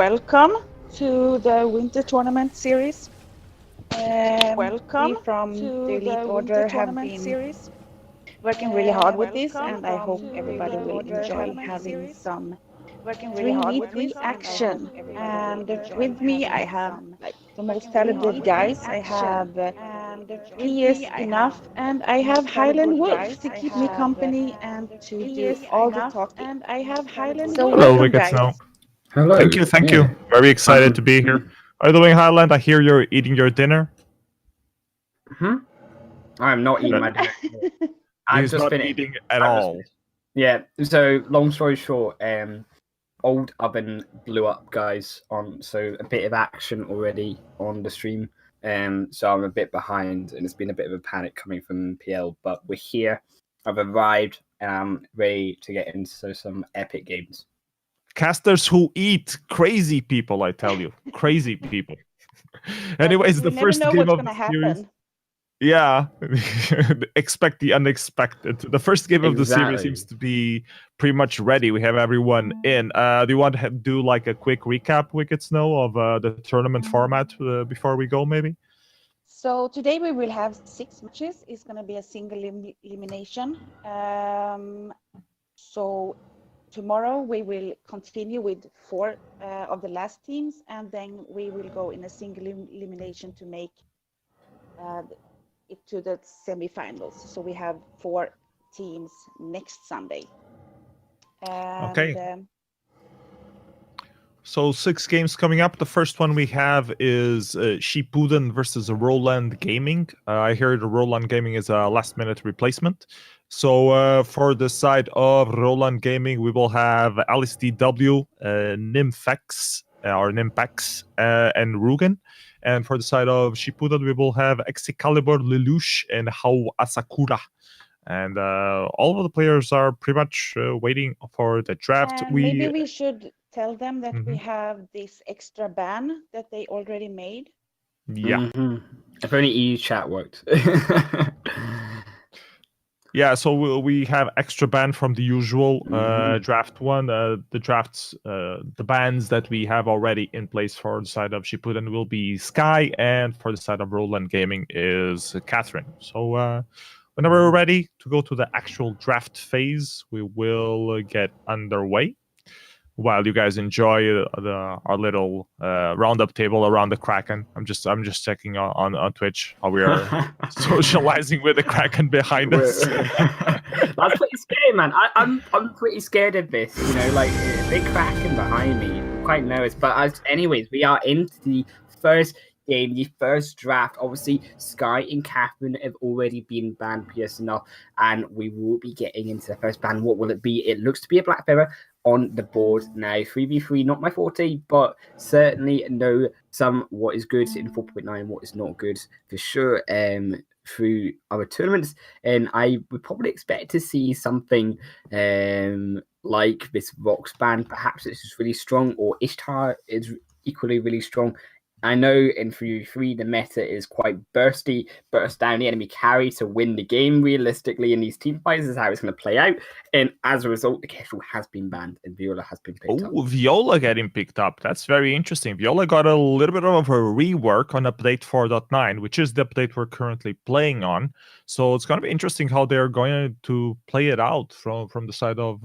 Welcome to the Winter Tournament Series. We from the Elite Order have been working really hard with this, and I hope everybody will enjoy having some 3v3 action. And with me, I have like the most talented guys. I have PS Enough, and I have Highland Wolf to keep me company and to do all the talking. So Hello, welcome, Wicked guys. Snow. Hello. Thank you. Very excited to be here. How are you doing, Highland? I hear you're eating your dinner. I'm not eating my dinner. I'm He's just not finished. eating at all. Yeah. So long story short, old oven blew up, guys. So a bit of action already on the stream. So I'm a bit behind, and it's been a bit of a panic coming from PL. But we're here. I've arrived, and I'm ready to get into some epic games. Casters who eat, crazy people, I tell you, crazy people. Anyways, the first game of the series. Yeah, expect the unexpected. The first game of the series seems to be pretty much ready. We have everyone in. Do you want to do like a quick recap, Wicked Snow, of the tournament format before we go, maybe? So today we will have 6 matches. It's going to be a single elimination. So tomorrow we will continue with 4 of the last teams, and then we will go in a single elimination to make it to the semifinals. So we have 4 teams next Sunday. And, okay. So 6 games coming up. The first one we have is Shippuden versus Roland Gaming. I heard Roland Gaming is a last-minute replacement. So for the side of Roland Gaming, we will have LSDW, Nymphex, and Rugen. And for the side of Shippuden, we will have Excalibur, Lelouch, and Hao Asakura. And all of the players are pretty much waiting for the draft. And maybe we should tell them that we have this extra ban that they already made. Yeah. If only EU chat worked. Yeah, so we have extra ban from the usual draft one. The drafts, the bans that we have already in place for the side of Shippuden will be Sky, and for the side of Roland Gaming is Catherine. So whenever we're ready to go to the actual draft phase, we will get underway. While you guys enjoy our little roundup table around the Kraken, I'm just checking on Twitch how we are socializing with the Kraken behind us. That's pretty scary, man. I'm pretty scared of this. You know, like a big Kraken behind me. I'm quite nervous. But anyways, we are into the first game, the first draft. Obviously, Sky and Catherine have already been banned, PS enough, and we will be getting into the first ban. What will it be? It looks to be a Black Feather on the board now. 3v3, not my forte, but certainly know what is good in 4.9, what is not good for sure through our tournaments. And I would probably expect to see something like this Vox ban. Perhaps it's just really strong, or Ishtar is equally really strong. I know in 3v3 the meta is quite burst down the enemy carry to win the game realistically in these team fights is how it's going to play out. And as a result, the Kestrel has been banned and Viola has been picked up. Oh, Viola getting picked up. That's very interesting. Viola got a little bit of a rework on update 4.9, which is the update we're currently playing on. So it's going to be interesting how they're going to play it out from the side of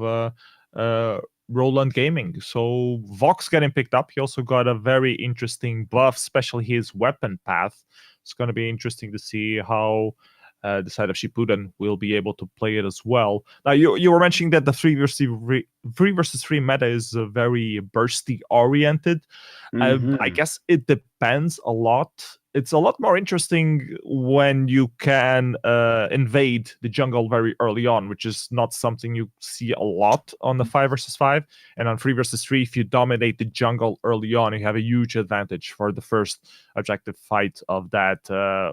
Roland Gaming. So Vox getting picked up. He also got a very interesting buff, especially his weapon path. It's going to be interesting to see how the side of Shippuden will be able to play it as well. Now, you were mentioning that the 3 versus 3 meta is very bursty oriented. I guess it depends a lot. It's a lot more interesting when you can invade the jungle very early on, which is not something you see a lot on the 5 versus 5. And on 3 versus 3, if you dominate the jungle early on, you have a huge advantage for the first objective fight of that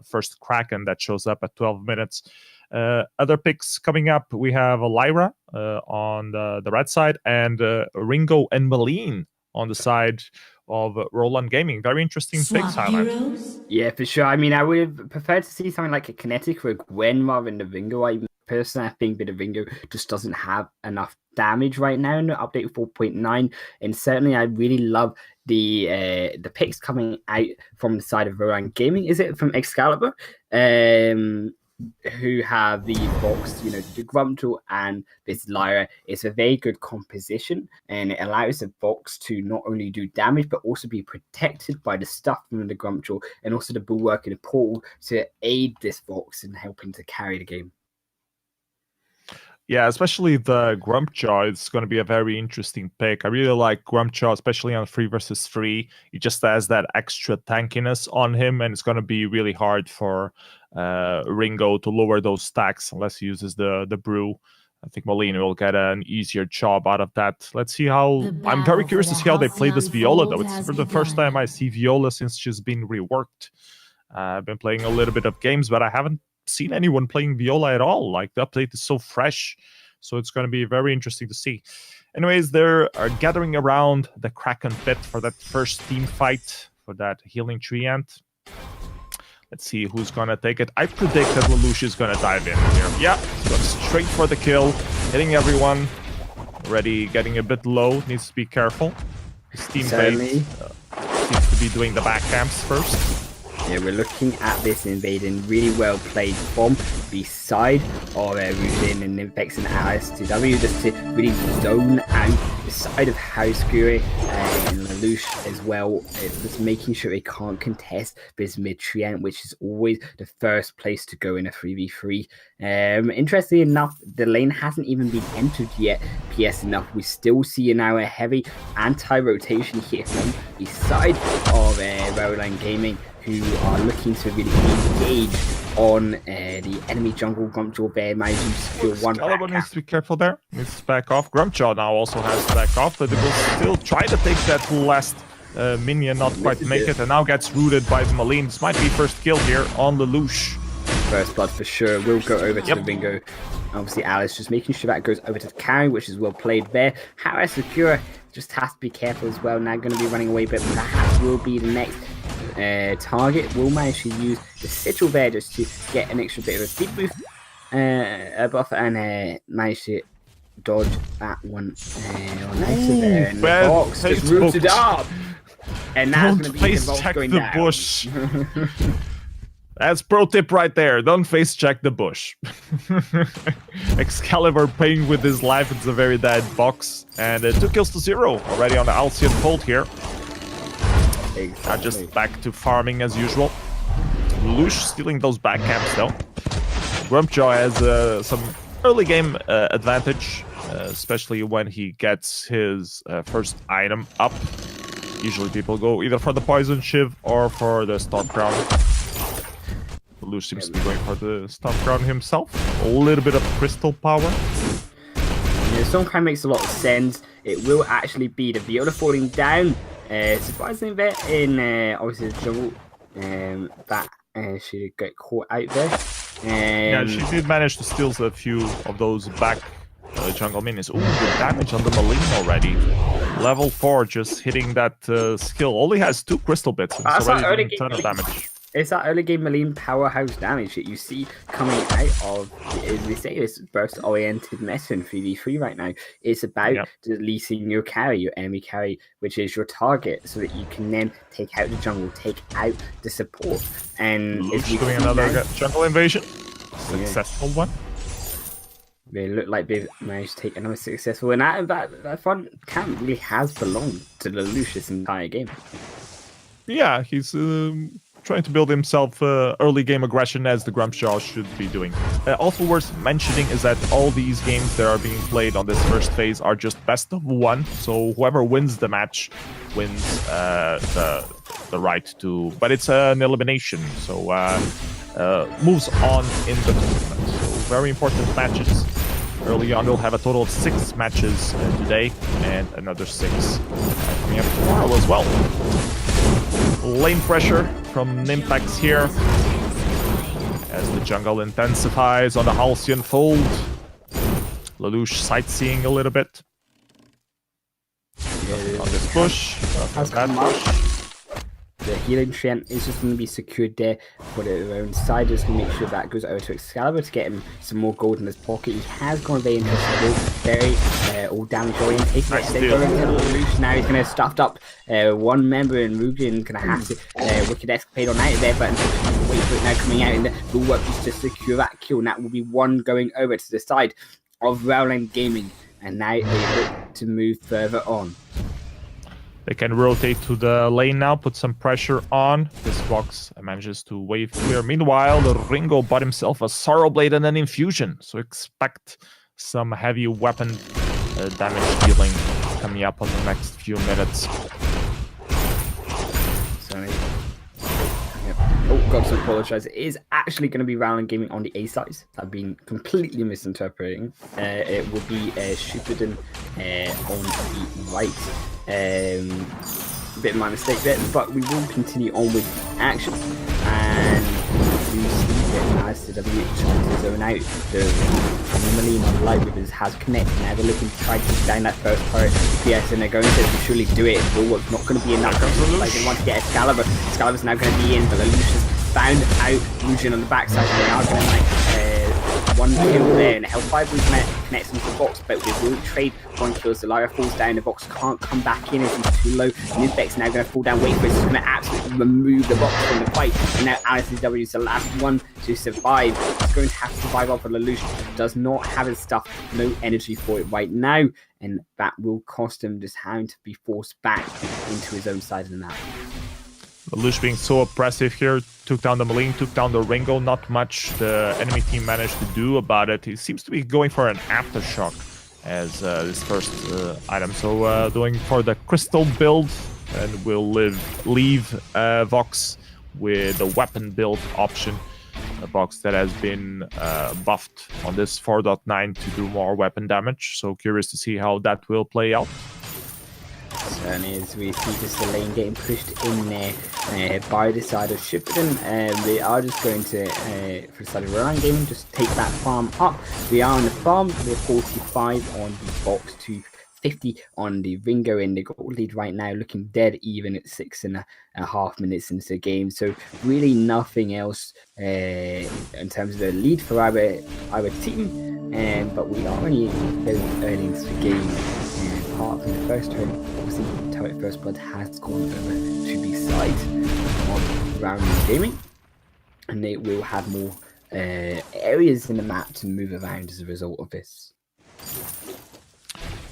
first Kraken that shows up at 12 minutes. Other picks coming up, we have Lyra on the red side, and Ringo and Malene on the side of Roland Gaming. Very interesting picks, Highland. Yeah, for sure. I mean, I would have preferred to see something like a Kinetic or a Gwen rather than the Vingo. Personally, I think the Vingo just doesn't have enough damage right now in the update 4.9. And certainly, I really love the picks coming out from the side of Roland Gaming. Is it from Excalibur? Who have the Vox, you know, the Grumpjaw and this Lyra. It's a very good composition, and it allows the Vox to not only do damage but also be protected by the stuff from the Grumpjaw and also the Bulwark and the Portal to aid this Vox in helping to carry the game. Yeah, especially the Grumpjaw. It's going to be a very interesting pick. I really like Grumpjaw, especially on 3 versus 3. He just has that extra tankiness on him, and it's going to be really hard for Ringo to lower those stacks unless he uses the brew. I think Molina will get an easier job out of that. Let's see how... I'm very curious to see how they play this Viola, though. It's for the first time I see Viola since she's been reworked. I've been playing a little bit of games, but I haven't seen anyone playing Viola at all. Like, the update is so fresh, so it's going to be very interesting to see. Anyways, they're gathering around the Kraken pit for that first team fight for that healing tree ant. Let's see who's going to take it. I predict that Lelouch is going to dive in here. Yeah, he's going straight for the kill, hitting everyone. Already getting a bit low, needs to be careful. His teammate seems to be doing the back camps first. Yeah, we're looking at this invading really well played from the side of Rudin and Nimpex and Alice to W, just to really zone out the side of Housefury and Lelouch as well. Just making sure they can't contest this mid treant, which is always the first place to go in a 3v3. Interestingly enough, the lane hasn't even been entered yet. PS enough, we still see now a heavy anti-rotation here from the side of Roland Gaming, who are looking to really engage on the enemy jungle. Grumpjaw there managing to secure one back. Excalibur needs to be careful there. Needs to back off. Grumpjaw now also has to back off, but they will still try to take that last minion, not quite make it, and now gets rooted by the Maline. This might be first kill here on Lelouch. First blood for sure. Will go over to the Bingo. Obviously, Alice just making sure that goes over to the carry, which is well played there. Harris secure just has to be careful as well. Now going to be running away, but perhaps will be the next target. Will manage to use the sigil there just to get an extra bit of a speed boost buff and manage to dodge that one on out of there. And the box just rooted up. And now it's going to be the box going down. Bush. That's pro tip right there. Don't face check the bush. Excalibur playing with his life. It's a very dead box. And 2 kills to 0 already on the Alcyon Fold here. Just back to farming as usual. Lelouch stealing those back camps though. Grumpjaw has some early game advantage, especially when he gets his first item up. Usually people go either for the Poison Shiv or for the Storm Crown. Lelouch seems to be going for the Storm Crown himself. A little bit of crystal power. Yeah, Storm Crown makes a lot of sense. It will actually be the Viola falling down. Surprisingly there in obviously the jungle that she got caught out there. Yeah, she did manage to steal a few of those back jungle minions. Ooh, good damage on the Maline already. Level 4 just hitting that skill. Only has 2 crystal bits. And it's already doing a ton of damage. It's that early game Maline powerhouse damage that you see coming out of, as we say, this burst-oriented meta in 3v3 right now. It's about deleting your carry, your enemy carry, which is your target, so that you can then take out the jungle, take out the support. And Lelouch doing another jungle invasion. Successful one. They look like they've managed to take another successful one. And that front camp really has belonged to Lelouch this entire game. Yeah, he's trying to build himself early game aggression as the Grumpjaw should be doing. Also worth mentioning is that all these games that are being played on this first phase are just best of 1. So whoever wins the match wins the right to... But it's an elimination, so moves on in the tournament. So very important matches. Early on, we'll have a total of 6 matches today and another 6 coming up tomorrow as well. Lane pressure from Nimpex here as the jungle intensifies on the Halcyon Fold. Lelouch sightseeing a little bit. On this bush, that bush. The healing treant is just going to be secured there for their own side. Just going to make sure that goes over to Excalibur to get him some more gold in his pocket. He has gone very interesting, very all damage oriented. Nice Now he's going to stuffed up one member, and Rugen going to have to Wicked Escapade on out of there, but wait for it now coming out, and the bulwark is to secure that kill, and that will be one going over to the side of Rowland Gaming, and now they look to move further on. They can rotate to the lane now, put some pressure on. This Vox manages to wave clear. Meanwhile, the Ringo bought himself a Sorrow Blade and an Infusion. So expect some heavy weapon damage dealing coming up on the next few minutes. Sorry. Oh, got to apologise. It is actually going to be Rowland Gaming on the A side. I've been completely misinterpreting. It will be Shupidon on the right. A bit of my mistake there, but we will continue on with action. And we see that as the WTS zone out, the Maline on Light Rivers has connected. Now they're looking to try to take down that first turret. PS, and they're going to surely do it. Bulwark's not going to be enough. Like they want to get Excalibur. Excalibur's now going to be in, but Lelouch has found out Lucian on the backside. So they are going to one kill there, and Hellfire will connect into the box, but they will trade one kill. So Lyra falls down, the box can't come back in as he's too low. Nizbek's now going to fall down, wait for it, he's going to absolutely remove the box from the fight, and now Alice's W is the last one to survive. He's going to have to survive off, but Lelouch does not have his stuff, no energy for it right now, and that will cost him just having to be forced back into his own side of the map. Lelouch being so oppressive here, took down the Maline, took down the Ringo. Not much the enemy team managed to do about it. He seems to be going for an Aftershock as his first item. So going for the Crystal build, and we'll leave Vox with a weapon build option. A Vox that has been buffed on this 4.9 to do more weapon damage. So curious to see how that will play out. Certainly, as we see just the lane getting pushed in there by the side of Shipton, they are just going to, for the side of Rowland Gaming, just take that farm up. We are on the farm, we're 45 on the box to 50 on the Ringo in the gold lead right now, looking dead even at 6.5 minutes into the game. So really nothing else in terms of the lead for our team, but we are only very early into the game. Apart from the first turn, obviously Turret First Blood has gone over to the side of Rowland Gaming, and they will have more areas in the map to move around as a result of this.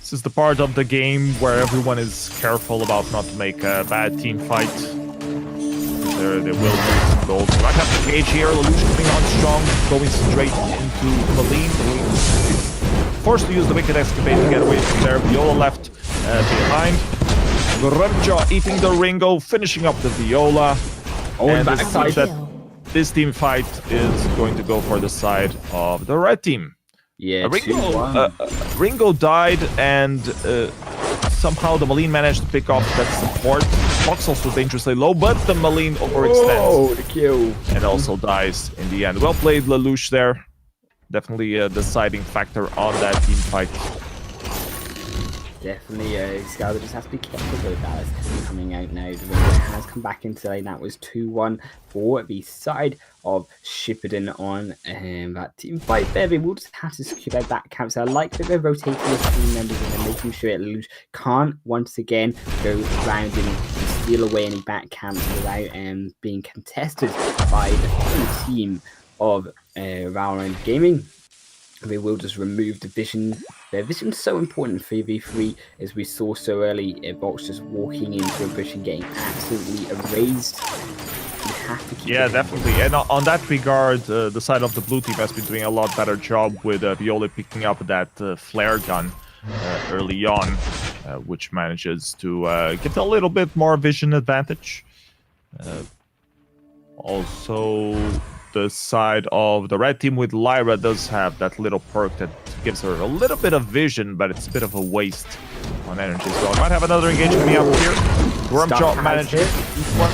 This is the part of the game where everyone is careful about not to make a bad team fight. They will lose some gold. So I have to gauge here. Lelouch coming on strong, going straight into Maline. Forced to use the Wicked Escapade to get away from there. Viola left behind. Grumjaw eating the Ringo, finishing up the Viola. And it seems that this team fight is going to go for the side of the red team. Yeah, Ringo died, and somehow the Maline managed to pick off that support. Fox also dangerously low, but the Maline overextends. Oh, the kill. And also dies in the end. Well played, Lelouch there. Definitely a deciding factor on that team fight. Definitely, Excalibur just has to be careful with that. Coming out now, the Ringo has come back into lane. That was 2-1 for the side of Shipperton on that team fight there. They will just have to secure their back camps. I like that they're rotating the team members and they're making sure that Lelouch can't once again go round and steal away any back camps without being contested by the team of Rowland Gaming. They will just remove the vision. Their vision's so important in 3v3, as we saw so early. Vox just walking into a bush and getting absolutely erased. You have to keep definitely. And on that regard, the side of the blue team has been doing a lot better job with Viola picking up that flare gun early on, which manages to give a little bit more vision advantage. Also, the side of the red team with Lyra does have that little perk that gives her a little bit of vision, but it's a bit of a waste on energy. So I might have another engagement coming up here. Wormjaw manages one.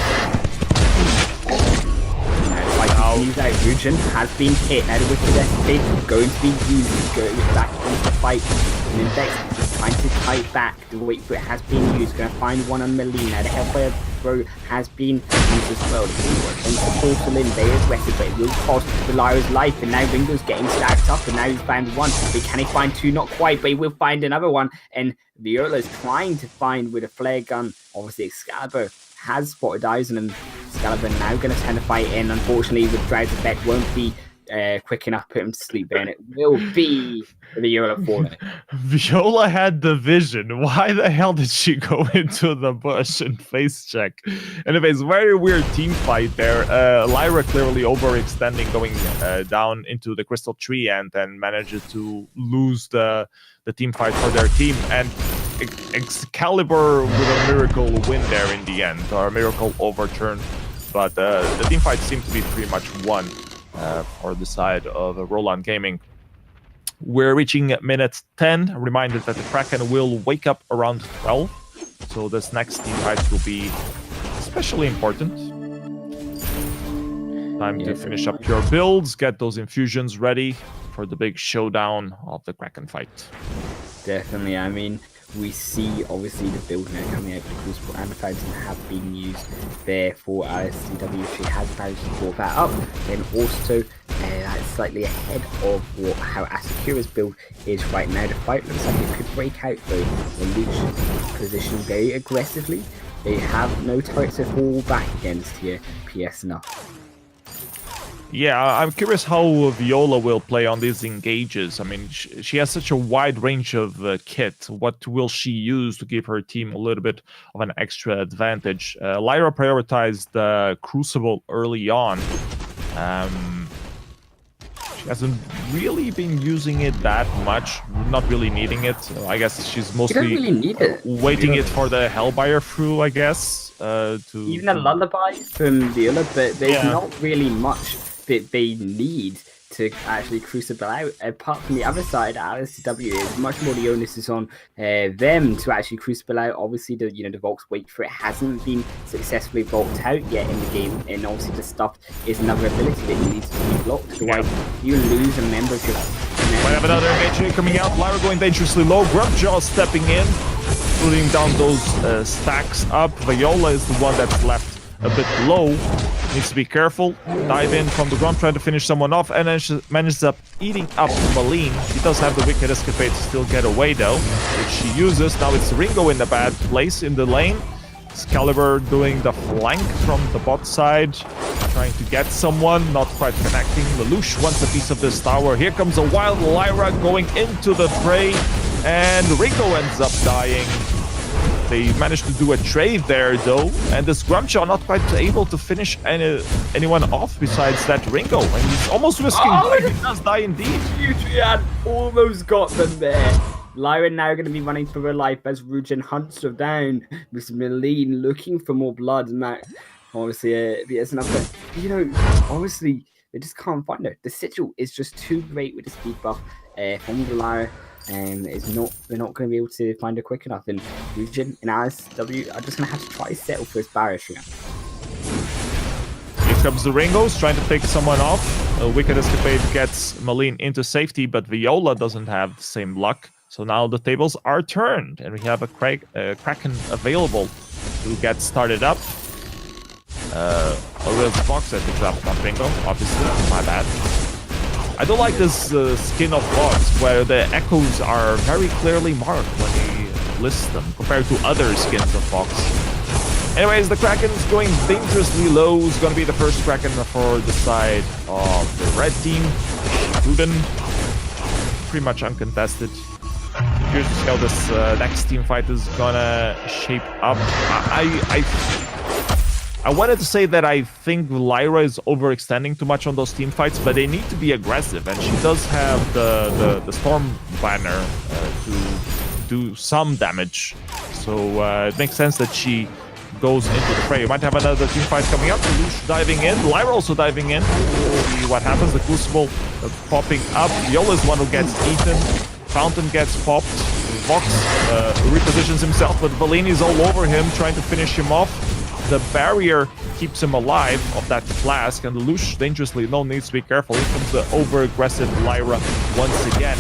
Now, Rugen has been hit. Now the Wicked Escapade going to be used. Going back into the fight. fight. And then Vex is trying to fight back. The wait for it has been used. Going to find one on Melina. The Hellfire throw has been used as well. The portal in very aggressive, but it will cost Lyra's life. And now Ringo's getting stacked up, and now he's found one. But can he find two? Not quite, but he will find another one. And Viola's trying to find with a flare gun. Obviously, Excalibur has spotted Aizen, and Excalibur now going to turn the fight in. Unfortunately, with Drow's effect, won't be quick enough to put him to sleep, and it will be the Viola falling. Viola had the vision. Why the hell did she go into the bush and face check? Anyways, very weird team fight there. Lyra clearly overextending, going down into the crystal tree, and then manages to lose the team fight for their team. And Excalibur with a miracle win there in the end, or a miracle overturn. But the team fight seemed to be pretty much won for the side of Roland Gaming. We're reaching minute 10. A reminder that the Kraken will wake up around 12. So this next team fight will be especially important. Time to finish up your builds, get those infusions ready for the big showdown of the Kraken fight. Definitely, I mean, we see obviously the build now coming out because Crucible and the Fountain have been used there for RSTW. She has managed to pull that up, and also that's slightly ahead of how Asakura's build is right now. The fight looks like it could break out though. The Lucian position very aggressively. They have no turrets to fall back against here. PS enough. Yeah, I'm curious how Viola will play on these engages. I mean, she has such a wide range of kit. What will she use to give her team a little bit of an extra advantage? Lyra prioritized the Crucible early on. She hasn't really been using it that much, not really needing it. I guess she's mostly waiting it for the Hellbuyer through, I guess. Even a lullaby from Viola, but there's not really much that they need to actually crucible out. Apart from the other side, RSTW is much more the onus is on them to actually crucible out. Obviously, the Volk's wait for it hasn't been successfully volked out yet in the game, and obviously the stuff is another ability that needs to be blocked. Otherwise, you lose a member of your. Might have another engagement coming out. Lyra going dangerously low. Grubjaw stepping in, putting down those stacks up. Viola is the one that's left a bit low. Needs to be careful. Dive in from the ground, trying to finish someone off, and then she manages up eating up Malene. She does have the Wicked Escapade to still get away though, which she uses. Now it's Ringo in the bad place in the lane. Excalibur doing the flank from the bot side, trying to get someone, not quite connecting. Lelouch wants a piece of this tower. Here comes a wild Lyra going into the fray, and Ringo ends up dying. They managed to do a trade there though, and this Grumjaw not quite able to finish anyone off besides that Ringo, and he's almost risking dying. He does die indeed. Adrian almost got them there. Lyra now going to be running for her life as Rugen hunts her down with Melene looking for more blood, and that obviously it's enough. But honestly, they just can't find her. The sigil is just too great with the speed buff from the Lyra. And they're not going to be able to find her quick enough. And Rugen and RSW are just going to have to try to settle for his barrier here. Here comes the Ringos trying to pick someone off. A Wicked Escapade gets Malene into safety, but Viola doesn't have the same luck. So now the tables are turned, and we have a Kraken available to get started up. There's a box at the trap, not Ringo, obviously. My bad. I don't like this skin of Fox, where the echoes are very clearly marked when you list them, compared to other skins of Fox. Anyways, the Kraken is going dangerously low. It's going to be the first Kraken for the side of the red team. Ruden, pretty much uncontested. Curious to see how this next team fight is going to shape up. I wanted to say that I think Lyra is overextending too much on those team fights, but they need to be aggressive, and she does have the Storm Banner to do some damage. So it makes sense that she goes into the fray. You might have another team fight coming up. Lelouch diving in, Lyra also diving in. We'll see what happens. The Crucible popping up. Viola is one who gets eaten. Fountain gets popped. Vox repositions himself, but Valini's all over him, trying to finish him off. The barrier keeps him alive of that flask, and Lelouch dangerously low, needs to be careful. Here comes the over-aggressive Lyra once again.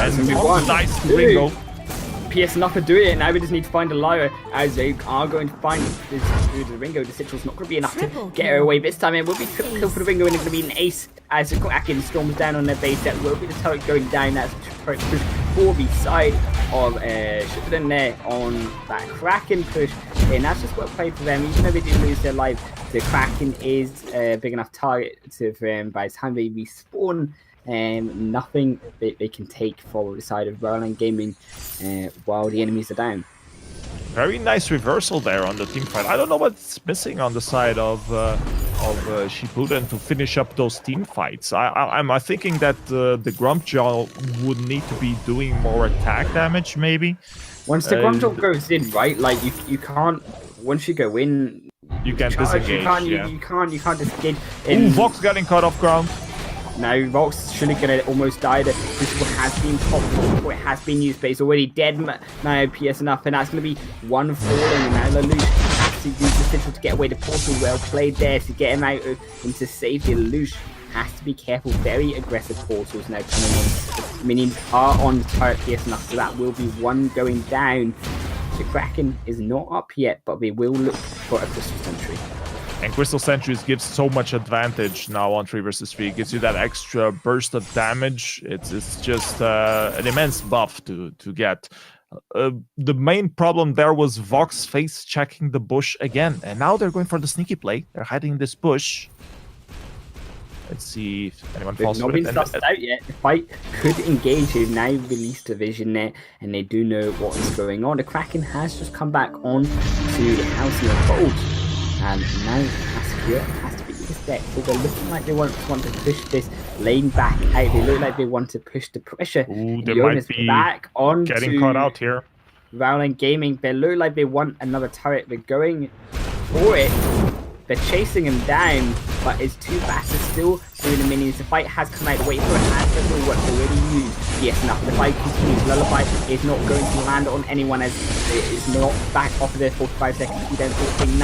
That's going to be And one. nice Two. Ringo. PS enough to do it. Now we just need to find a Lyra as they are going to find this through the Ringo. The Citral's not going to be enough to get her away. This time it will be triple kill for the Ringo and it's going to be an ace as the Kraken storms down on their base. That will be the turret going down. That's turret push for the side of Shipton there on that Kraken push. And that's just well played for them. Even though they do lose their life, the Kraken is a big enough target for them by the time they respawn. Nothing they can take for the side of Berlin Gaming while the enemies are down. Very nice reversal there on the team fight. I don't know what's missing on the side of Shippuden to finish up those team fights. I'm thinking that the Grumpjaw would need to be doing more attack damage, maybe. Once the Grumpjaw goes in, right? Like you can't. Once you go in, you can't disengage. You can't disengage. Ooh, Vox getting caught off ground. Now, Vox surely gonna almost die. The Crucible has been popped, it has been used, but it's already dead. Now, PS enough, and that's gonna be one falling. And now Lelouch has to use the Central to get away. The portal well played there to get him out into safety. Lelouch has to be careful. Very aggressive portals now coming in. Minions are on the turret, PS enough, so that will be one going down. The Kraken is not up yet, but they will look for a Crystal Sentry. And Crystal Sentries gives so much advantage now on 3 versus 3. It gives you that extra burst of damage. It's just an immense buff to get. The main problem there was Vox face checking the bush again. And now they're going for the sneaky play. They're hiding in this bush. Let's see if anyone falls for it. They've not been sussed out yet. The fight could engage. They've now released a vision there, and they do know what is going on. The Kraken has just come back on to the House of Gold. And now has to be respectful. They're looking like they want to push this lane back out. They look like they want to push the pressure. Ooh, they might be back on getting caught out here. Rowling Gaming. They look like they want another turret. They're going for it. They're chasing him down, but it's too fast. It's still doing the minions. The fight has come out. Wait for it. Has what's already used. Yes, enough. The fight continues. Lullaby is not going to land on anyone as it is not back off of their 45 seconds. We don't talk 9.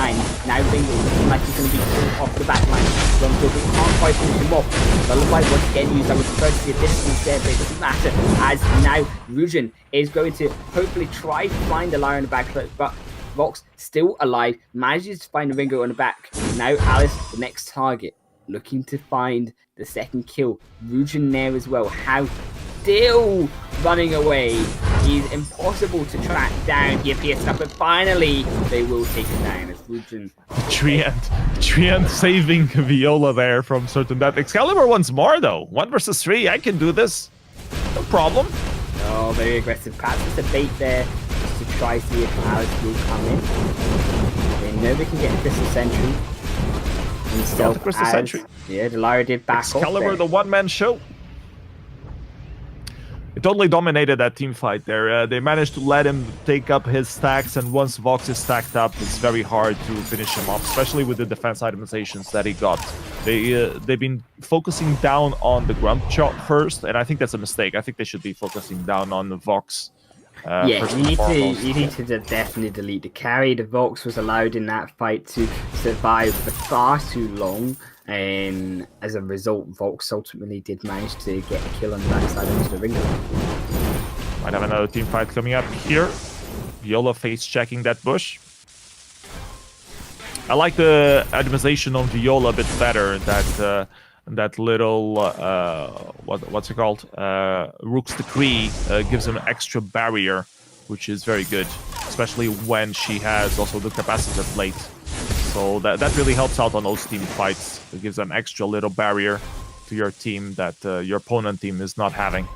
Now Bingo looking like he's going to be pulled off the back line. Rumble can't quite finish him off. Lullaby once again used. I would prefer to see a distance there, but it doesn't matter. As now Rujan is going to hopefully try to find the Lyra in the back, but Vox still alive, manages to find a Ringo on the back. Now Alice, the next target, looking to find the second kill. Rujan there as well. How still running away. He's impossible to track down. He appears up, but finally they will take him down as Rujan. Treant saving Viola there from certain death. Excalibur once more though. 1 versus 3. I can do this. No problem. Oh, very aggressive. Perhaps just a bait there. To try to see if Alex will come in. They know they can get a Crystal Sentry. The Crystal Sentry. Yeah, the Lyra did back Excalibur, off the one-man show. It totally dominated that team fight there. They managed to let him take up his stacks, and once Vox is stacked up, it's very hard to finish him off, especially with the defense itemizations that he got. They've been focusing down on the Grumpjaw first, and I think that's a mistake. I think they should be focusing down on the Vox. Yeah, you need to definitely delete the carry. The Vox was allowed in that fight to survive for far too long, and as a result, Vox ultimately did manage to get a kill on the backside of the Ringo. Might have another team fight coming up here. Viola face checking that bush. I like the itemization on Viola a bit better. That little what's it called? Rook's Decree gives him an extra barrier, which is very good, especially when she has also the capacitor plate. So that really helps out on those team fights. It gives an extra little barrier to your team that your opponent team is not having.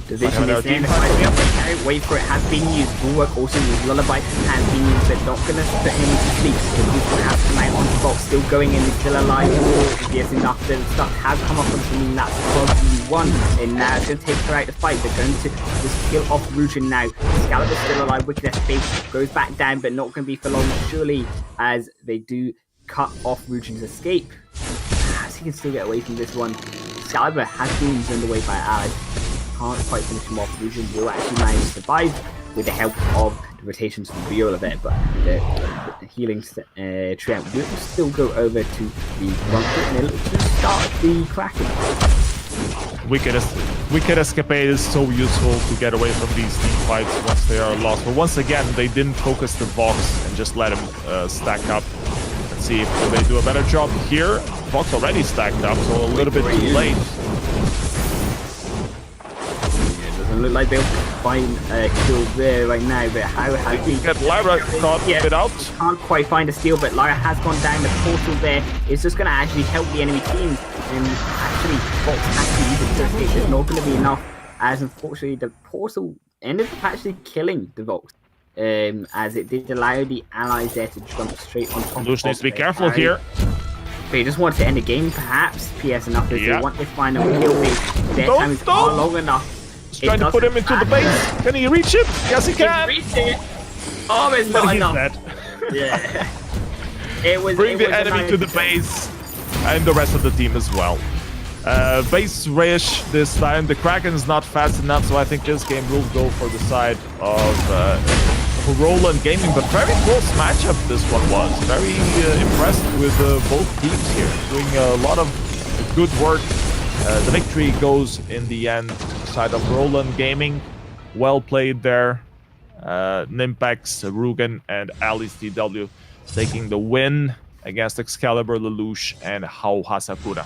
The vision is there, wait for it, has been used. Bulwark also used. Lullaby has been used, but not going to put him to sleep. The Bulwark will have to come out on the box, still going in, he's still alive. Yes, enough. The stuff has come up on the that's because won. And now it's going to take her out the fight. They're going to just kill off Rujan now. Excalibur's still alive. Wicked escape goes back down, but not going to be for long, surely, as they do cut off Rujan's escape. As he can still get away from this one. Excalibur has been turned away by Alex. Can't quite finish him off. Rujan will actually manage to survive with the help of the rotations from Viola there, but the healing Treant will still go over to the Grumpjaw and it'll just start the Kraken. Wicked Escapade is so useful to get away from these team fights once they are lost. But once again, they didn't focus the Vox and just let him stack up. Let's see if they do a better job here. Vox already stacked up, so a little bit too late. It doesn't look like they'll find a kill there right now, but how has he... Get Lyra caught a bit out. Can't quite find a steal, but Lyra has gone down. The portal there is just going to actually help the enemy team. And actually, Vox actually using the escape is not going to be enough, as unfortunately the portal ended up actually killing the Vox. As it did allow the allies there to jump straight on top. Lush needs to be careful here. But he just wants to end the game, perhaps. PS enough is they want this final kill. Their time is not long enough. He's trying to put him into the base. Can he reach it? Yes, he can. Reach it. Oh, it's not enough. Yeah. Bring the enemy to the base, and the rest of the team as well. Base Rash this time. The Kraken's not fast enough, so I think this game will go for the side of Roland Gaming. But very close matchup this one was. Very impressed with both teams here. Doing a lot of good work. The victory goes in the end to the side of Roland Gaming. Well played there. Nimpex, Rugen, and Alice DW taking the win against Excalibur, Lelouch, and Hao Hasakura.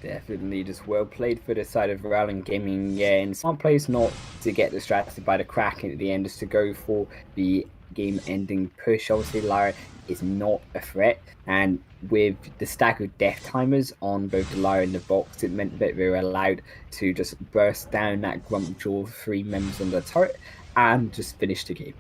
Definitely just well played for the side of Roland Gaming. Yeah, and smart plays not to get distracted by the Kraken at the end, just to go for the game-ending push. Obviously, Lyra is not a threat, and with the staggered death timers on both the Lyra and the Vox, it meant that they were allowed to just burst down that Grump Jaw 3 members on the turret and just finish the game.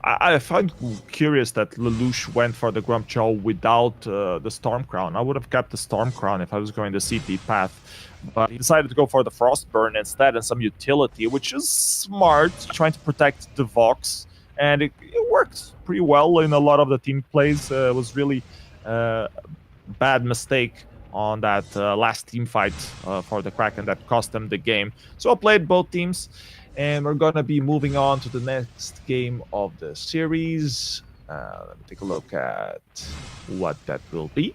I find curious that Lelouch went for the Grump Jaw without the Storm Crown. I would have kept the Storm Crown if I was going the CT path, but he decided to go for the Frostburn instead and some utility, which is smart, trying to protect the Vox, and it worked pretty well in a lot of the team plays. It was really bad mistake on that last team fight for the Kraken that cost them the game. So I played both teams. And we're going to be moving on to the next game of the series. Let me take a look at what that will be.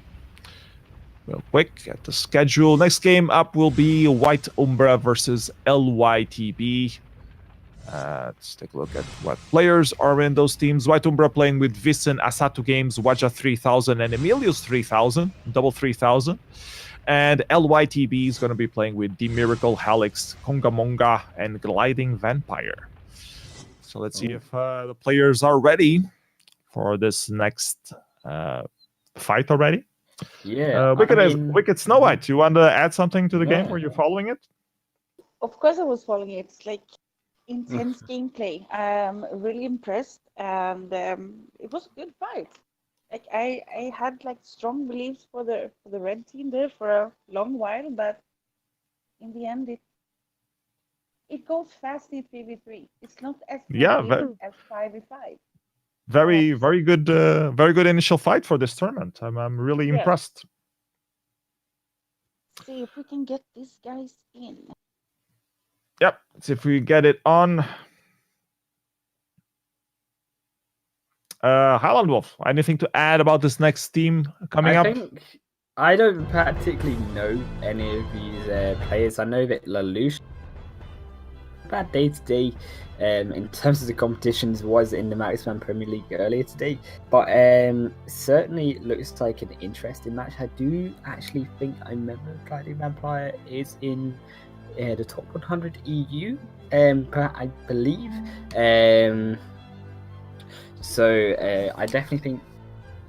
Real quick at the schedule. Next game up will be White Umbra versus LYTB. Let's take a look at what players are in those teams. White Umbra playing with Vissen, Asatu Games, Waja 3000, and Emilius 3000. Double 3000. And LYTB is going to be playing with The Miracle, Helix, Kongamonga, and Gliding Vampire. So let's see if the players are ready for this next fight already. Yeah. Wicked Snow White, you want to add something to the game? Were you following it? Of course I was following it. It's like intense gameplay. I'm really impressed, and it was a good fight. Like I had like strong beliefs for the red team there for a long while, but in the end it goes fast in 3v3. It's not as as 5v5. Very good initial fight for this tournament. I'm really impressed. See if we can get these guys in. Yep, let's see if we get it on. Highland Wolf, anything to add about this next team coming up? I don't particularly know any of these players. I know that Lelouch, bad day today in terms of the competitions, was in the Maxman Premier League earlier today, but certainly looks like an interesting match. I do actually think I remember Gliding Vampire is in the top 100 EU, I believe. So I definitely think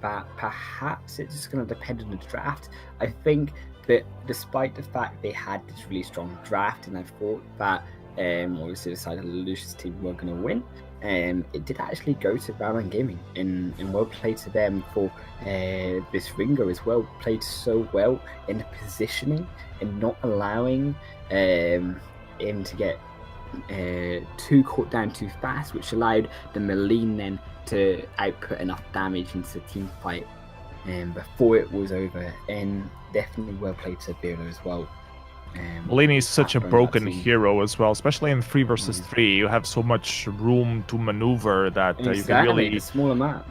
that perhaps it's just going to depend on the draft. I think that despite the fact they had this really strong draft, and I thought that obviously the side of Lelouch's team were going to win, it did actually go to Roland Gaming, and well played to them for this Ringo as well. Played so well in the positioning and not allowing him to get too caught down too fast, which allowed the Malign then to output enough damage into the team fight before it was over. And definitely well played to Birlo as well. Malign is such a broken hero as well, especially in 3 versus 3. You have so much room to maneuver that you can really a smaller map.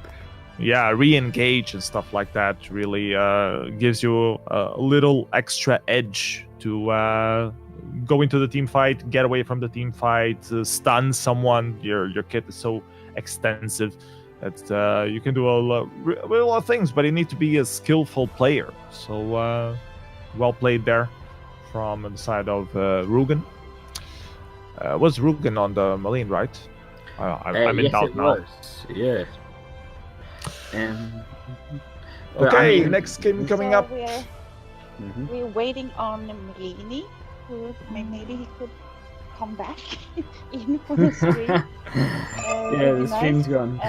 Yeah, re-engage and stuff like that really gives you a little extra edge to go into the team fight, get away from the team fight, stun someone. Your kit is so extensive that you can do a lot of things, but you need to be a skillful player. So well played there from the side of Rugen. Was Rugen on the Marine, right? I'm in doubt now. Yeah. Okay, next game coming up. We're waiting on Melini, who maybe he could come back in for the stream. Yeah, the stream's gone.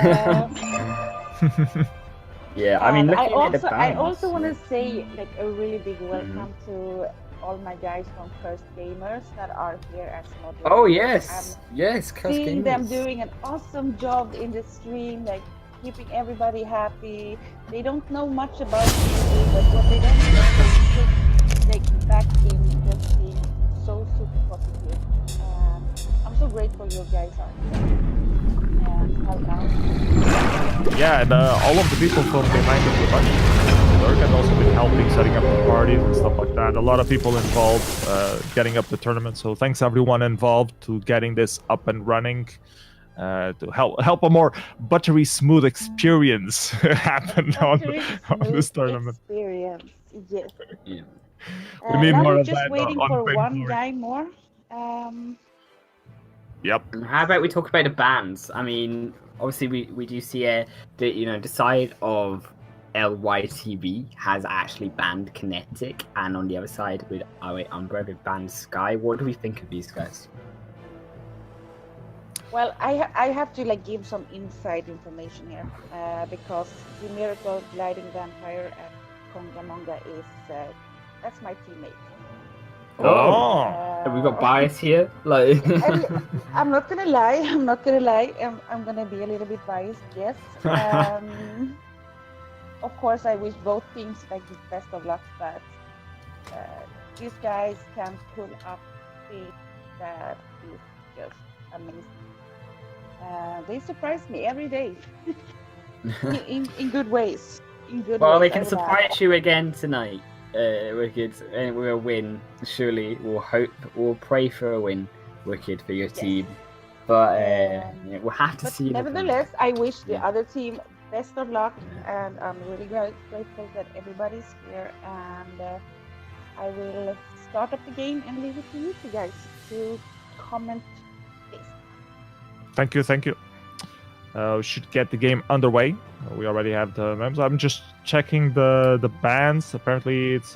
Yeah, I mean, I also want to say like a really big welcome to all my guys from First Gamers that are here as moderators. Oh yes, yes, seeing them doing an awesome job in the stream, like keeping everybody happy. They don't know much about me, but what they don't know is like back in just being so super positive. I'm so grateful you guys are here. And help out. Yeah, and all of the people from behind the production work have also been helping setting up the parties and stuff like that. A lot of people involved getting up the tournament. So thanks everyone involved to getting this up and running. To help a more buttery smooth experience happen on this tournament. Experience, yes. Yeah. We need now more we're of just that waiting on for Vainglory. one guy more. Yep. How about we talk about the bans? I mean, obviously we do see the side of LYTV has actually banned Kinetic, and on the other side with our Umbra they banned Sky. What do we think of these guys? Well, I have to like give some inside information here because the Miracle Gliding Vampire and Kongamonga is that's my teammate. Oh, we got bias here. Like, I'm not gonna lie. I'm gonna be a little bit biased. Yes. Of course, I wish both teams like the best of luck, but these guys can pull up things that is just amazing. They surprise me every day in good ways. Well, they can surprise you again tonight. Wicked, and we'll win. Surely, we'll pray for a win, Wicked, for your team. But we'll have to see. Nevertheless, I wish the other team best of luck, and I'm really grateful that everybody's here. And I will start up the game and leave it to you two guys to comment. Thank you. We should get the game underway. We already have the members. I'm just checking the bans. Apparently, it's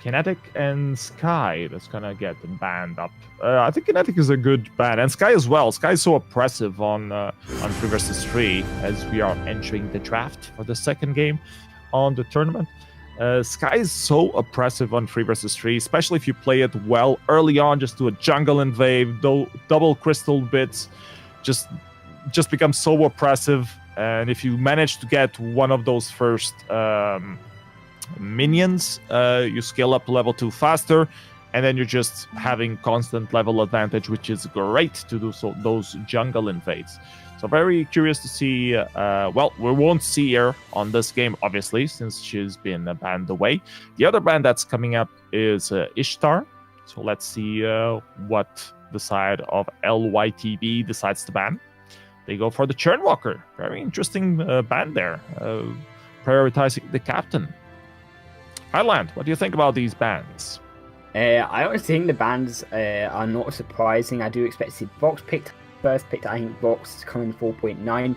Kinetic and Sky that's gonna get banned up. I think Kinetic is a good ban, and Sky as well. Sky is so oppressive on 3 vs 3 as we are entering the draft for the second game on the tournament. Sky is so oppressive on 3 vs 3, especially if you play it well early on. Just do a jungle invade, double crystal bits. Just becomes so oppressive, and if you manage to get one of those first minions, you scale up to level 2 faster, and then you're just having constant level advantage, which is great to do those jungle invades. So very curious to see. Well, we won't see her on this game, obviously, since she's been banned away. The other ban that's coming up is Ishtar. So let's see what the side of LYTB decides to ban. They go for the Churnwalker. Very interesting ban there, prioritizing the captain. Highland, what do you think about these bans? I always think the bans are not surprising. I do expect to see Vox picked first. I think Vox coming 4.9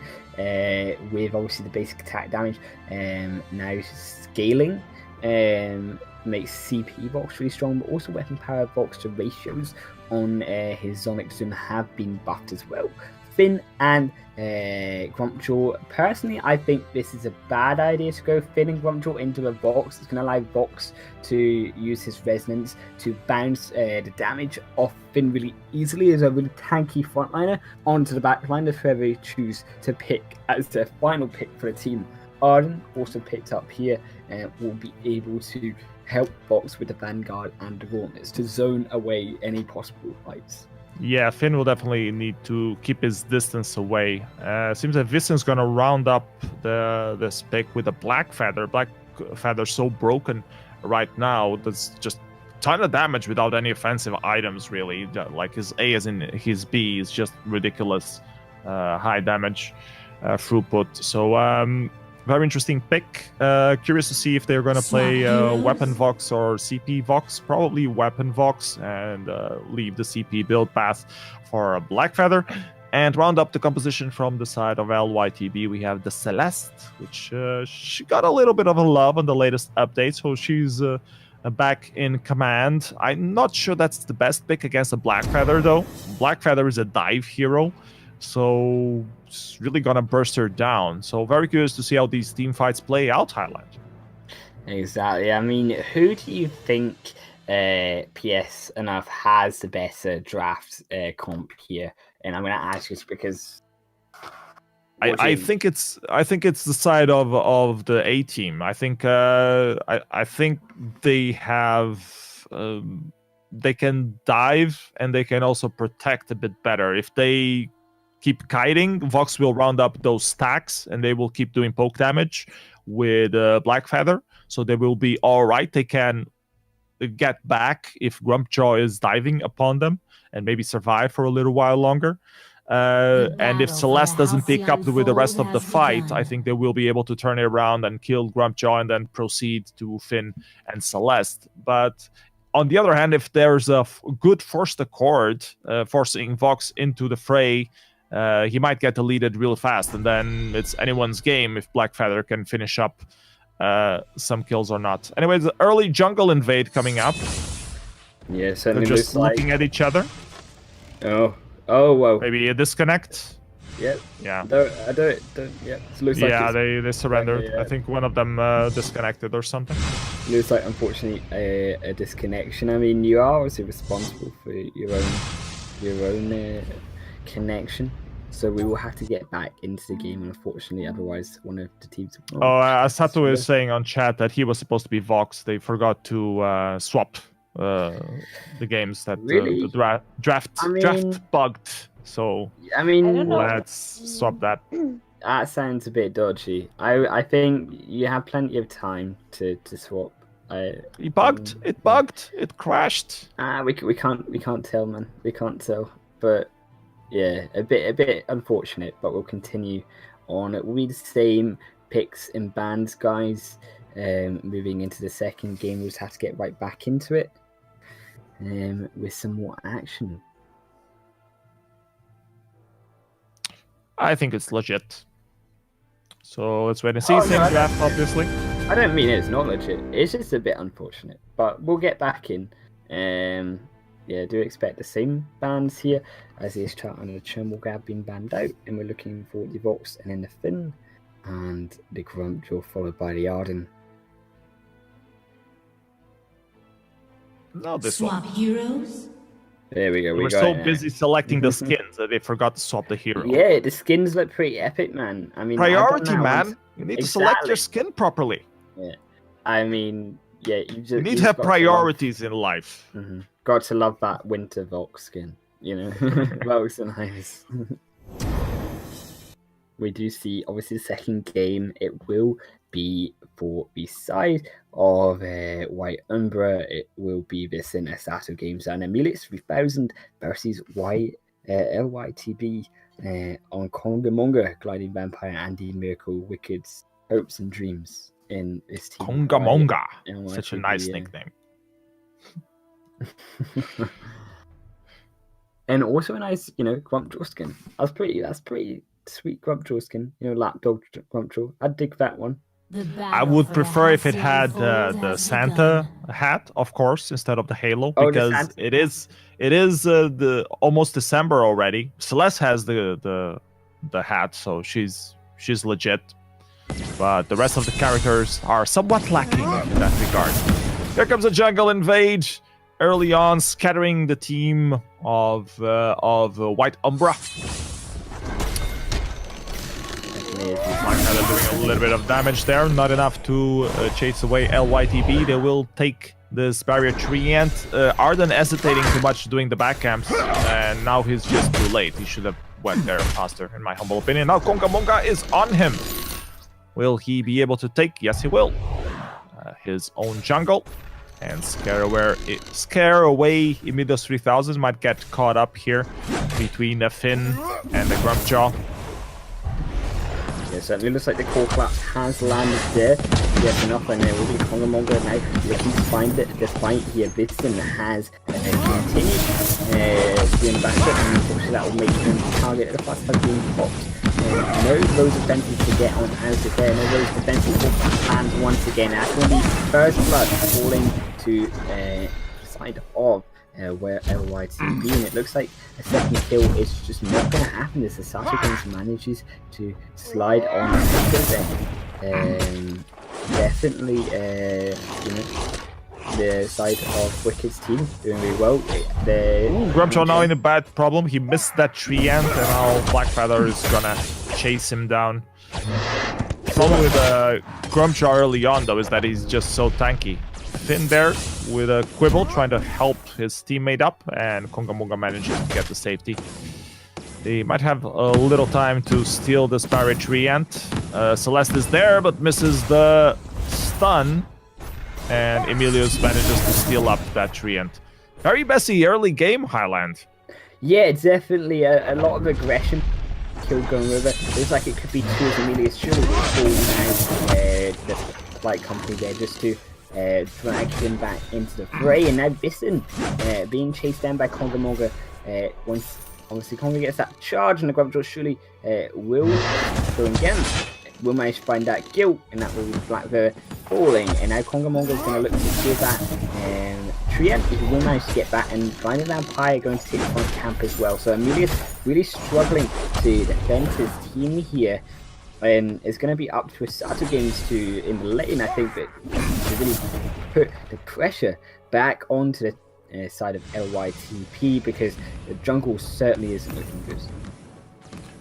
with obviously the basic attack damage. Now scaling makes CP Vox really strong, but also weapon power Vox to ratios on his Sonic Zoom have been buffed as well. Finn and Grumpjaw. Personally, I think this is a bad idea to go Finn and Grumpjaw into a Vox. It's going to allow Vox to use his resonance to bounce the damage off Finn really easily as a really tanky frontliner onto the backline if whoever you choose to pick as their final pick for the team. Arden also picked up here and will be able to help Vox with the Vanguard and the Gauntlets to zone away any possible fights. Yeah, Finn will definitely need to keep his distance away. Seems that Vision's gonna round up this pick with a Black Feather. Black Feather so broken right now that's just ton of damage without any offensive items, really. Like his A as in his B is just ridiculous high damage throughput. So very interesting pick. Curious to see if they're going to play Weapon Vox or CP Vox. Probably Weapon Vox, and leave the CP build path for a Blackfeather. And round up the composition from the side of LYTB, we have the Celeste, which she got a little bit of a love on the latest update, so she's back in command. I'm not sure that's the best pick against a Blackfeather, though. Blackfeather is a dive hero, so it's really gonna burst her down. So very curious to see how these team fights play out, Highland. Exactly. I mean, who do you think PS enough has the better draft comp here? And I'm going to ask this because I think it's the side of the A team. I think I think they have they can dive and they can also protect a bit better. If they keep kiting, Vox will round up those stacks and they will keep doing poke damage with Blackfeather, so they will be all right. They can get back if Grumpjaw is diving upon them and maybe survive for a little while longer. And if Celeste doesn't pick up with the rest of the fight, I think they will be able to turn it around and kill Grumpjaw and then proceed to Finn and Celeste. But on the other hand, if there's a good forced accord forcing Vox into the fray, he might get deleted real fast, and then it's anyone's game if Blackfeather can finish up some kills or not. Anyways, the early jungle invade coming up. Yeah, certainly. They're just looking at each other. Oh, wow. Maybe a disconnect. Yep. Yeah. I don't. Yeah. It looks like they surrendered. Yeah. I think one of them disconnected or something. Looks like, unfortunately, a disconnection. I mean, you are obviously responsible for your own connection. So we will have to get back into the game, unfortunately. Otherwise, one of the teams. Sato is saying on chat that he was supposed to be Vox. They forgot to swap the games. That really? The draft bugged. So I mean, let's swap that. That sounds a bit dodgy. I think you have plenty of time to swap. It bugged. It crashed. We can't tell, man. We can't tell. But yeah, a bit unfortunate. But we'll continue on. It will be the same picks and bans, guys. Moving into the second game, we'll just have to get right back into it. With some more action. I think it's legit. So let's wait and see. Same draft, obviously. I don't mean it's not legit. It's just a bit unfortunate. But we'll get back in. Yeah, do expect the same bans here. As the Ishtar and the Chermog have been banned out. And we're looking for the Vox and then the Finn. And the Grumpjaw followed by the Arden. No, this Swap one. heroes. There we go. We're so busy selecting the skins that they forgot to swap the hero. Yeah, the skins look pretty epic, man. I mean, priority, man. You need to select your skin properly. Yeah, I mean, yeah, you need to have priorities in life. Mm-hmm. Got to love that winter Vox skin. You know, Vox and nice. We do see, obviously, the second game. It will be for the side of White Umbra. It will be the Sinner Sato games and Emilix 3000 versus LYTB on Konga Monga, Gliding Vampire, Andy Miracle, Wicked, Hopes and Dreams in this team. Konga Monga, such a nice nickname. And also a nice, Grumpjaw skin. That's pretty sweet Grumpjaw skin. Lapdog Grumpjaw. I'd dig that one. I would prefer if it had the Santa hat, of course, instead of the halo, because it is the almost December already. Celeste has the hat, so she's legit, but the rest of the characters are somewhat lacking in that regard. Here comes a jungle invade early on, scattering the team of White Umbra. Doing a little bit of damage there, not enough to chase away LYTB. They will take this barrier treant. Arden hesitating too much doing the back camps, and now he's just too late. He should have went there faster, in my humble opinion. Now Konga Monga is on him. Will he be able to take? Yes, he will. His own jungle. And scare away Emilios 3000 might get caught up here between the Finn and the Grumpjaw. Yeah, certainly looks like the core collapse has landed there. Yes, enough, and there will be Kongamonga now looking to find it, despite here Vincent has continued doing the backstep, and unfortunately that will make him targeted. The fast being popped. No those defenses to get on out of there, no those defenses will land once again. That's going to be first blood falling to the side of where LYTB, and it looks like a second kill is just not going to happen as the Sato Games manages to slide on there. Definitely, you know, the side of Wicked's team doing really well. Grumpjaw now in a bad problem. He missed that tree ant, and now Blackfeather is gonna chase him down. The problem with Grumpjaw early on, though, is that he's just so tanky. Finn there with a quibble trying to help his teammate up, and Kongamonga manages to get the safety. They might have a little time to steal this pirate tree ant. Celeste is there, but misses the stun, and Emilios manages to steal up that tree ant. Very messy early game, Highland. Yeah, definitely a lot of aggression. Kill going over. Looks like it could be two as Emilios surely will fall now. The flight company there just to drag him back into the fray, and now Vissen being chased down by Kongamonga. Once obviously Konga gets that charge, and the Grumpjaw surely will go again. Will manage to find that guilt, and that will be Blackfeather falling. And now Kongamonga is going to look to steal that Triant. He will manage to get back, and Blinded Vampire going to take the front camp as well. So Emilios really struggling to defend his team here. And it's going to be up to a Sato Games to, in the lane, I think, that to really put the pressure back onto the side of LYTP, because the jungle certainly isn't looking good.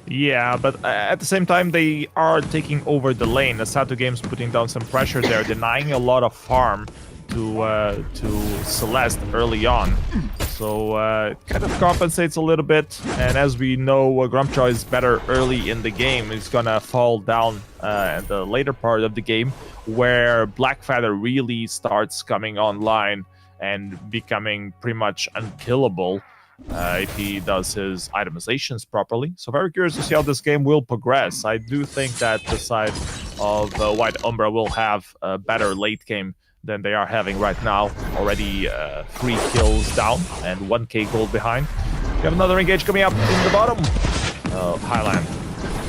Yeah, but at the same time, they are taking over the lane. The Sato Games putting down some pressure there, denying a lot of farm to Celeste early on. So it kind of compensates a little bit. And as we know, Grumpjaw is better early in the game. He's gonna fall down in the later part of the game, where Blackfeather really starts coming online and becoming pretty much unkillable if he does his itemizations properly. So very curious to see how this game will progress. I do think that the side of White Umbra will have a better late game than they are having right now. Already 3 kills down and 1k gold behind. We have another engage coming up in the bottom of Highland.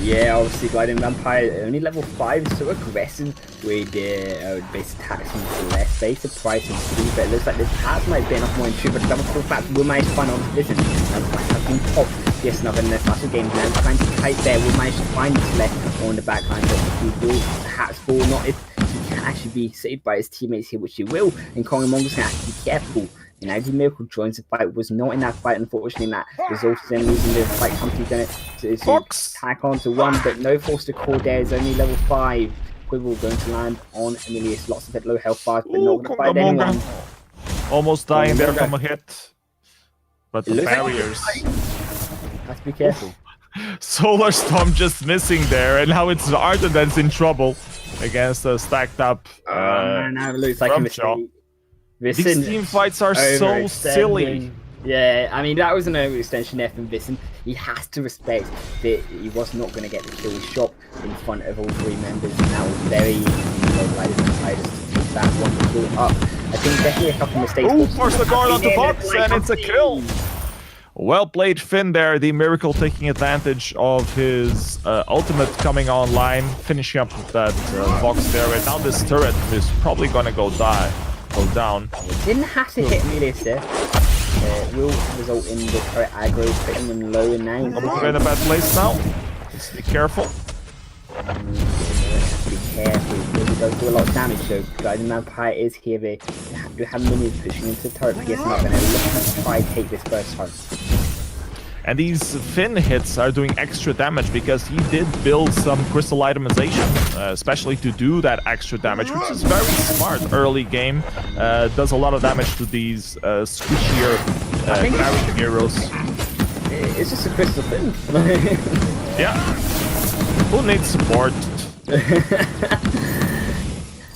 Yeah, obviously Blinded Vampire only level 5, so aggressive with base attacks from Celeste. Very surprising to see, but it looks like this has might be enough more in true, but double kill back will manage to find on position. And has been popped. Yes, another in the Sato Games now trying to kite there, will manage to find Celeste on the backline, but he will perhaps fall, not if he can actually be saved by his teammates here, which he will, and Kongamonga's gonna have to be careful. And as Miracle joins the fight, was not in that fight, unfortunately, and that resulted in losing the fight company to tack on to 1, but no force to call there, is only level 5. Quibble going to land on Emilios, lots of it low health bars, but not going to fight anyone. Almost dying there from a hit, but the barriers. Have to be careful. Solar Storm just missing there, and now it's Arden that's in trouble against a stacked up now it looks like a mistake. These team fights are so silly. Yeah, I mean, that was an overextension there from Vissen. He has to respect that he was not going to get the kill shot in front of all 3 members, and that was very motivated to take that one kill up. I think definitely a couple of mistakes. Oh, force the guard onto Fox, and it's a kill. Well played, Finn there. The Miracle taking advantage of his ultimate coming online, finishing up that box there. And now this turret is probably going to go down. It didn't have to hit Emilios there. It will result in the turret aggro, putting them low, and now we're in a bad place now. Let's be careful. Be careful, because he does do a lot of damage, so Blinded Vampire is here. They do have minions pushing into the turret, but he's not going to try to take this first turret. And these Finn hits are doing extra damage because he did build some crystal itemization, especially to do that extra damage, which is very smart early game. Does a lot of damage to these squishier carrying heroes. It's just a crystal Finn. Yeah. Who needs support?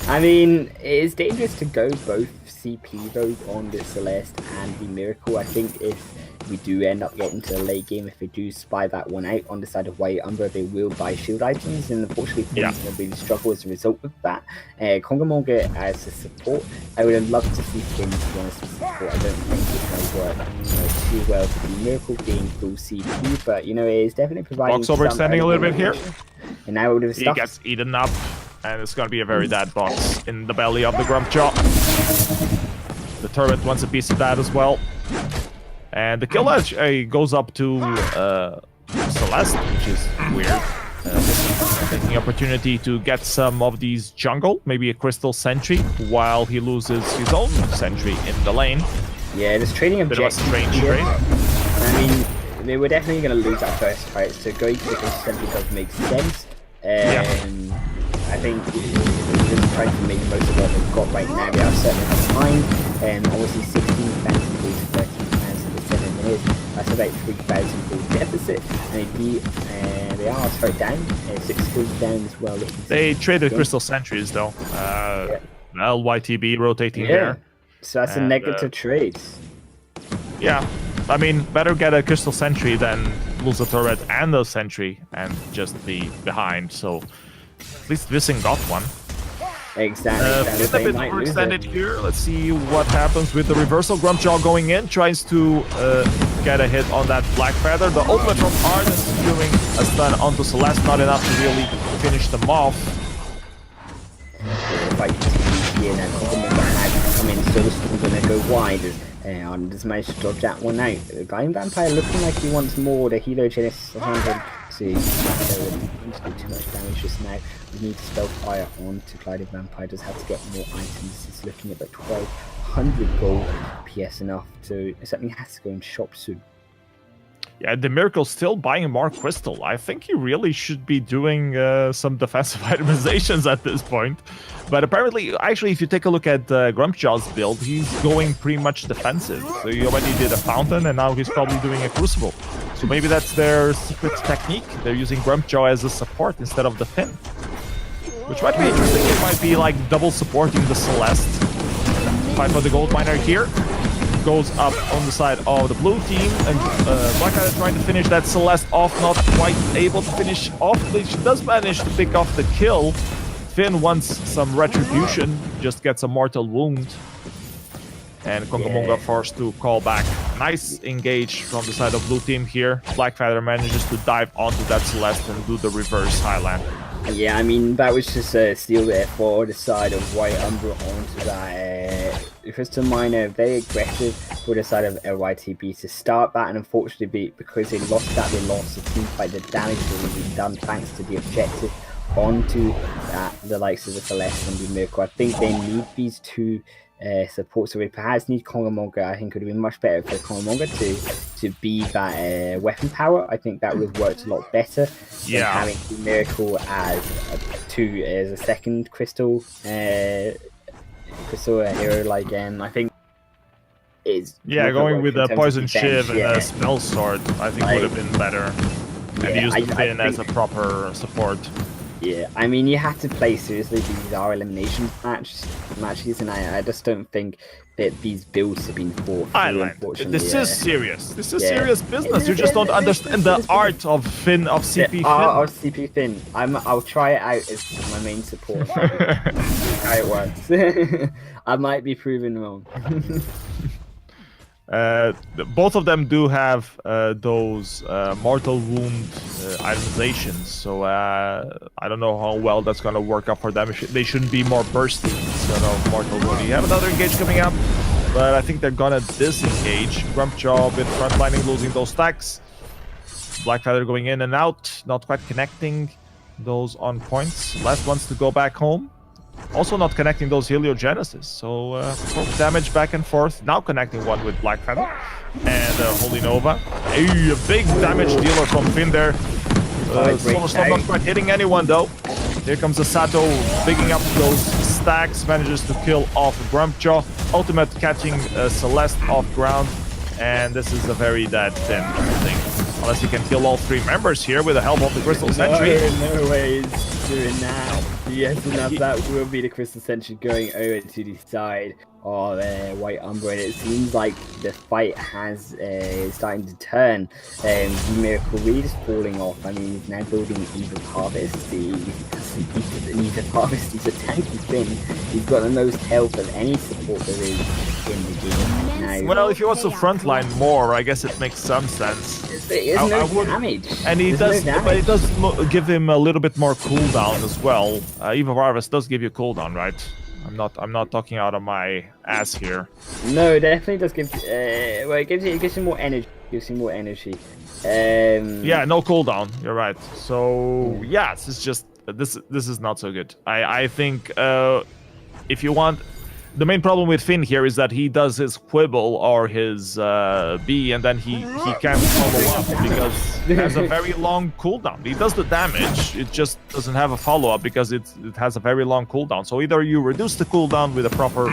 I mean, it's dangerous to go both CP though on the Celeste and the Miracle. I think if we do end up getting to the late game, if they do spy that one out on the side of White Umbra, they will buy shield items, and unfortunately Finn's going to really struggle as a result of that. Kongamonga as a support, I would have loved to see Finn to be honest with support. I don't think it's going to work too well for the Miracle being full CP, but it is definitely providing Box overextending a little bit here. And now with the He stuff, gets eaten up, and it's going to be a very dead box in the belly of the Grumpjaw. The turret wants a piece of that as well. And the kill edge goes up to Celeste, which is weird. Taking opportunity to get some of these jungle, maybe a Crystal Sentry, while he loses his own Sentry in the lane. Yeah, there's trading objectives. Bit of a strange trade. I mean, they were definitely going to lose that first fight, so going to the Crystal Sentry does make sense. I think we're just trying to make the most of what they've got right now. They are certainly behind, obviously 16,000 goals, 13,000 for 7 minutes. That's about 3,000 goal deficit, and they are straight down, 6 kills down as well. They traded Crystal Sentries though. LYTB rotating there. So that's a negative trade. Yeah, I mean, better get a Crystal Sentry than lose a turret and a Sentry and just be behind. So at least Vissing got one. Exactly. It's a bit overextended here. Let's see what happens with the reversal. Grumpjaw going in, tries to get a hit on that Black Feather. The ultimate from Arden securing a stun onto Celeste, not enough to really finish them off. Fight here now. Come in, so this is going to go wide. Arden just managed to dodge that one out. Guardian Vampire looking like he wants more. The Helo Genesis 100. See, do too much damage just now. We need to spell fire on to Guardian Vampire. Does have to get more items. It's looking at about 1,200 gold PS enough to something has to go in shop soon. Yeah, the Miracle's still buying more Crystal. I think he really should be doing some defensive itemizations at this point. But apparently, actually, if you take a look at Grumpjaw's build, he's going pretty much defensive. So he already did a Fountain, and now he's probably doing a Crucible. So maybe that's their secret technique. They're using Grumpjaw as a support instead of the Finn. Which might be interesting. It might be like double supporting the Celeste. Fight for the gold miner here. Goes up on the side of the blue team, and Blackheart is trying to finish that Celeste off, not quite able to finish off, but she does manage to pick off the kill. Finn wants some retribution, just gets a mortal wound, and Kongamonga forced to call back. Nice engage from the side of blue team here. Blackfeather manages to dive onto that Celeste and do the reverse Highland. Yeah, I mean, that was just a steal there for the side of White Umbra onto that Crystal Miner. Very aggressive for the side of LYTB to start that, and unfortunately, because they lost that, they lost the team fight. The damage that was done thanks to the objective onto the likes of the Celeste and the Miracle. I think they need these two support, so we perhaps need Kongamonga. I think it would have been much better for Kongamonga to be that weapon power. I think that would have worked a lot better than having the Miracle as a second crystal hero. Like I think is going with a poison shiv and a spell sword. I think would have been better. And use the Finn as a proper support. Yeah, I mean, you have to play seriously these are elimination matches, and I just don't think that these builds have been fought through, this is serious. This is serious business. You just don't understand the art of Finn, of CP Finn. Of CP Finn. I'll try it out as my main support. How it works. I might be proven wrong. Both of them do have those mortal wound itemizations, so I don't know how well that's gonna work out for them. They shouldn't be more bursty instead of mortal wound. You have another engage coming up, but I think they're gonna disengage. Grumpjaw been frontlining, losing those stacks. Blackfeather going in and out, not quite connecting those on points. Last ones to go back home. Also not connecting those Heliogenesis, so damage back and forth. Now connecting one with Blackfeather and Holy Nova. A big damage dealer from Finn there. Solar Storm not quite hitting anyone though. Here comes the Sato picking up those stacks, manages to kill off Grumpjaw. Ultimate catching Celeste off ground, and this is a very dead Finn, I think. Unless he can kill all three members here with the help of the Crystal Sentry. No way he's doing that. Yes, enough. That will be the Crystal Sentry going over to the side of White Umbra, and it seems like the fight has starting to turn. Miracle Reed is falling off. I mean, he's now building Evil Harvest. He doesn't need to harvest. He's a tanky Finn. He's got the most health of any support there is in the game now. Well, if he wants to frontline more, I guess it makes some sense. There is no damage. And he does, but it does give him a little bit more cooldown as well. Evil Harvest does give you cooldown, right? I'm not talking out of my ass here. No, it definitely does give. Well, it gives you more energy. Gives you more energy. Yeah, no cooldown. You're right. So yeah, it's just this is not so good. I think if you want. The main problem with Finn here is that he does his quibble or his B, and then he can't follow up because it has a very long cooldown. He does the damage, it just doesn't have a follow-up because it has a very long cooldown. So either you reduce the cooldown with a proper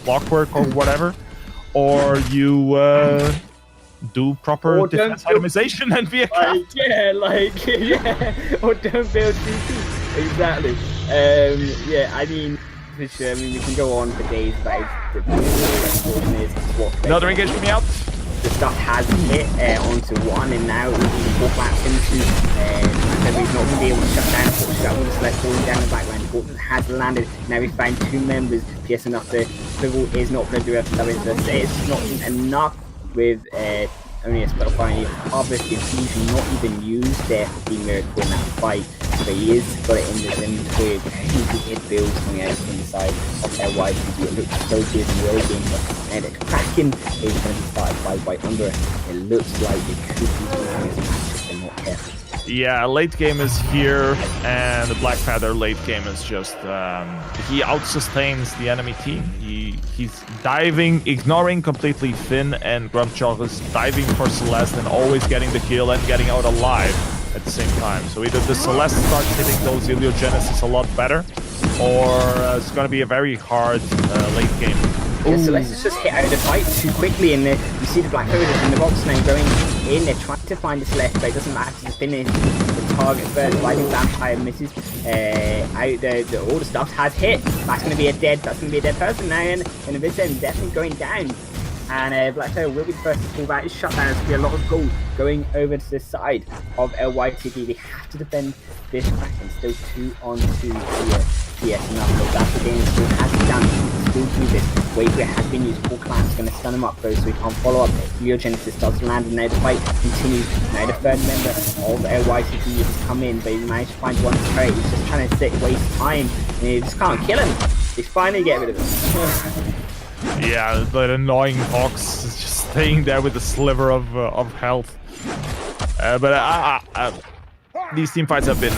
clockwork or whatever, or you do proper defense itemization and be a cat. Or don't build CP. Exactly. Yeah, I mean... For sure. I mean, we can go on for days, but another engage me out. The stuff has hit onto one, and now we can walk back into we've not been able to shut down shut all the select falling down the backline. The ball has landed. Now we find two members. Yes, enough. The swivel is not going to do enough damage. It's not enough with only a spell fire. Harvest Infusion not even used there for the Miracle in that fight. But he is got it in the inventory. Huge hit builds coming out from the side of their white. It looks so good in the early game, but the Kraken is going to be started by White Umbra. It looks like it could be something as a match if they're not careful. Yeah, late game is here, and the Black Feather late game is just he out-sustains the enemy team. He's diving, ignoring completely Finn, and Grumpchalk is diving for Celeste and always getting the kill and getting out alive at the same time. So either the Celeste starts hitting those Iliogenesis a lot better, or it's going to be a very hard late game. Yeah, Celeste just hit out of the fight too quickly, and you see the Black Odors in the box now going in. They're trying to find the Celeste, but it doesn't matter to finish the target first. Lightning Vampire misses out. All the stuff has hit. That's going to be a dead person now, and this end definitely going down. And Black Tail will be the first to pull back. His shutdown is going to be a lot of gold going over to the side of LYTD. They have to defend this Kraken. Still 2 on 2 here. Yes, enough. But that's the game still has to be done. Still do this. Wait, where has been used. Full Class is going to stun him up though, so he can't follow up. Geogenesis starts to land, and now the fight continues. Now the third member of LYTD has come in, but he managed to find one turret. He's just trying to waste time, and he just can't kill him. He's finally getting rid of him. Yeah, that annoying Hawks is just staying there with a sliver of health. But these team fights have been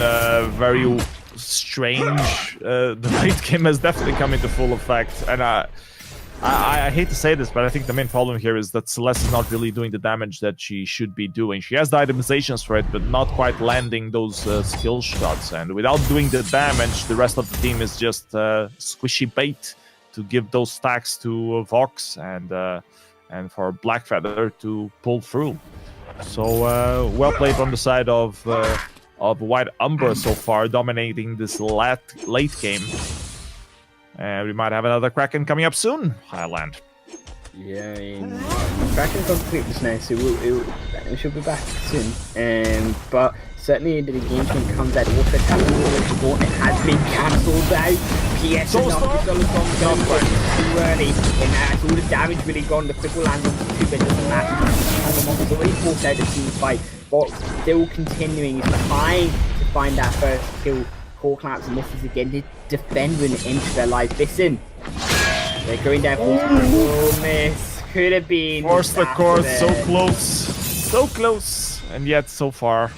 very strange. The late game has definitely come into full effect, and I hate to say this, but I think the main problem here is that Celeste is not really doing the damage that she should be doing. She has the itemizations for it, but not quite landing those skill shots. And without doing the damage, the rest of the team is just squishy bait to give those stacks to Vox and for Blackfeather to pull through. So well played on the side of White Umbra so far, dominating this late game. And we might have another Kraken coming up soon, Highland. Yeah, I mean, Kraken's on complete just now, so it should be back soon. But certainly the engagement comes out. Also, it has been cancelled out. PS is not too early, and that's all the damage really gone. The critical lands on the 2, but it doesn't matter. He's already forced out the team fight. But still continuing, he's trying to find that first kill. Core Collapse and misses again to defend with an inch of their life. Listen, they're going down for miss. Could have been. Force the core, so close, and yet so far,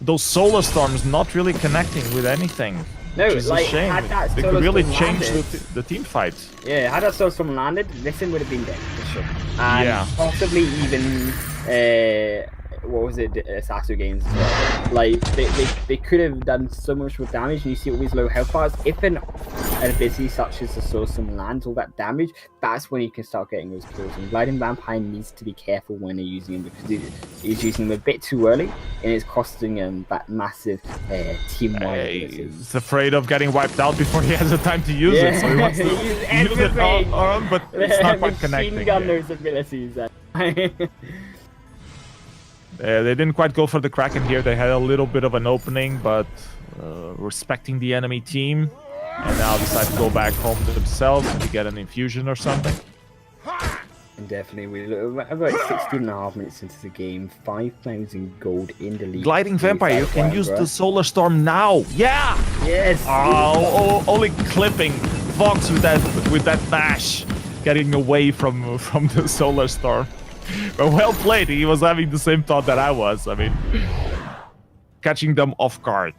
those solar storms not really connecting with anything. No, which is like a shame. had that they could really change landed, the team fight. Yeah, had that solar storm landed, Listen would have been dead for sure. And yeah, possibly even. What was it, Sasu games as well. Like they could have done so much more damage, and you see all these low health bars. If an an ability such as the Soul Stone lands all that damage, that's when you can start getting those kills. And Gliding Vampire needs to be careful when they're using him, because he's using him a bit too early, and it's costing him that massive team-wide ability. He's afraid of getting wiped out before he has the time to use it, so he wants to use it on, but it's not quite connecting. Machine gun those abilities. They didn't quite go for the Kraken here. They had a little bit of an opening, but respecting the enemy team, and now decide to go back home to themselves to get an infusion or something. And definitely, we're about 16.5 minutes into the game, 5,000 gold in the league. Gliding Vampire, you can use the Solar Storm now. Yeah! Yes! Oh, only clipping Fox with that dash, getting away from the Solar Storm. But well played. He was having the same thought that I was. I mean, catching them off guard.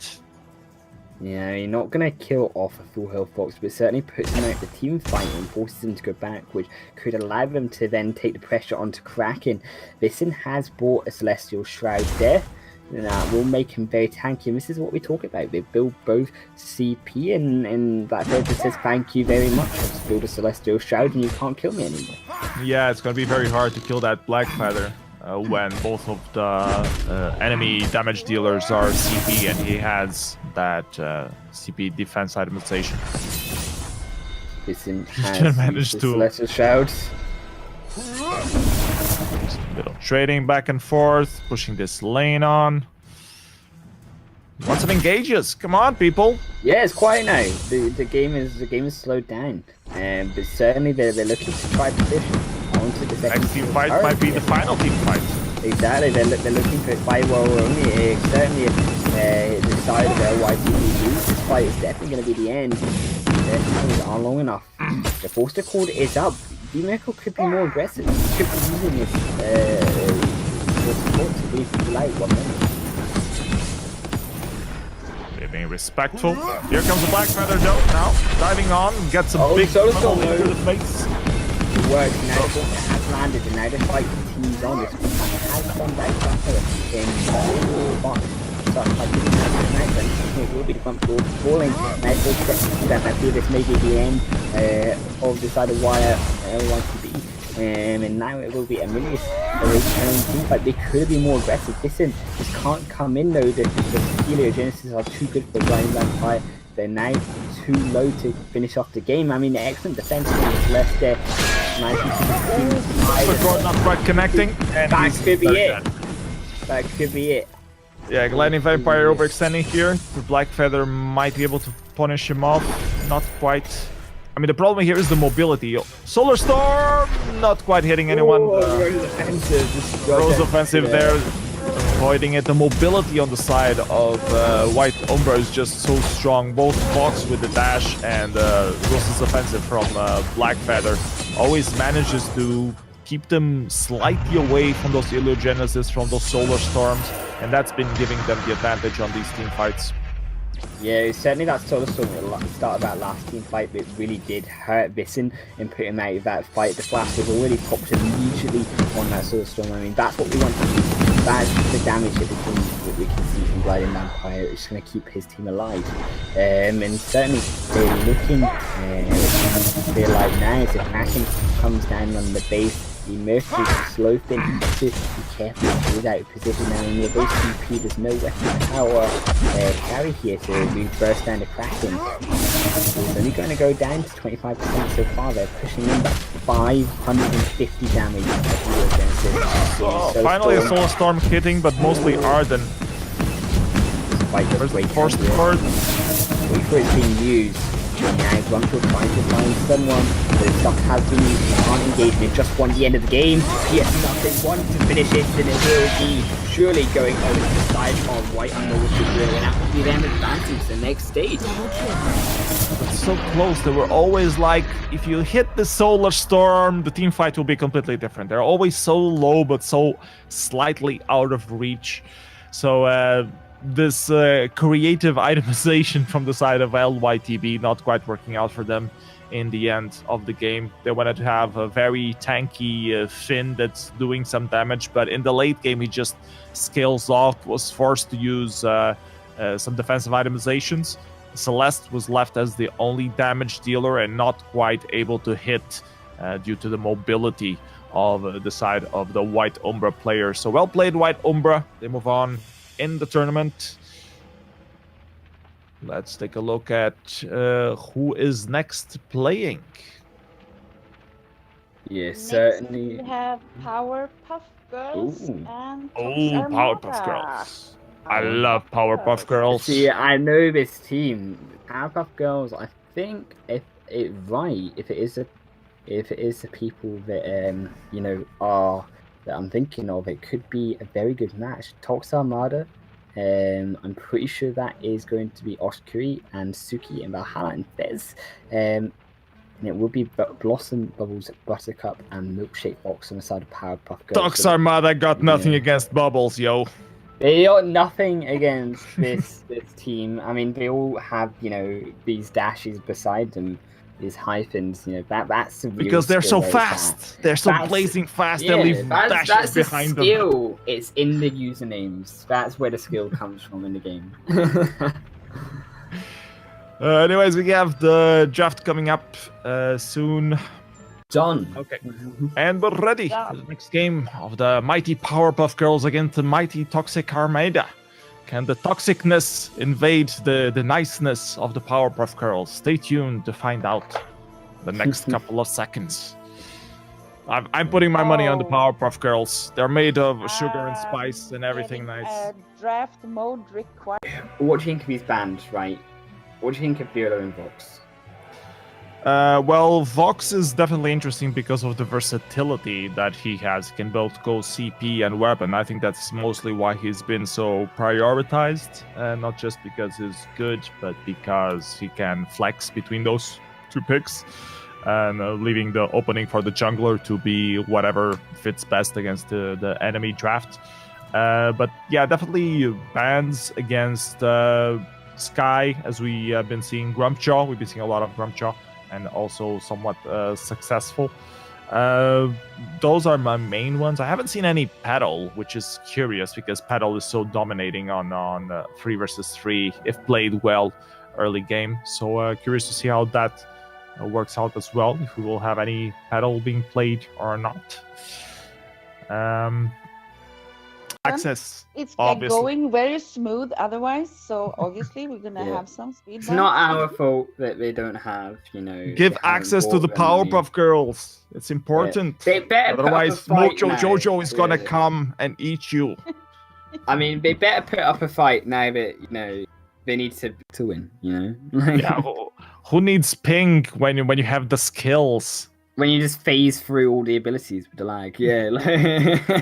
Yeah, you're not going to kill off a full health Fox, but certainly puts him out the team fight and forces him to go back, which could allow them to then take the pressure onto Kraken. Vincent has bought a Celestial Shroud there. That will make him very tanky, and this is what we talk about. They build both CP, and that just says thank you very much. Just build a Celestial Shroud and you can't kill me anymore. Yeah, it's going to be very hard to kill that Black Feather when both of the enemy damage dealers are CP, and he has that CP defense itemization. Vincent has managed to Celestial Shrouds. Little trading back and forth, pushing this lane on. Lots of engages. Come on, people. Yeah, it's quiet now. The game is slowed down, but certainly they're looking to try to push onto the second next team fight might be the final team fight. Exactly, they're looking for a fight. Well, only certainly the side of LYTB lose this fight is definitely going to be the end. Their times are long enough. The Forster Cord is up. Evil Megacorp could be more aggressive. Could be using this support to be like 1 minute. They're being respectful. Here comes the Black Feather though. Now diving on, gets a big tunnel into the face. It works now. It has landed, and now the fight continues on. This has gone down in the box. So it will be the front door falling. Now that I feel this may be the end of the side of wire LYTB. And now it will be Emilius returning team fight. They could be more aggressive. Listen, this can't come in though. The Heliogenesis are too good for Gliding Vampire. They're now too low to finish off the game. I mean, excellent defense is left there. Not quite connecting. And that could be it. That could be it. Yeah, Gliding Vampire overextending here. The Black Feather might be able to punish him off. Not quite. I mean, the problem here is the mobility. Solar Storm! Not quite hitting anyone. Rose offensive there. Avoiding it. The mobility on the side of White Umbra is just so strong. Both Fox with the dash and Rose's offensive from Black Feather always manages to keep them slightly away from those Heliogenesis, from those Solar Storms, and that's been giving them the advantage on these team fights. Yeah, certainly that Solar Storm at the start of that last team fight that really did hurt Vincent and put him out of that fight. The flash was already popped immediately on that Solar Storm. I mean, that's what we want to see. That's the damage that we can see from Gliding Vampire. It's going to keep his team alive. And certainly they're looking to be alive now as the Kraken comes down on the base. The Mercury slow thing to be careful to out of position now. In your base CP, there's no weapon power carry here to reverse down the Kraken. It's only going to go down to 25% so far. They're pushing in back 550 damage. Finally a Solar Storm hitting, but mostly Arden. Where's the force card? Wait for it being used. Now Grunkle trying to find someone, but the stuff has been used. They can't engage. They've just won the end of the game. Yes, nothing. Want to finish it, and it will be surely going over to the side of White Umbra, which is really, and that will be them advancing to the next stage. It's so close. They were always like, if you hit the Solar Storm, the team fight will be completely different. They're always so low, but so slightly out of reach. So this creative itemization from the side of LYTB not quite working out for them in the end of the game. They wanted to have a very tanky Finn that's doing some damage, but in the late game he just scales off, was forced to use some defensive itemizations, Celeste was left as the only damage dealer and not quite able to hit due to the mobility of the side of the White Umbra player. So well played, White Umbra. They move on in the tournament. Let's take a look at who is next playing. Yes, Next, certainly. we have Powerpuff Girls Ooh. and Powerpuff Girls. I love Powerpuff Girls. See, I know this team, Powerpuff Girls. I think if it is the people that you know are that I'm thinking of, it could be a very good match. Tox Armada. I'm pretty sure that is going to be Oshkuri and Suki and Valhalla and Fez. And it will be Blossom, Bubbles, Buttercup, and Milkshake Box on the side of Powerpuff Girls. Tox Armada got nothing against Bubbles, yo. They got nothing against this team. I mean, they all have, you know, these dashes beside them, these hyphens. You know, that's the real because they're so skill fast. They're so blazing fast. Yeah, they leave dashes that's behind the skill. It's in the usernames. That's where the skill comes from in the game. Anyways, we have the draft coming up soon. Done. Okay. And we're ready for the next game of the mighty Powerpuff Girls against the mighty Toxic Armada. Can the toxicness invade the niceness of the Powerpuff Girls? Stay tuned to find out the next couple of seconds. I'm putting my money on the Powerpuff Girls. They're made of sugar and spice and everything nice. Draft mode required. What do you think of these bands, right? What do you think of Viola and Vox? Well, Vox is definitely interesting because of the versatility that he has. He can both go CP and weapon. I think that's mostly why he's been so prioritized. Not just because he's good, but because he can flex between those two picks. And leaving the opening for the jungler to be whatever fits best against the enemy draft. But yeah, definitely bans against Sky, as we have been seeing Grumpjaw. We've been seeing a lot of Grumpjaw. And also somewhat successful. Those are my main ones. I haven't seen any Petal, which is curious because Petal is so dominating on 3 versus 3 if played well early game. So curious to see how that works out as well, if we will have any Petal being played or not. Access. It's going very smooth otherwise, so obviously we're gonna have some speed. It's not our fault that they don't have, you know. Give access to the Powerpuff Girls. It's important. They better otherwise, Mojo Jojo is gonna come and eat you. I mean, they better put up a fight now that, you know, they need to win, you know? Yeah, who needs ping when you have the skills? When you just phase through all the abilities with the lag, yeah.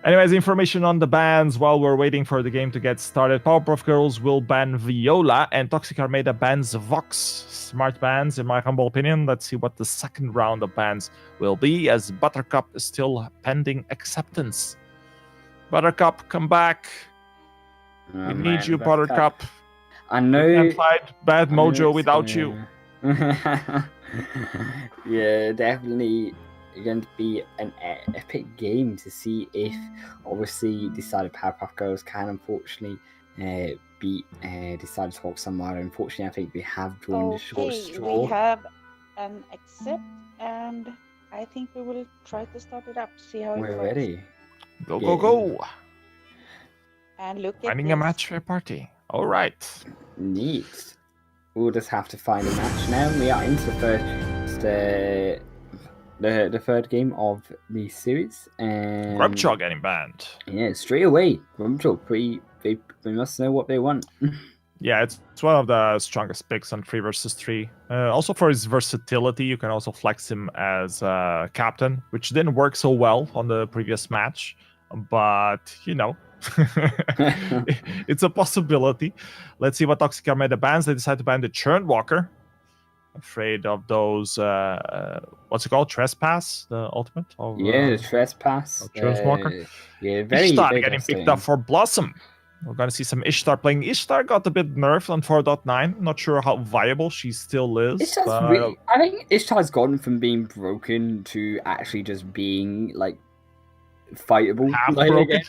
Anyways, information on the bans while we're waiting for the game to get started. Powerpuff Girls will ban Viola and Toxic Armada bans Vox. Smart bans, in my humble opinion. Let's see what the second round of bans will be, as Buttercup is still pending acceptance. Buttercup, come back. We need you, Buttercup. I know. We can't fight bad Mojo without you. Yeah, definitely going to be an epic game to see if, obviously, Decided Powerpuff Girls can unfortunately beat Decided Tox Armada. Unfortunately, I think we have drawn the short straw. We have an accept, and I think we will try to start it up, see how it works. We're ready. Go, go, go. And look at finding a match for a party. All right. Neat. We'll just have to find a match now. We are into the third game of the series, and Grumpjaw getting banned. Yeah, straight away. Grumpjaw, they must know what they want. Yeah, it's one of the strongest picks on 3 versus 3. Also for his versatility, you can also flex him as captain, which didn't work so well on the previous match, but you know. It's a possibility. Let's see what Toxic Armada bans. They decide to ban the Churn Walker. Afraid of those what's it called, trespass, the ultimate of, the trespass, Walker. Yeah, very Ishtar getting picked up for Blossom. We're gonna see some Ishtar playing. Ishtar got a bit nerfed on 4.9. Not sure how viable she still is. I think Ishtar's gone from being broken to actually just being like fightable. Half broken.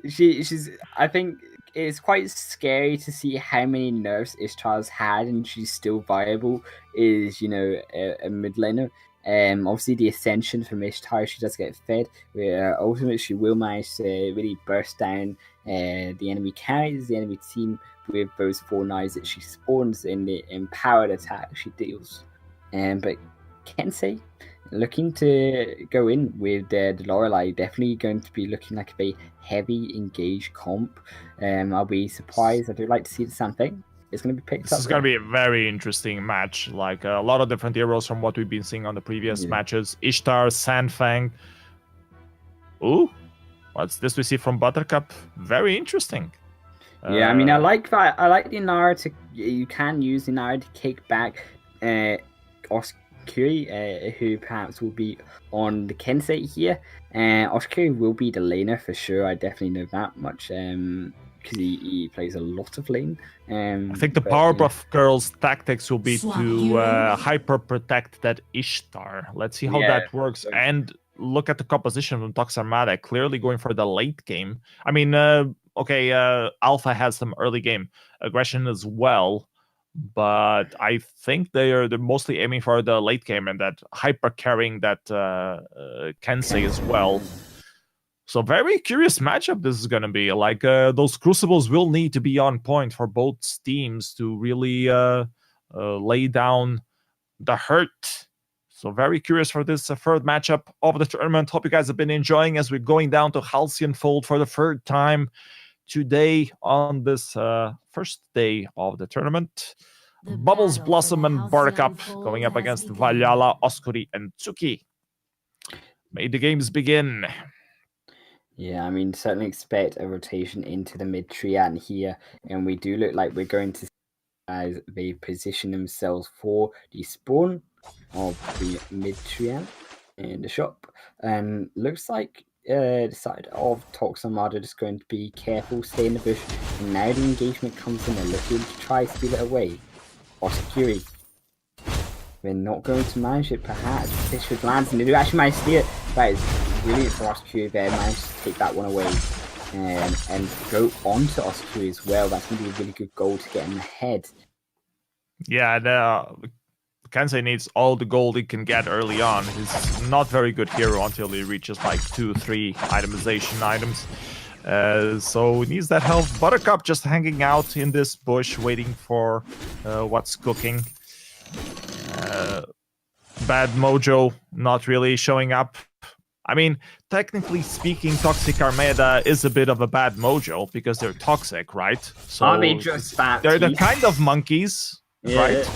She's. I think it's quite scary to see how many nerfs Ishtar's had, and she's still viable. Is a mid laner. Obviously the ascension from Ishtar, she does get fed. Ultimately, she will manage to really burst down the enemy carries, the enemy team with those 4 knives that she spawns in the empowered attack she deals. But Kensei looking to go in with the Lorelei, definitely going to be looking like a very heavy engaged comp. I'll be surprised. I do like to see the same thing. It's going to be picked up. This is going to be a very interesting match. Like a lot of different heroes from what we've been seeing on the previous matches. Ishtar, Sandfang. Ooh, what's this we see from Buttercup? Very interesting. Yeah, I mean, I like that. I like the Inara to. You can use the Inara to kick back Oskuri, who perhaps will be on the Kensei here. Oskuri will be the laner for sure. I definitely know that much. Because he plays a lot of lane. I think the Powerpuff Girls' tactics will be to hyper protect that Ishtar. Let's see how that works. And look at the composition from Tox Armada, clearly going for the late game. I mean, Alpha has some early game aggression as well, but I think they're mostly aiming for the late game and that hyper carrying that Kensei as well. So very curious matchup this is going to be. Like those Crucibles will need to be on point for both teams to really lay down the hurt. So very curious for this third matchup of the tournament. Hope you guys have been enjoying as we're going down to Halcyon Fold for the third time today on this first day of the tournament. Bubbles, Blossom, and Buttercup going up against Valhalla, Oskuri, and Tsuki. May the games begin. Yeah, I mean, certainly expect a rotation into the mid triad here, and we do look like we're going to see as they position themselves for the spawn of the mid triad in the shop. Looks like the side of Tox Armada is going to be careful, stay in the bush, and now the engagement comes in. They're looking to try to steal it away. Oskuri, they're not going to manage it, perhaps. Fish with lands, and they do actually manage to steal it. That is brilliant for Oskuri there, managed to take that one away and go on to Oskuri as well. That's going to be a really good goal to get him ahead. Yeah, Kensei needs all the gold he can get early on. He's not very good hero until he reaches like 2-3 itemization items. So he needs that help. Buttercup just hanging out in this bush, waiting for what's cooking. Bad Mojo not really showing up. I mean, technically speaking, Toxic Armada is a bit of a bad mojo because they're toxic, right? So are they just bad? They're the kind of monkeys, right?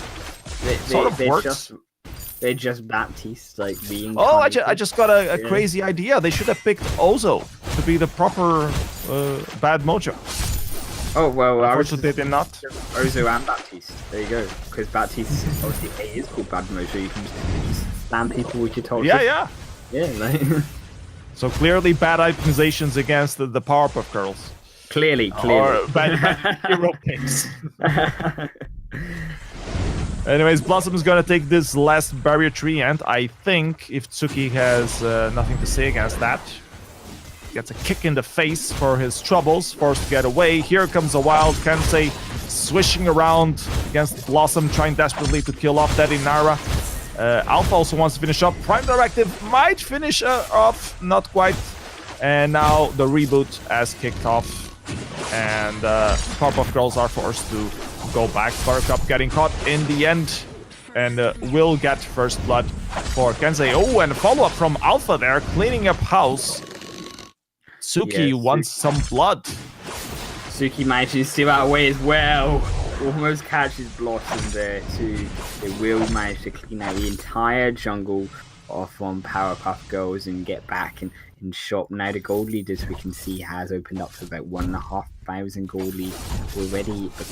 They're just Baptiste, like being. Oh, I just got a crazy idea. They should have picked Ozo to be the proper bad mojo. Oh well, unfortunately they did not. Ozo and Baptiste. There you go. Because Baptiste obviously is called bad mojo. You can just spam people with your toxic. Yeah. Yeah, like... So clearly bad itemizations against the Powerpuff Girls. Clearly. Or bad hero picks. Anyways, Blossom is going to take this last barrier tree, and I think if Tsuki has nothing to say against that, gets a kick in the face for his troubles, forced to get away. Here comes a wild Kensei swishing around against Blossom, trying desperately to kill off that Inara. Alpha also wants to finish up. Prime Directive might finish off, not quite. And now the reboot has kicked off. And Powerpuff Girls are forced to go back. Buttercup getting caught in the end. And will get first blood for Kensei. Oh, and a follow-up from Alpha there, cleaning up house. Tsuki wants some blood. Tsuki manages to steal out away as well. Almost catches Blossom there too. They will manage to clean out the entire jungle off on Powerpuff Girls and get back and shop. Now the gold lead, as we can see, has opened up to about 1,500 gold lead already for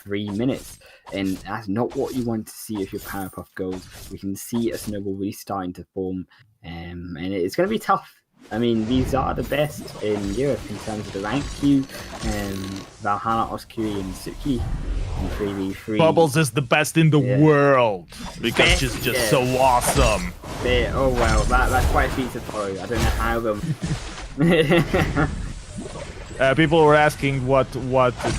3 minutes. And that's not what you want to see if you're Powerpuff Girls. We can see a snowball really starting to form, and it's going to be tough. I mean, these are the best in Europe in terms of the rank queue. Valhalla, Oskuri, and Tsuki in 3v3. Bubbles is the best in the world because she's just so awesome. Oh well, that's quite a feat to follow. I don't know how them. People were asking what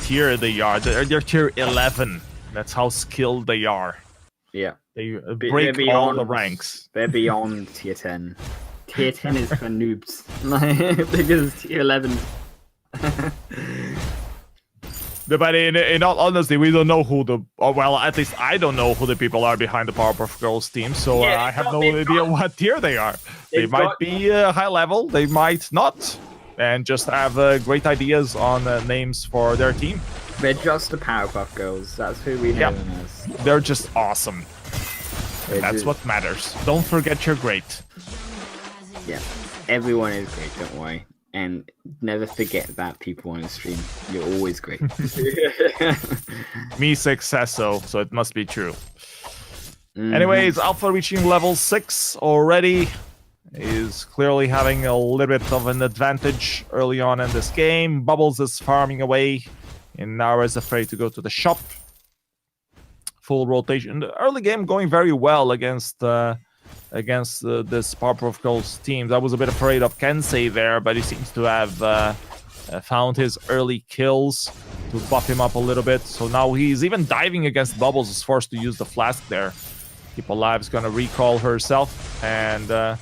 tier they are. They're tier 11. That's how skilled they are. Yeah. They break all the ranks. They're beyond tier 10. Tier 10 is for noobs. Because tier 11. But in all honesty, we don't know who well, at least I don't know who the people are behind the Powerpuff Girls team, so I have no idea what tier they are. They might be high level, they might not, and just have great ideas on names for their team. They're just the Powerpuff Girls, that's who we know them as. They're just awesome. That's what matters. Don't forget you're great. Yeah, everyone is great, don't worry. And never forget that, people on the stream. You're always great. Me success, so it must be true. Anyways, Alpha reaching level 6 already is clearly having a little bit of an advantage early on in this game. Bubbles is farming away, and Nara is afraid to go to the shop. Full rotation. The early game going very well against this Powerpuff Girls team. I was a bit afraid of Kensei there, but he seems to have found his early kills to buff him up a little bit. So now he's even diving against Bubbles, is forced to use the flask there. Keep Alive is going to recall herself, and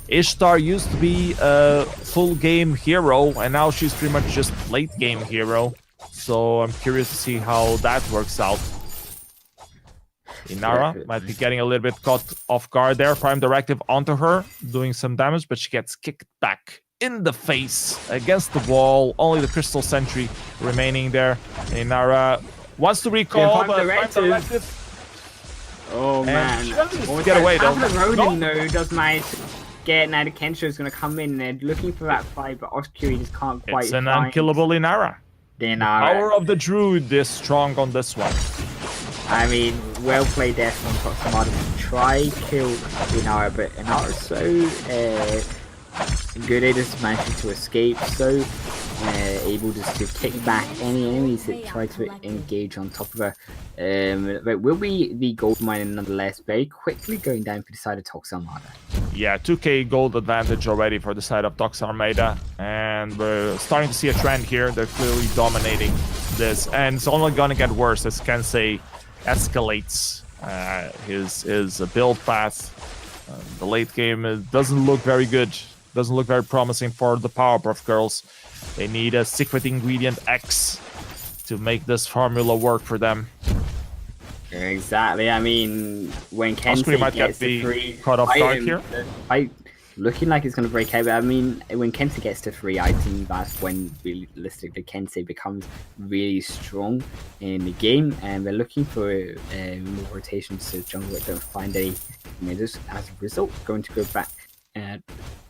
Ishtar used to be a full game hero, and now she's pretty much just late game hero. So I'm curious to see how that works out. Inara might be getting a little bit caught off guard there. Prime Directive onto her, doing some damage, but she gets kicked back in the face against the wall. Only the Crystal Sentry remaining there. Inara wants to recall, but Prime Directive. Oh man! Get away though. Ronin though does manage to get. Now the Kensho is going to come in. They're looking for that fight, but Oscuri just can't quite. It's an unkillable Inara. The power of the Druid is strong on this one. I mean, well played there from Proximata to try kill Inara, but Inara's so good at just managing to escape, so able just to kick back any enemies that try to engage on top of her. But will be the gold miner nonetheless, very quickly going down for the side of Tox Armada. Yeah, 2k gold advantage already for the side of Tox Armada, and we're starting to see a trend here. They're clearly dominating this, and it's only going to get worse, as Kensei escalates his build path. The late game doesn't look very good, doesn't look very promising for the Powerpuff Girls. They need a secret ingredient X to make this formula work for them. Exactly. I mean, when Kensei gets the free caught off guard here, looking like it's going to break out. But I mean, when Kensei gets to 3 items, that's when realistically Kensei becomes really strong in the game. And they're looking for more rotations to jungle. Don't find any. Just as a result, going to go back and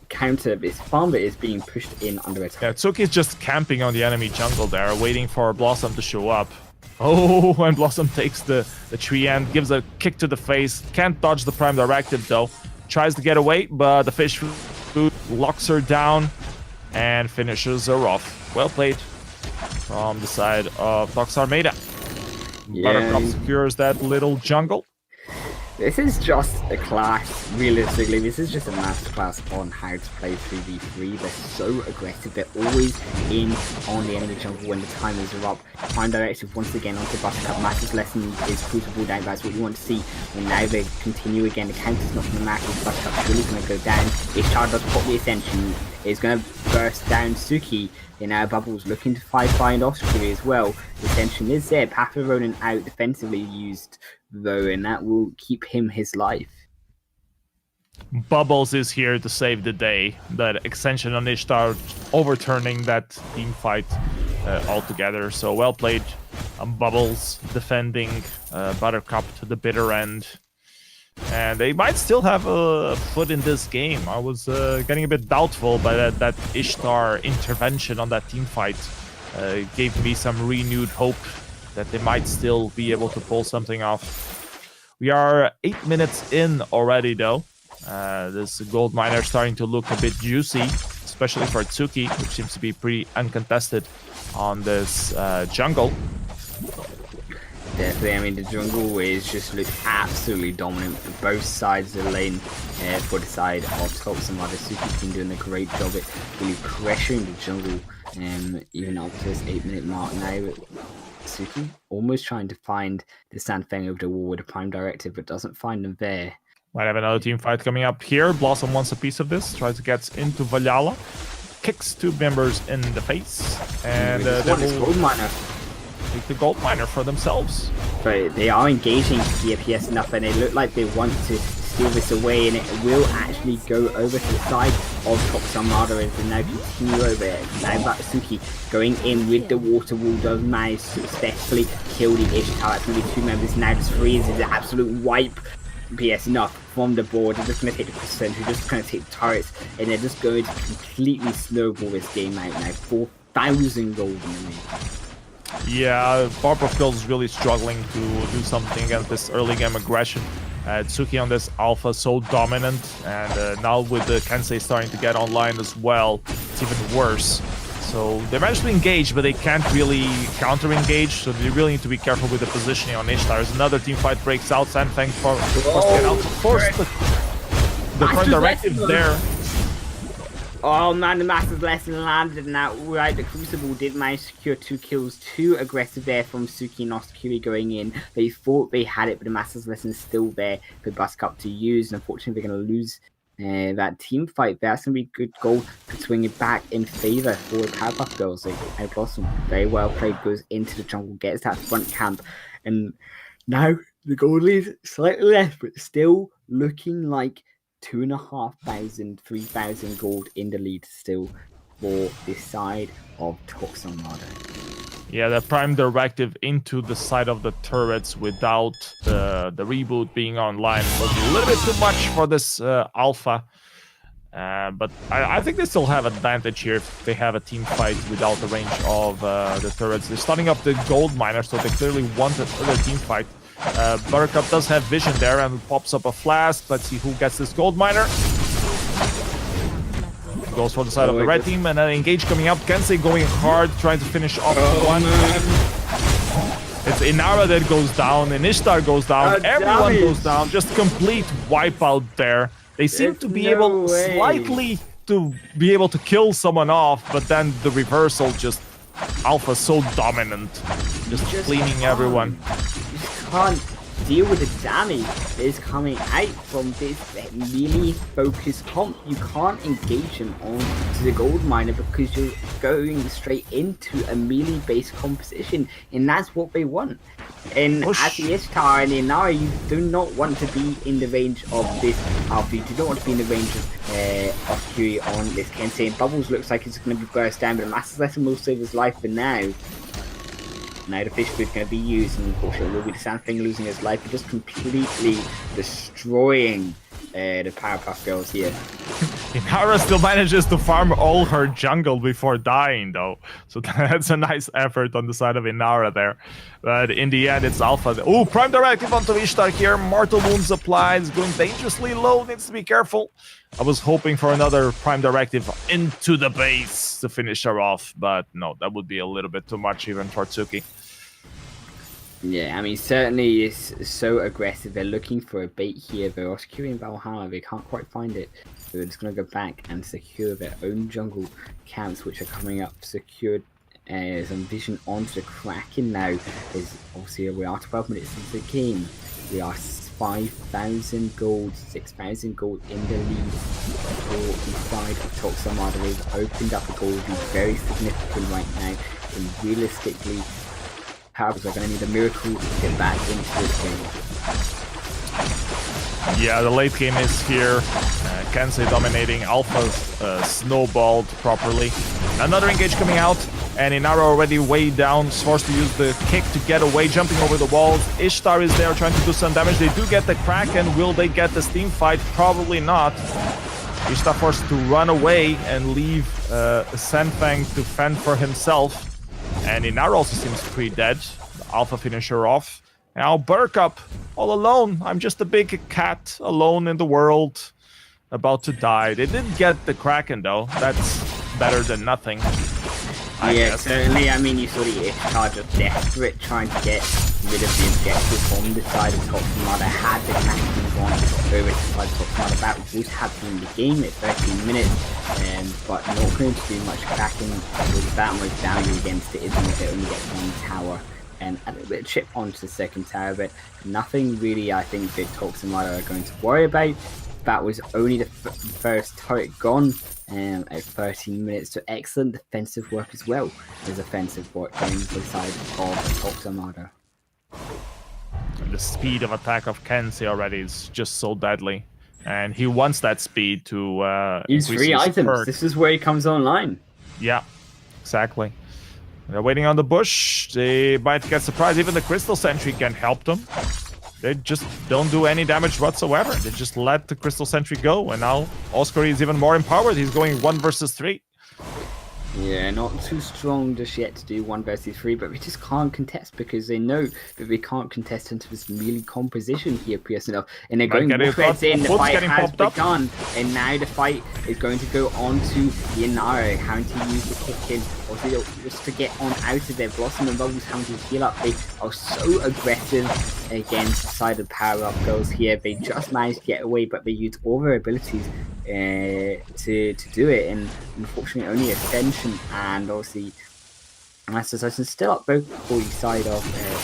counter this farm that is being pushed in under attack. Yeah, Tsuki's just camping on the enemy jungle there, waiting for Blossom to show up. Oh, and Blossom takes the tree and gives a kick to the face. Can't dodge the Prime Directive though. Tries to get away, but the fish food locks her down and finishes her off. Well played from the side of Tox Armada. Buttercup secures that little jungle. This is just a class, realistically, this is just a masterclass on how to play 3v3. They're so aggressive, they're always in on the enemy jungle when the timers are up. Prime Directive once again onto Buttercup. Master's lesson is crucible down, that's what you want to see. And now they continue again, the counter's not going to matter, Buttercup's really going to go down. Ishtar does pop the Ascension, is going to burst down Suki. And now Bubbles looking to find Osprey as well. The Ascension is there, Path of Ronin out, defensively used though, and that will keep him his life. Bubbles is here to save the day. That extension on Ishtar overturning that team fight altogether. So well played. Bubbles defending Buttercup to the bitter end. And they might still have a foot in this game. I was getting a bit doubtful, but that Ishtar intervention on that team fight gave me some renewed hope that they might still be able to pull something off. We are 8 minutes in already, though. This gold miner starting to look a bit juicy, especially for Tsuki, which seems to be pretty uncontested on this jungle. Definitely, I mean, the jungle is just looked absolutely dominant for both sides of the lane. For the side of Tox Armada, Suki's been doing a great job at really pressuring the jungle Even up to this 8-minute mark now. Suki almost trying to find the Sandfang over the wall with a prime directive, but doesn't find them there. Might have another team fight coming up here. Blossom wants a piece of this, tries to get into Valhalla, kicks 2 members in the face, and they will gold miner. take the gold miner for themselves. But they are engaging DPS enough, and they look like they want to steal this away, and it will actually go over to the side of Tox Armada as they now continue over it. Now Batsuki going in with the water wall does manage to successfully kill the Ishtar. That's going to be 2 members now. Just freezes the absolute wipe. PS enough from the board. They're just going to take the percent, they're just going to take the turrets, and they're just going to completely snowball this game out now. 4,000 gold in the lead. Yeah, Powerpuff Girls is really struggling to do something against this early game aggression. Tsuki on this alpha so dominant, and now with the Kensei starting to get online as well, it's even worse. So they managed to engage, but they can't really counter-engage, so they really need to be careful with the positioning on Ishtar. As another team fight breaks out, Sandfang forced to get out. Forced the front directive there. Oh man, the Master's Lesson landed now. Right, the Crucible did manage to secure 2 kills. Too aggressive there from Suki and Osakiri going in. They thought they had it, but the Master's Lesson is still there for Buttercup to use. And unfortunately, they're going to lose that team fight. That's going to be good goal to swing it back in favor for the Powerpuff Girls. Like, Blossom, very well played, goes into the jungle, gets that front camp. And now the gold lead slightly left, but still looking like 2,500, 3,000 gold in the lead still for this side of Tox Armada. Yeah, the prime directive into the side of the turrets without the reboot being online will be a little bit too much for this alpha. But I think they still have advantage here if they have a team fight without the range of the turrets. They're starting up the gold miner, so they clearly want another team fight. Buttercup does have vision there and pops up a flask. Let's see who gets this gold miner. Goes for the side of the red team, and then engage coming up. Kensei going hard, trying to finish off one. It's Inara that goes down, and Ishtar goes down. Everyone goes down. Just complete wipeout there. They seem to be able slightly to be able to kill someone off, but then the reversal, just Alpha so dominant, just cleaning everyone. You just can't deal with the damage that is coming out from this melee focused comp. You can't engage them onto the gold miner because you're going straight into a melee based composition, and that's what they want. And as the Ishtar and the Inara, you do not want to be in the range of this Alpha. You do not want to be in the range of Fury on this Kensei. And Bubbles looks like it's going to be burst down, but Master's Lesson will save his life for now. Now the fish food is going to be used, and unfortunately it will be the Sand Thing losing his life and just completely destroying the Powerpuff Girls here. Inara still manages to farm all her jungle before dying though, so that's a nice effort on the side of Inara there. But in the end it's Alpha. Oh, Prime Directive onto Ishtar here, Mortal Wounds applied, going dangerously low, needs to be careful. I was hoping for another Prime Directive into the base to finish her off, but no, that would be a little bit too much even for Tsuki. Yeah, I mean, certainly it's so aggressive. They're looking for a bait here. They're securing Valhalla. They can't quite find it. So they're just going to go back and secure their own jungle camps, which are coming up secured. Some vision onto the Kraken now. Is obviously we are 12 minutes into the game. We are 5,000 gold, 6,000 gold in the lead for the side of Tox Armada. They've opened up the gold lead very significant right now. And realistically, Powerpuffs are going to need a miracle to get back into this game. Yeah, the late game is here. Kensei dominating. Alpha's snowballed properly. Another engage coming out, and Inara already way down, forced to use the kick to get away, jumping over the walls. Ishtar is there trying to do some damage. They do get the Kraken. Will they get the team fight? Probably not. Ishtar forced to run away and leave Sandfang to fend for himself. And Inara also seems pretty dead. The Alpha finisher off. Now Buttercup, all alone. I'm just a big cat, alone in the world, about to die. They did get the Kraken though. That's better than nothing. I guess. Certainly. I mean, you saw the Ishtar just desperate trying to get rid of the objective from the side of Tox Armada. Had the Kraken on over to 5 top. Now that would have been the game at 13 minutes, but not going to do much cracking with that much damage against it, isn't it? It only gets one tower and a little bit of chip onto the second tower, but nothing really I think that Toxamara are going to worry about. That was only the first turret gone at 13 minutes, so excellent defensive work as well as offensive work going for the side of Toxamara. The speed of attack of Kenzie already is just so deadly, and he wants that speed to use increase 3 his items. perk. This is where he comes online. Yeah, exactly. They're waiting on the bush. They might get surprised. Even the Crystal Sentry can help them. They just don't do any damage whatsoever. They just let the Crystal Sentry go, and now Oscar is even more empowered. He's going 1 versus 3. Yeah, not too strong just yet to do 1 versus 3, but we just can't contest because they know that we can't contest into this melee composition here, Pearson. And they're going threads in, the fight has begun, and now the fight is going to go on to Yanaro, having to use the kick in, or just to get on out of there. Blossom and Bubbles having to heal up. They are so aggressive against the side of power-up girls here. They just managed to get away, but they used all their abilities to do it, and unfortunately only Ascension and obviously Master Assassin still up both for the side of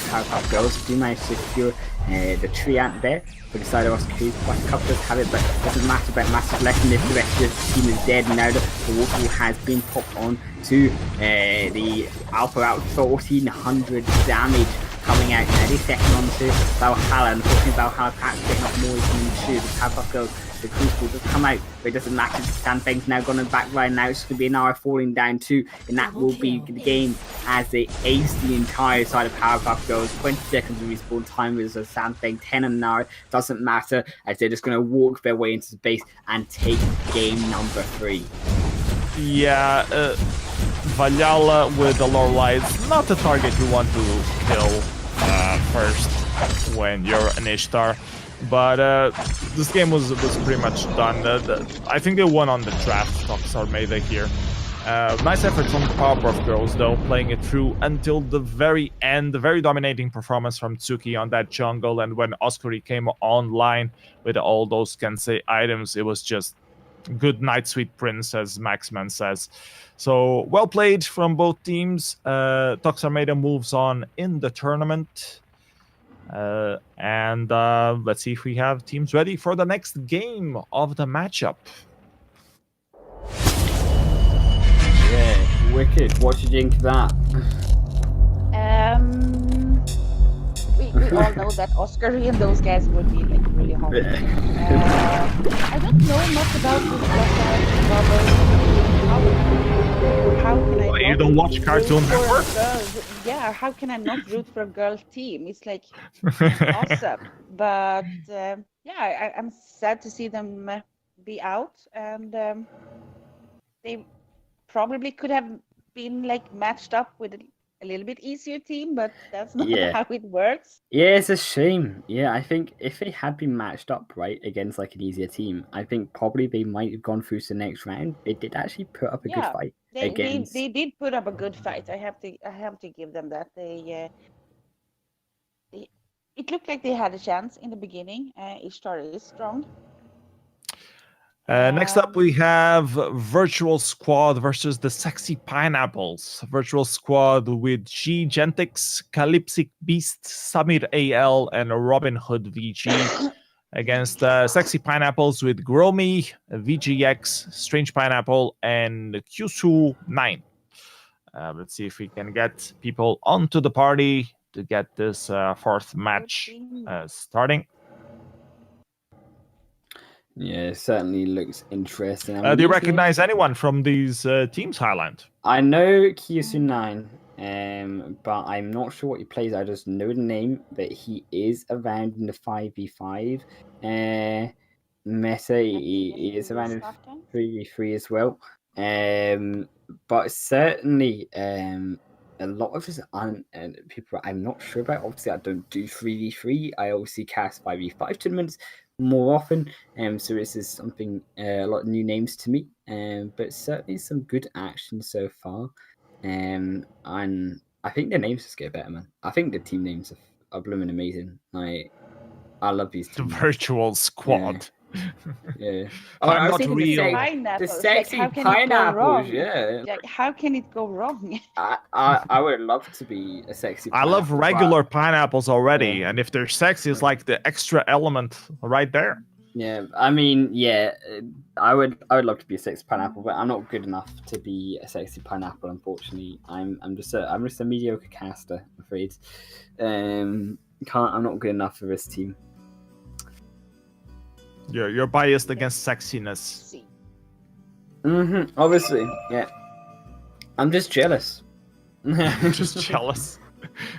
Powerpuff Girls. Do manage to secure the Treant there for the side of Oscar. Quite a couple does have it, but it doesn't matter about Massive Lesson if the rest of the team is dead. Now the waterfall has been popped on to the Alpha out 1400 damage coming out now. They're second on to Valhalla. Unfortunately, Valhalla perhaps getting up more than the Powerpuff Girls. The Crucible does come out, but it doesn't matter. Sandbang's now gone on the back line. Now it's going to be an hour falling down too, and that will be the game as they ace the entire side of Powerpuff Girls. 20 seconds of respawn time with a Sandbang, 10 an hour. Doesn't matter, as they're just going to walk their way into the base and take game number 3. Yeah, Valhalla with the Lorelei is not the target you want to kill first when you're an Ishtar. But this game was pretty much done. I think they won on the draft. Stocks are made here. Nice effort from the Powerpuff Girls, though, playing it through until the very end. The very dominating performance from Tsuki on that jungle, and when Oscuri came online with all those Kensei items, it was just good night, sweet prince, as Maxman says. So well played from both teams. Tox Armada moves on in the tournament. And let's see if we have teams ready for the next game of the matchup. Yeah, wicked. What do you think of that? We all know that Oscar and those guys would be like really hard. I don't know much about this. How can I? You don't watch Cartoon Network? Yeah, how can I not root for a girl team? It's like awesome, but yeah, I'm sad to see them be out, and they probably could have been like matched up with a little bit easier team, but that's not how it works. Yeah, it's a shame. Yeah, I think if they had been matched up right against like an easier team, I think probably they might have gone through to the next round. They did actually put up a good fight. They did put up a good fight. I have to give them that. It looked like they had a chance in the beginning. Ishtar is strong. Next up, we have Virtual Squad versus the Sexy Pineapples. Virtual Squad with G Gentix, Calypsic Beast, Samir AL, and Robin Hood VG. Against Sexy Pineapples with Gromi, VGX, Strange Pineapple, and Kyusu9. Let's see if we can get people onto the party to get this fourth match starting. Yeah, it certainly looks interesting. Do you recognize anyone from these teams, Highland? I know Kyusu9, but I'm not sure what he plays. I just know the name, that he is around in the 5v5 meta. He is around in 3v3 as well. But certainly a lot of his people I'm not sure about. Obviously, I don't do 3v3. I obviously cast 5v5 tournaments more often, so this is something a lot of new names to me, but certainly some good action so far, and I think the names just get better, man. I think the team names are blooming amazing. I love these The teams. virtual squad. Yeah. I'm I was not thinking real. the sexy pineapples. Yeah. Like, how can it go wrong? I would love to be a sexy I pineapple. love regular pineapples already, Yeah. and if they're sexy, it's like the extra element right there. Yeah, I mean, yeah, I would love to be a sexy pineapple, but I'm not good enough to be a sexy pineapple. Unfortunately, I'm just a mediocre caster, I'm afraid. I'm not good enough for this team. You're biased against sexiness. Obviously, yeah. I'm just jealous. I'm just jealous.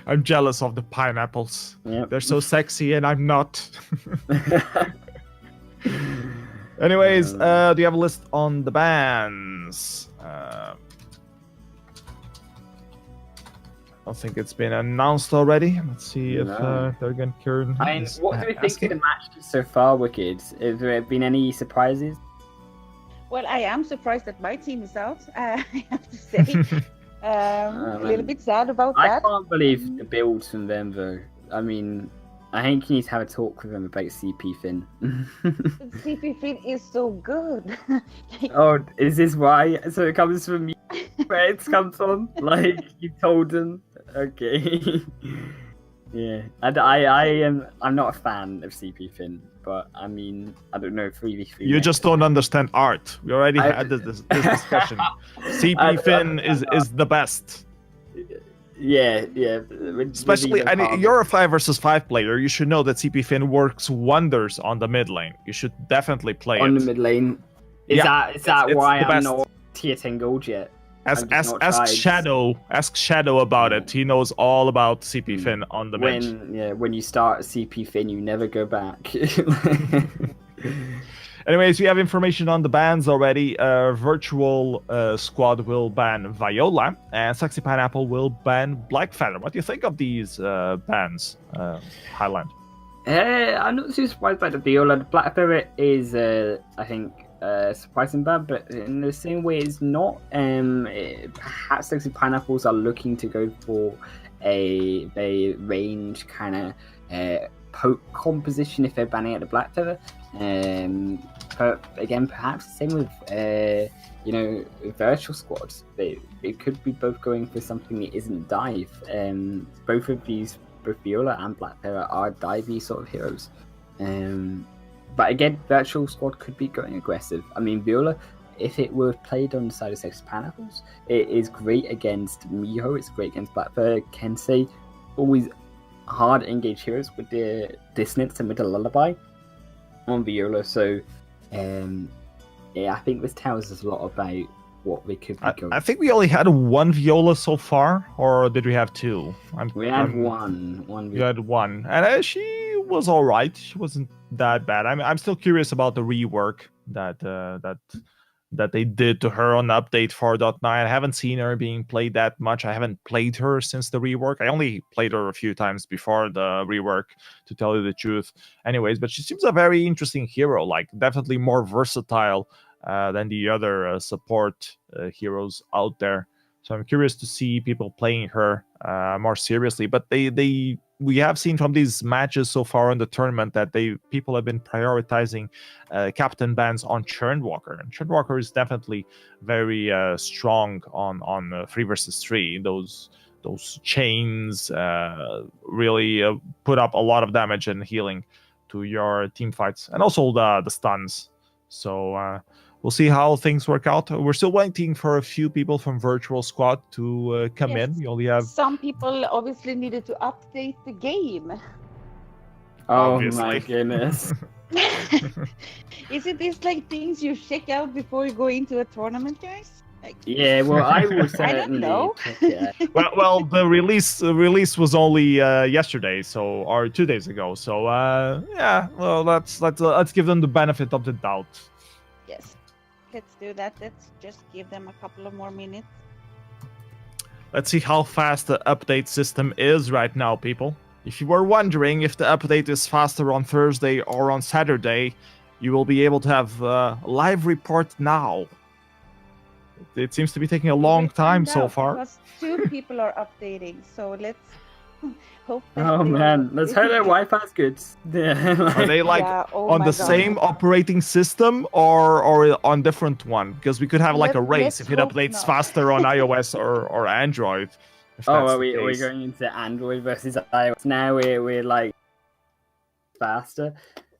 I'm jealous of the pineapples. Yep. They're so sexy, and I'm not. Anyways, do you have a list on the bans? I don't think it's been announced already. Let's see if Thurgan Kieran is what do we think asking. of the match so far, Wicked? Have there been any surprises? Well, I am surprised that my team is out, I have to say. A little bit sad about that. I can't believe the builds from them, though. I mean, I think you need to have a talk with them about CP Finn. CP Finn is so good. Oh, is this why? So it comes from you, where it comes from? Like, you told them? Okay. Yeah, and I'm not a fan of CP Finn, but I mean, I don't know, 3v3. You just don't understand art. We already had this discussion. CP Finn is the best. Yeah. Especially, and you're a 5 versus 5 player. You should know that CP Finn works wonders on the mid lane. You should definitely play on it. the mid lane. Is that why I'm not tier 10 gold yet? Ask Shadow about it. He knows all about CP Finn on the mid. When you start CP Finn, you never go back. Anyways, we have information on the bans already. Virtual Squad will ban Viola, and Sexy Pineapple will ban Blackfeather. What do you think of these bans, Highland? I'm not too surprised by the Viola. The Blackfeather is, I think, surprising bad, but in the same way, it's not. Perhaps Sexy Pineapples are looking to go for a range kind of poke composition if they're banning out the Blackfeather. But again, perhaps the same with virtual squads. They could be both going for something that isn't dive. Both Viola and Blackfeather are divey sort of heroes. But again, virtual squad could be going aggressive. I mean, Viola, if it were played on the side of Sexy Pineapples, it is great against Miho. It's great against Blackfeather, Kensei. Always hard engaged heroes with the dissonance and middle lullaby on Viola. So I think this tells us a lot about what they could be going. I think we only had one Viola so far, or did we have two? We had one. You had one, and she was all right. She wasn't that bad. I'm still curious about the rework that they did to her on the update 4.9. I haven't seen her being played that much. I haven't played her since the rework. I only played her a few times before the rework, to tell you the truth. Anyways, but she seems a very interesting hero, like definitely more versatile than the other support heroes out there. So I'm curious to see people playing her more seriously. But we have seen from these matches so far in the tournament that people have been prioritizing captain bans on Churnwalker. And Churnwalker is definitely very strong on 3 versus 3. Those chains really put up a lot of damage and healing to your team fights, and also the stuns. So we'll see how things work out. We're still waiting for a few people from Virtual Squad to come in. We only have some people obviously needed to update the game. Oh Obviously. My goodness. Isn't this like things you check out before you go into a tournament, guys? Like... Yeah, well, I will certainly. I don't know. well, the release was only yesterday, or 2 days ago. So yeah, well, let's give them the benefit of the doubt. Yes. Let's do that. Let's just give them a couple of more minutes. Let's see how fast the update system is right now, people. If you were wondering if the update is faster on Thursday or on Saturday, you will be able to have a live report now. It seems to be taking a long time so far. Because 2 people are updating, so let's Hope that Oh man, let's hope their Wi-Fi's good. Yeah. Are they like Yeah, oh on my the God. same operating system or on different one? Because we could have like a race Let's if it hope updates not. faster on iOS or Android. If Oh, that's are the we case. going into Android versus iOS now? We're like faster.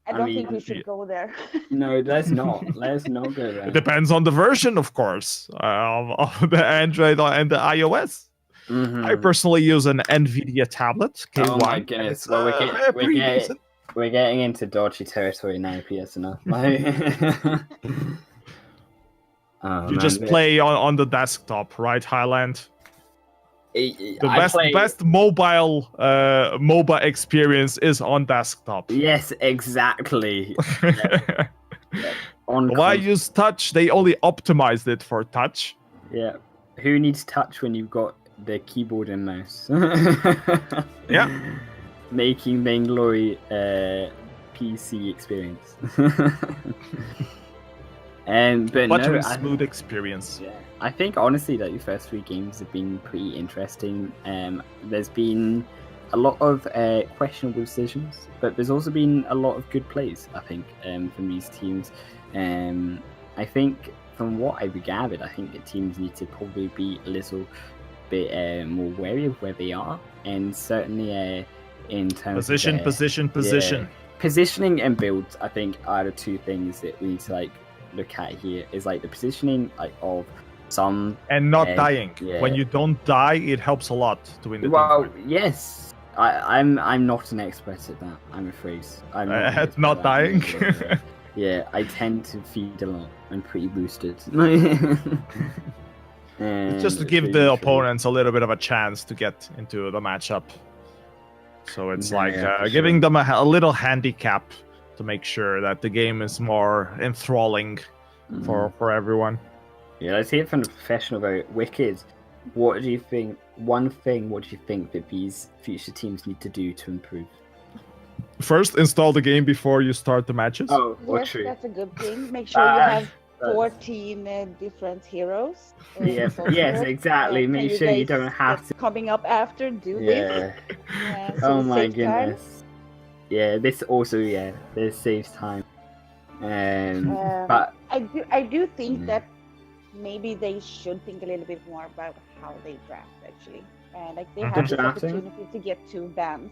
I don't think mean, we should go there. No, let's not. Let's not go there. It depends on the version, of course, of the Android and the iOS. I personally use an NVIDIA tablet, K1. Oh my goodness! Well, we're getting into dodgy territory now, PSNR. You just play on the desktop, right, Highland? The best mobile MOBA experience is on desktop. Yes, exactly. Why use touch? They only optimized it for touch. Yeah. Who needs touch when you've got the keyboard and mouse? Yeah. Making Vainglory PC experience. But no, smooth experience. Yeah, I think honestly that your first 3 games have been pretty interesting. There's been a lot of questionable decisions, but there's also been a lot of good plays, I think, from these teams. I think from what I've gathered, I think the teams need to probably be a little bit more wary of where they are, and certainly in terms of positioning and builds, I think are the 2 things that we need to look at here. Is the positioning of some and not dying. Yeah. When you don't die, it helps a lot to win the team fight. Yes, I'm not an expert at that, I'm afraid. I'm not dying. Yeah, I tend to feed a lot. I'm pretty boosted. Just to give the opponents a little bit of a chance to get into the matchup. So it's giving them a little handicap to make sure that the game is more enthralling for everyone. Yeah, let's hear it from the professional though. Wicked, what do you think? What do you think that these future teams need to do to improve? First, install the game before you start the matches. Oh, yes, true. That's a good thing. Make sure you have 14 different heroes. Yes, exactly. Make sure you don't have to. Coming up after, do this. So oh my goodness. Time. Yeah, this also, this saves time. But I do think that maybe they should think a little bit more about how they draft, actually. They have this opportunity to get 2 bans.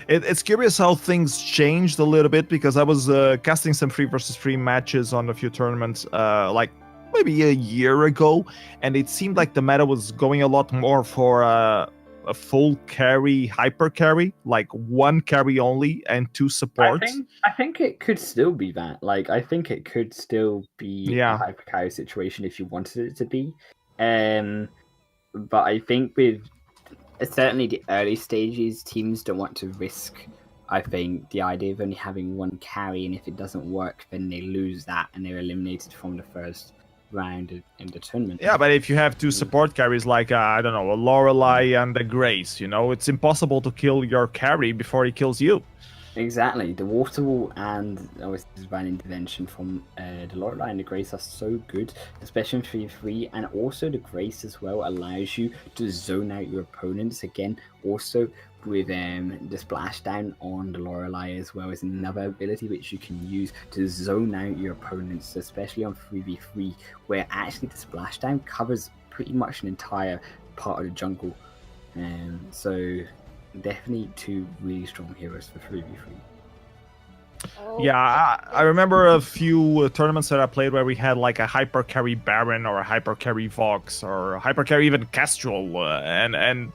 It's curious how things changed a little bit, because I was casting some 3 versus 3 matches on a few tournaments maybe a year ago, and it seemed like the meta was going a lot more for a full carry, hyper carry, 1 carry only and 2 supports. I think it could still be that. I think it could still be a hyper carry situation if you wanted it to be. But I think with certainly the early stages, teams don't want to risk, I think, the idea of only having 1 carry, and if it doesn't work, then they lose that and they're eliminated from the first round in the tournament. Yeah, but if you have 2 support carries I don't know, a Lorelei and a Grace, it's impossible to kill your carry before he kills you. Exactly. The water wall and divine intervention from the Lorelei and the Grace are so good, especially in 3-3, and also the Grace as well allows you to zone out your opponents again. Also with the splashdown on the Lorelei as well is another ability which you can use to zone out your opponents, especially on 3v3, where actually the splashdown covers pretty much an entire part of the jungle. So definitely 2 really strong heroes for 3v3. Yeah, I remember a few tournaments that I played where we had a hyper carry Baron or a hyper carry Vox or a hyper carry even Kestrel, and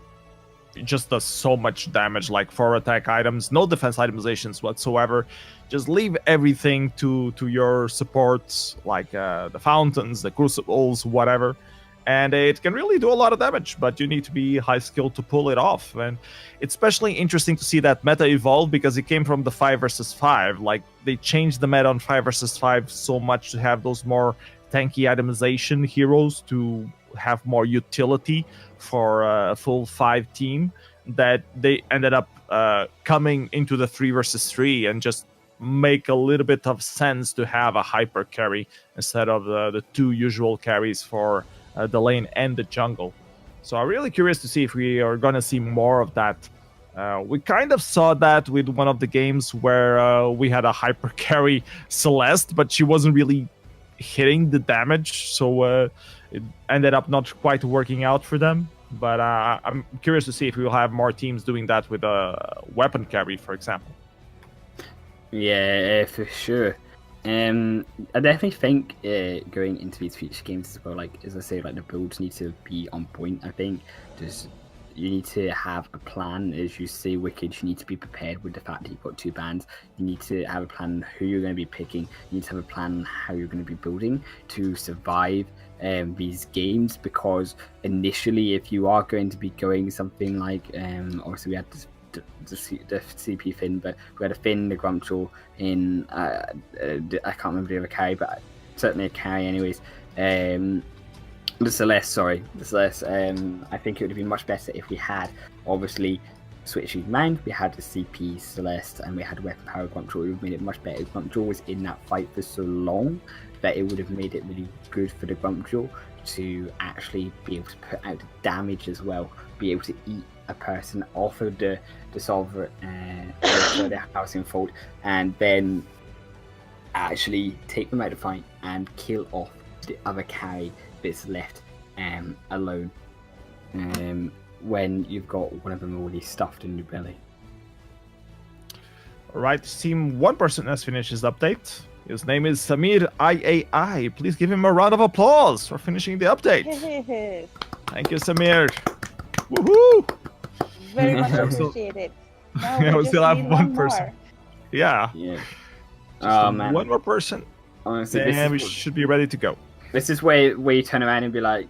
it just does so much damage, 4 attack items, no defense itemizations whatsoever. Just leave everything to your supports, the fountains, the crucibles, whatever. And it can really do a lot of damage, but you need to be high skilled to pull it off. And it's especially interesting to see that meta evolve, because it came from the 5 versus 5. They changed the meta on 5 versus 5 so much to have those more tanky itemization heroes to have more utility for a full 5 team, that they ended up coming into the 3 versus 3 and just make a little bit of sense to have a hyper carry instead of the 2 usual carries for the lane and the jungle. So I'm really curious to see if we are going to see more of that. We kind of saw that with one of the games where we had a hyper carry Celeste, but she wasn't really hitting the damage, so it ended up not quite working out for them. But I'm curious to see if we will have more teams doing that with a weapon carry, for example. Yeah, for sure. I definitely think going into these future games as well, like as I say, like the builds need to be on point. I think just you need to have a plan. As you say, Wicked, you need to be prepared with the fact that you've got 2 bans. You need to have a plan who you're going to be picking. You need to have a plan how you're going to be building to survive these games, because initially, if you are going to be going something like obviously we had the CP Finn, but we had a Finn, the Grumpjaw in I can't remember the other carry, but certainly a carry anyways. The Celeste. I think it would have been much better if we had obviously switching mind. We had the CP Celeste and we had weapon power Grumpjaw. It would have made it much better. Grumpjaw was in that fight for so long that it would have made it really good for the Grumpjaw to actually be able to put out the damage as well, be able to eat a person off of the solver the housing fold, and then actually take them out of the fight and kill off the other carry that's left alone when you've got one of them already stuffed in your belly. Alright, team 1 person has finished his update. His name is Samir IAI. Please give him a round of applause for finishing the update. Thank you, Samir. Woohoo! Very much appreciated. Now we still have one person. More. Yeah. Oh man. One more person. Honestly, and we should be ready to go. This is where you turn around and be like,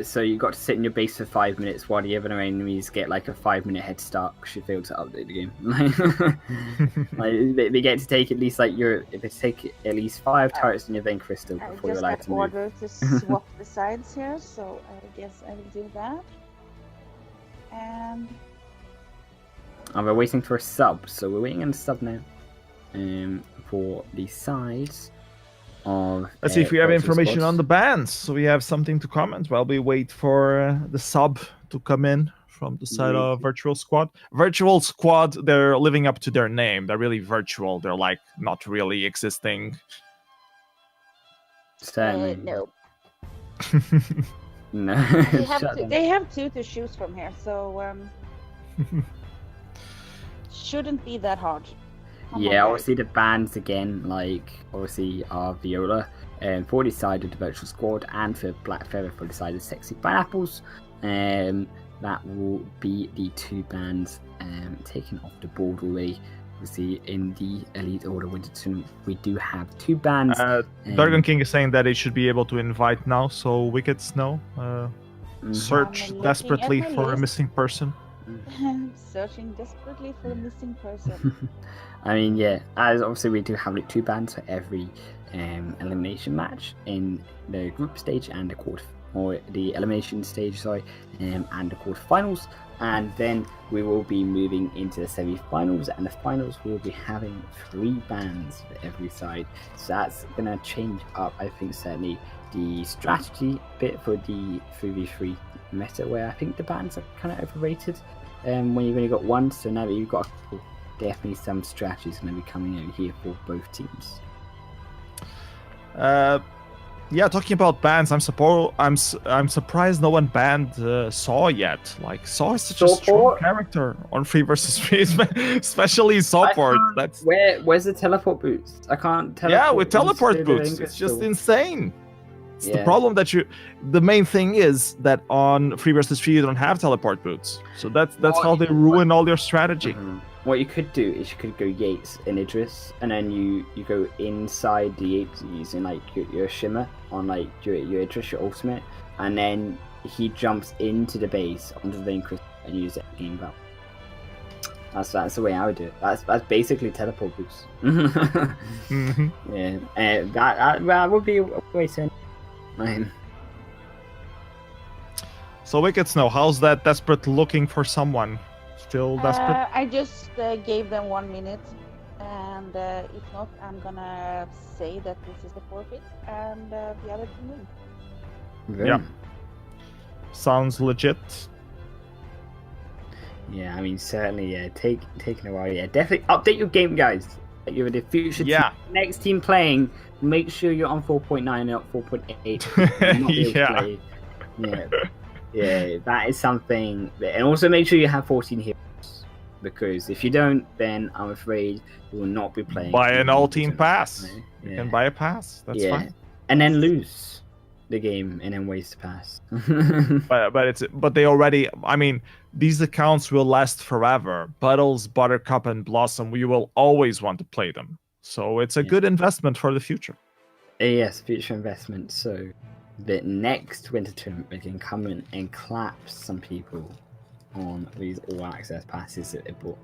so you got to sit in your base for 5 minutes while the other enemies get like a 5-minute head start because you failed to update the game. Like they get to take at least like they take at least 5 turrets in your vein crystal before you're allowed to move. I just got ordered to swap the sides here, so I guess I will do that. And we're waiting for a sub, so we're waiting on a sub now for the sides. Let's see if we have information on the bans, so we have something to comment while we wait for the sub to come in from the side of Virtual Squad. Virtual Squad, they're living up to their name. They're really virtual. They're like not really existing. no. No. They have 2 to choose from here, so shouldn't be that hard. Obviously the bans again, like obviously are Viola for the side of the Virtual Squad, and for Black Feather for the side of Sexy Pineapples. That will be the 2 bans taken off the board already. Obviously in the Elite Order Winter Tournament we do have 2 bans. Dragon King is saying that he should be able to invite now, so Wickets know. Search desperately for a missing person. Searching desperately for a missing person. I mean, as obviously we do have like 2 bans for every elimination match in the group stage and the elimination stage, and the quarterfinals. And then we will be moving into the semi-finals, and the finals will be having 3 bans for every side. So that's gonna change up, I think, certainly the strategy bit for the 3v3 meta, where I think the bans are kind of overrated when you've only got 1. So now that you've got definitely some strategies going to be coming out here for both teams. Talking about bans, I'm surprised no one banned Saw yet. Like Saw is such a strong character on 3 vs 3, especially support. Where's the teleport boots? I can't teleport. Yeah, with teleport boots, it's just insane. It's the problem that the main thing is that on 3 vs 3 you don't have teleport boots. So that's how they ruin all your strategy. Mm-hmm. What you could do is you could go Yates and Idris, and then you go inside the Yates using like your shimmer on like your Idris, your ultimate, and then he jumps into the base onto the vein crystal and use it game battle. That's the way I would do it. That's basically teleport boots. Mm-hmm. Yeah, that would be a way to. So Wickets know, how's that desperate looking for someone? Still desperate? I just gave them 1 minute, and if not, I'm gonna say that this is the forfeit, and the other team win. Yeah. sounds legit. Yeah, I mean, certainly, yeah, taking a while. Yeah, definitely update your game, guys. You're the future team. Next team playing, make sure you're on 4.9 and not 4.8. Not be able to play. Yeah, that is something. And also make sure you have 14 heroes, because if you don't, then I'm afraid you will not be playing. Buy an all-team pass. You can buy a pass. That's fine. And then lose the game and then waste the pass. but they already. I mean, these accounts will last forever. Buttles, Buttercup, and Blossom. We will always want to play them. So it's a good investment for the future. Yes, future investment. So the next winter tournament, we can come in and clap some people on these all-access passes that they bought.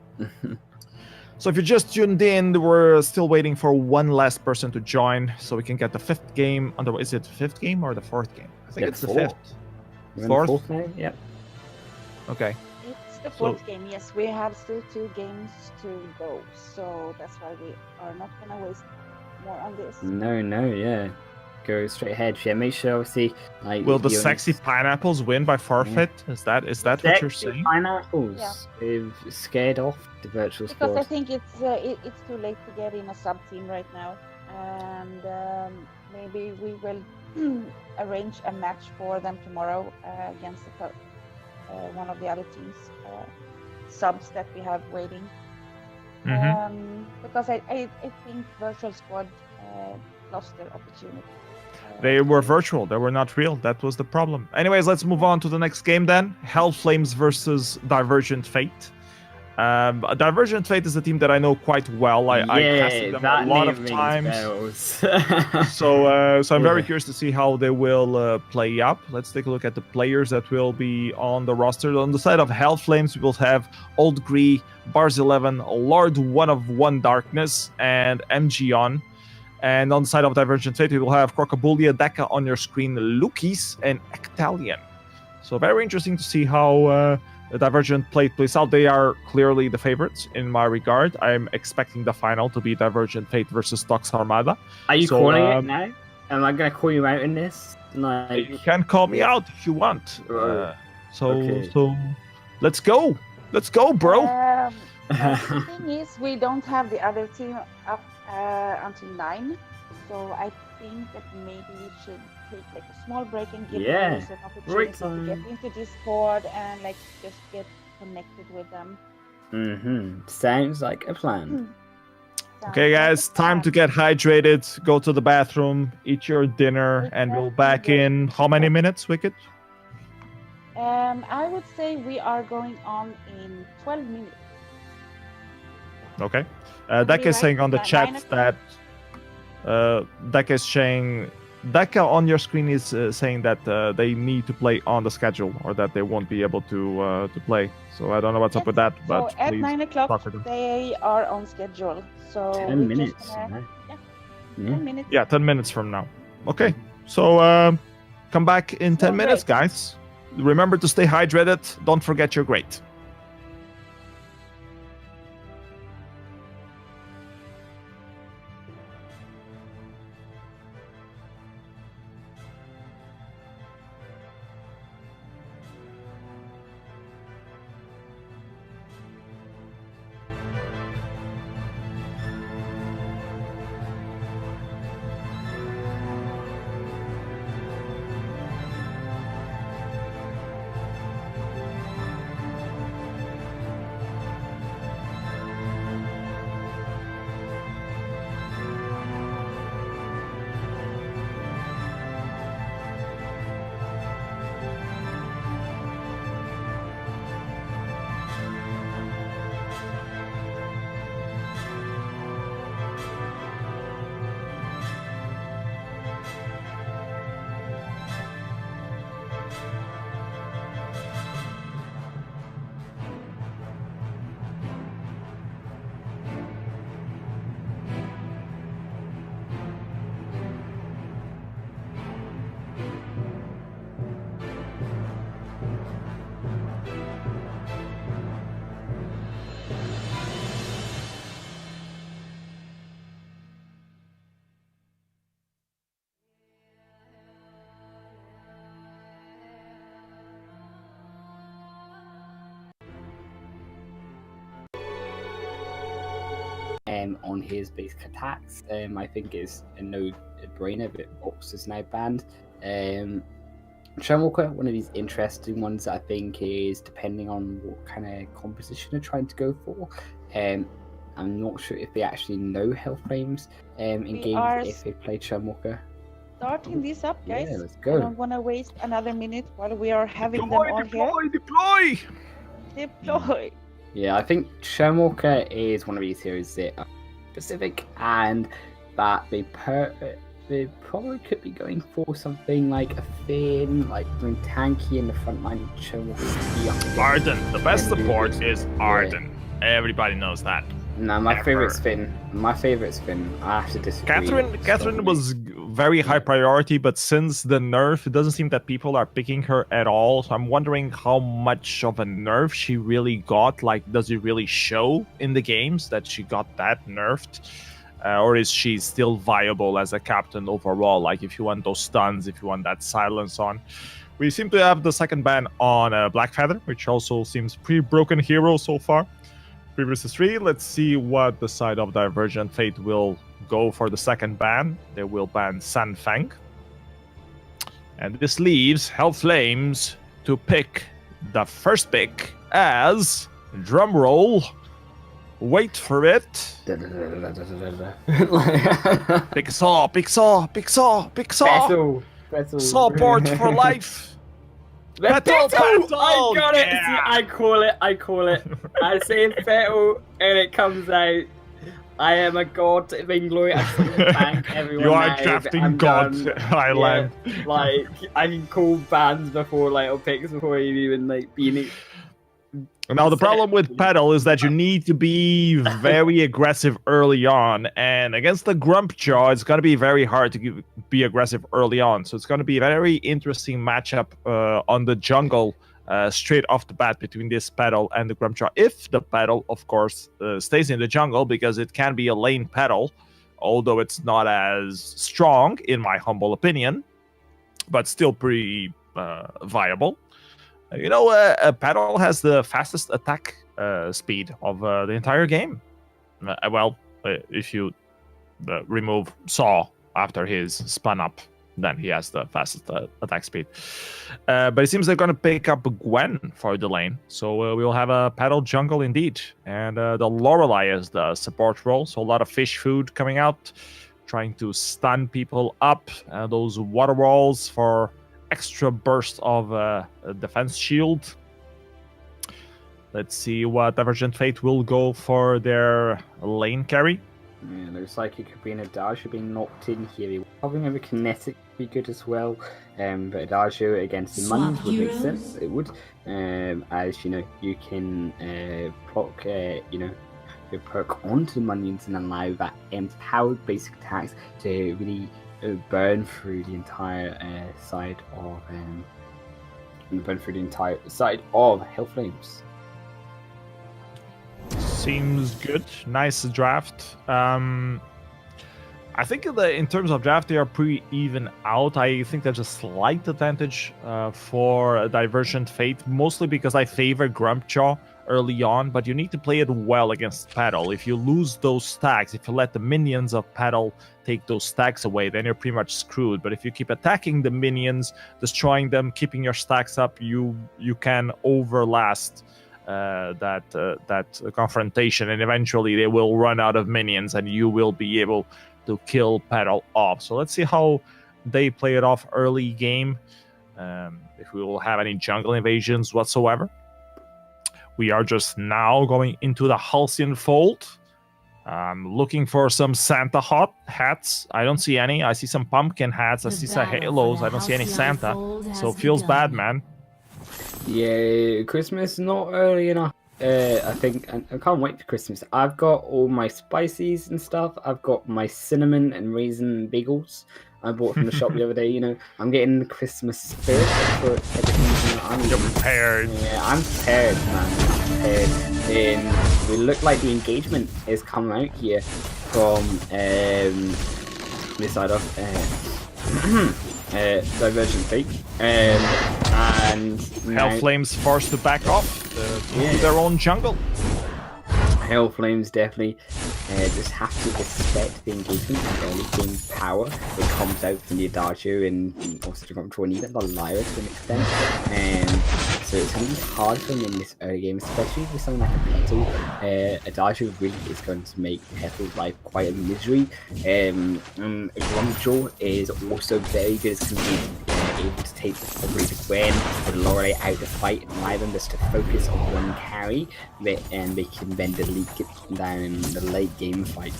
So if you just tuned in, we're still waiting for one last person to join so we can get the 5th game. Is it the 5th game or the 4th game? I think it's the 5th. Fourth now? Yep. Okay. It's the 4th game, yes. We have still 2 games to go. So that's why we are not going to waste more on this. No, yeah. Go straight ahead. Yeah, make sure, obviously, like, will the sexy pineapples win by forfeit? Yeah. Is that what you're saying? Pineapples have scared off the virtual squad. Because I think it's too late to get in a sub team right now, and maybe we will arrange a match for them tomorrow against one of the other teams subs that we have waiting. Because I think virtual squad lost their opportunity. They were virtual. They were not real. That was the problem. Anyways, let's move on to the next game then. Hellflames versus Divergent Fate. Divergent Fate is a team that I know quite well. I casted them a lot of times. So I'm very curious to see how they will play up. Let's take a look at the players that will be on the roster. On the side of Hellflames, we will have Old Gree, Bars 11, Lord 1 of 1 Darkness, and MGon. And on the side of Divergent Fate, we will have Crocobulia, Deka on your screen, Lukis, and Ectalion. So very interesting to see how the Divergent plays out. They are clearly the favorites in my regard. I'm expecting the final to be Divergent Fate versus Tox Armada. Are you calling it now? Am I going to call you out in this? Like... You can call me out if you want. So let's go. Let's go, bro. The thing is, we don't have the other team up until 9, so I think that maybe we should take like a small break and give them an opportunity to get into Discord and like just get connected with them. Sounds like a plan. Okay, guys, time to get hydrated, go to the bathroom, eat your dinner, and we'll back in how many minutes, Wicked? I would say we are going on in 12 minutes. Okay. Deka is saying on the chat that Deka on your screen is saying that they need to play on the schedule or that they won't be able to play. So I don't know what's up with that. But so at 9 o'clock they are on schedule. So 10 minutes. 10 minutes. Yeah, 10 minutes from now. Okay. So come back in 10 minutes, guys. Remember to stay hydrated. Don't forget you're great. on his basic attacks. I think it's a no-brainer that Box is now banned. Tremwalker, one of these interesting ones that I think is depending on what kind of composition they're trying to go for. I'm not sure if they actually know health frames in games if they play Tremwalker. Starting this up, guys. Yeah, let's go. I don't want to waste another minute while we are having them all here. Deploy! Yeah, I think Tremwalker is one of these heroes that are specific and that they probably could be going for something like a Finn, like doing tanky in the front line. Arden, the best support is Arden. Yeah. Everybody knows that. No, my favorite's Finn. My favorite's Finn. I have to disagree. Catherine was very high priority, but since the nerf, it doesn't seem that people are picking her at all. So I'm wondering how much of a nerf she really got. Like, does it really show in the games that she got that nerfed? Or is she still viable as a captain overall? Like, if you want those stuns, if you want that silence on. We seem to have the second ban on Blackfeather, which also seems pretty broken hero so far. 3 versus 3. Let's see what the side of Divergent Fate will go for the second ban. They will ban Sanfeng. And this leaves Hellflames to pick the first pick as, drumroll, wait for it. Pick saw, pick saw, pick saw, pick saw. Saw port for life. Petal! I got it! See, I call it. I say Petal and it comes out. I am a god at Vainglory. I thank everyone. You are drafting god Highland. Yeah, like, I can call bans before, like, or picks before you even, like, being... Now, the problem with Petal is that you need to be very aggressive early on, and against the Grumpjaw, it's going to be very hard to be aggressive early on. So it's going to be a very interesting matchup on the jungle straight off the bat between this Petal and the Grumpjaw. If the Petal, of course, stays in the jungle, because it can be a lane Petal, although it's not as strong, in my humble opinion, but still pretty viable. You know, Petal has the fastest attack speed of the entire game. Well, if you remove Saw after his spun up, then he has the fastest attack speed. But it seems they're going to pick up Gwen for the lane. So we'll have a Petal jungle indeed. And the Lorelei is the support role. So a lot of fish food coming out, trying to stun people up. Those water walls for extra burst of defense shield. Let's see what Divergent Fate will go for their lane carry. Yeah, looks like it could be an Adagio being knocked in here. Having a kinetic would be good as well, but Adagio against the minions would make sense. It would, as you know, you can proc, your perk onto the minions and allow that empowered basic attacks to really burn through the entire side of Hellflames. Seems good. Nice draft. I think in terms of draft, they are pretty even out. I think there's a slight advantage for Divergent Fate, mostly because I favor Grumpjaw early on, but you need to play it well against Petal. If you lose those stacks, if you let the minions of Petal take those stacks away, then you're pretty much screwed. But if you keep attacking the minions, destroying them, keeping your stacks up, you can overlast that confrontation, and eventually they will run out of minions and you will be able to kill Petal off. So let's see how they play it off early game, if we will have any jungle invasions whatsoever. We are just now going into the Halcyon Fold. Looking for some Santa hats. I don't see any. I see some pumpkin hats. I see some halos. I don't see any Santa. So it feels bad, man. Yeah, Christmas not early enough. I think I can't wait for Christmas. I've got all my spices and stuff. I've got my cinnamon and raisin bagels I bought from the shop the other day. You know, I'm getting the Christmas spirit for everything. You're prepared. Yeah, I'm prepared, man. I'm prepared. And we look like the engagement is coming out here from this side of Divergent Fate. And Hellflames forced to back off to their own jungle. Hellflames definitely just have to respect the engagement and early game power that comes out from the Adagio and also the Grump and even the Lyra to an extent. So it's going to be hard for him in this early game, especially with something like a Petal. Adagio really is going to make Petal's life quite a misery. Grump is also very good as able to take probably the win, put Lorelei out the fight, and allow them just to focus on one carry, and they can then delete it down in the late game fight.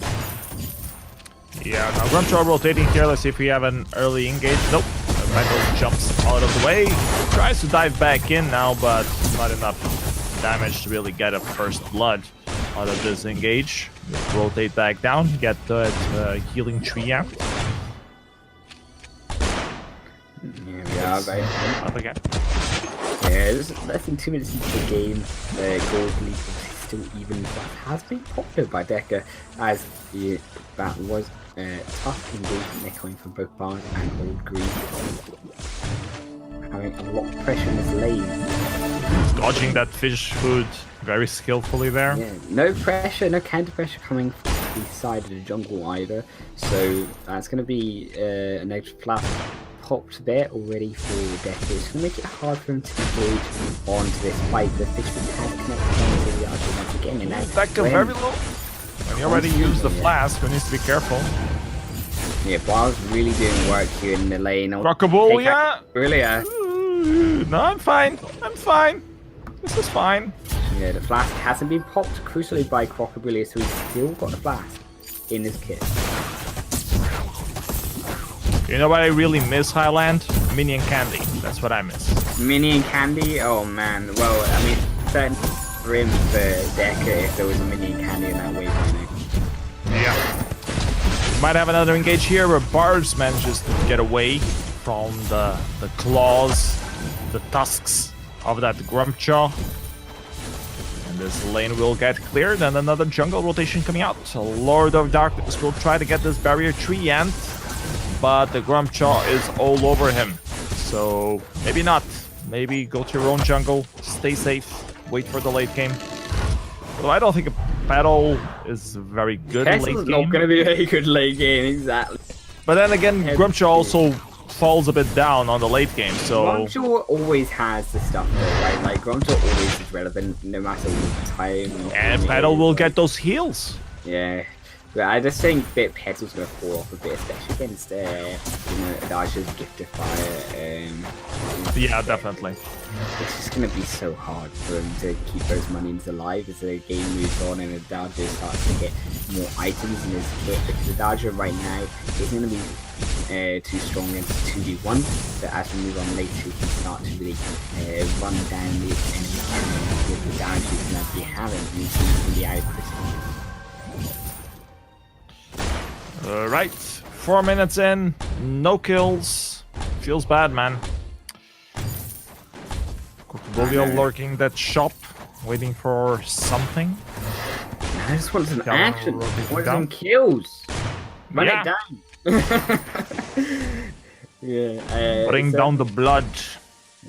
Yeah, now Grump rotating here. Let's see if we have an early engage. Nope. Metal jumps out of the way. Tries to dive back in now, but not enough damage to really get a first blood out of this engage. Rotate back down, get that healing tree out. Yeah, right. Up again. Yeah, there's less than 2 minutes into the game. The gold lead is still even, but has been popular by Deca, as that was tough engagement there coming from both Barnes and Old Green. Having a lot of pressure in this lane. Dodging that fish food very skillfully there. Yeah, no pressure, no counter pressure coming from the side of the jungle either. So that's going to be a negative flash popped there already for Deca. It's going to make it hard for him to engage onto this fight. The fish food has connected onto the archer once again. And now Deca very low. When you already use the flask, we need to be careful. Yeah, Bob's really doing work here in the lane. Rockable, yeah. Really, No, I'm fine. I'm fine. This is fine. Yeah, the flask hasn't been popped crucially by Crocodile, so he's still got the flask in his kit. You know what I really miss, Highland? Minion candy. That's what I miss. Minion candy? Oh man. Well, I mean, certain rim for Deca if there was a minion candy in that wave, you know. Yeah. Might have another engage here where Barbs manages to get away from the claws, the tusks of that Grumpjaw. And this lane will get cleared, and another jungle rotation coming out. So Lord of Darkness will try to get this barrier tree ant, but the Grumpjaw is all over him. So maybe not. Maybe go to your own jungle, stay safe, wait for the late game. Well, I don't think a battle is very good late game. It's not going to be a very good late game, exactly. But then again, Grumpjaw also falls a bit down on the late game, so... Grumpjaw always has the stuff though, right? Like, Grumpjaw always is relevant no matter what time. And Petal will get those heals. Yeah. But I just think that Petal's going to fall off a bit, especially against, Adagio's Gift of Fire. Yeah, definitely. It's just going to be so hard for him to keep those minions alive as the game moves on and Adagio starts to get more items in his kit, because Adagio right now isn't going to be too strong against 2v1, but as we move on later he can start to really run down the enemy with the damage he's going to be having, and he's going to be out of this. Right, 4 minutes in, no kills. Feels bad, man. Crocodile lurking that shop, waiting for something. I just want some action. I want some kills. Run it down. Yeah. Putting down the blood.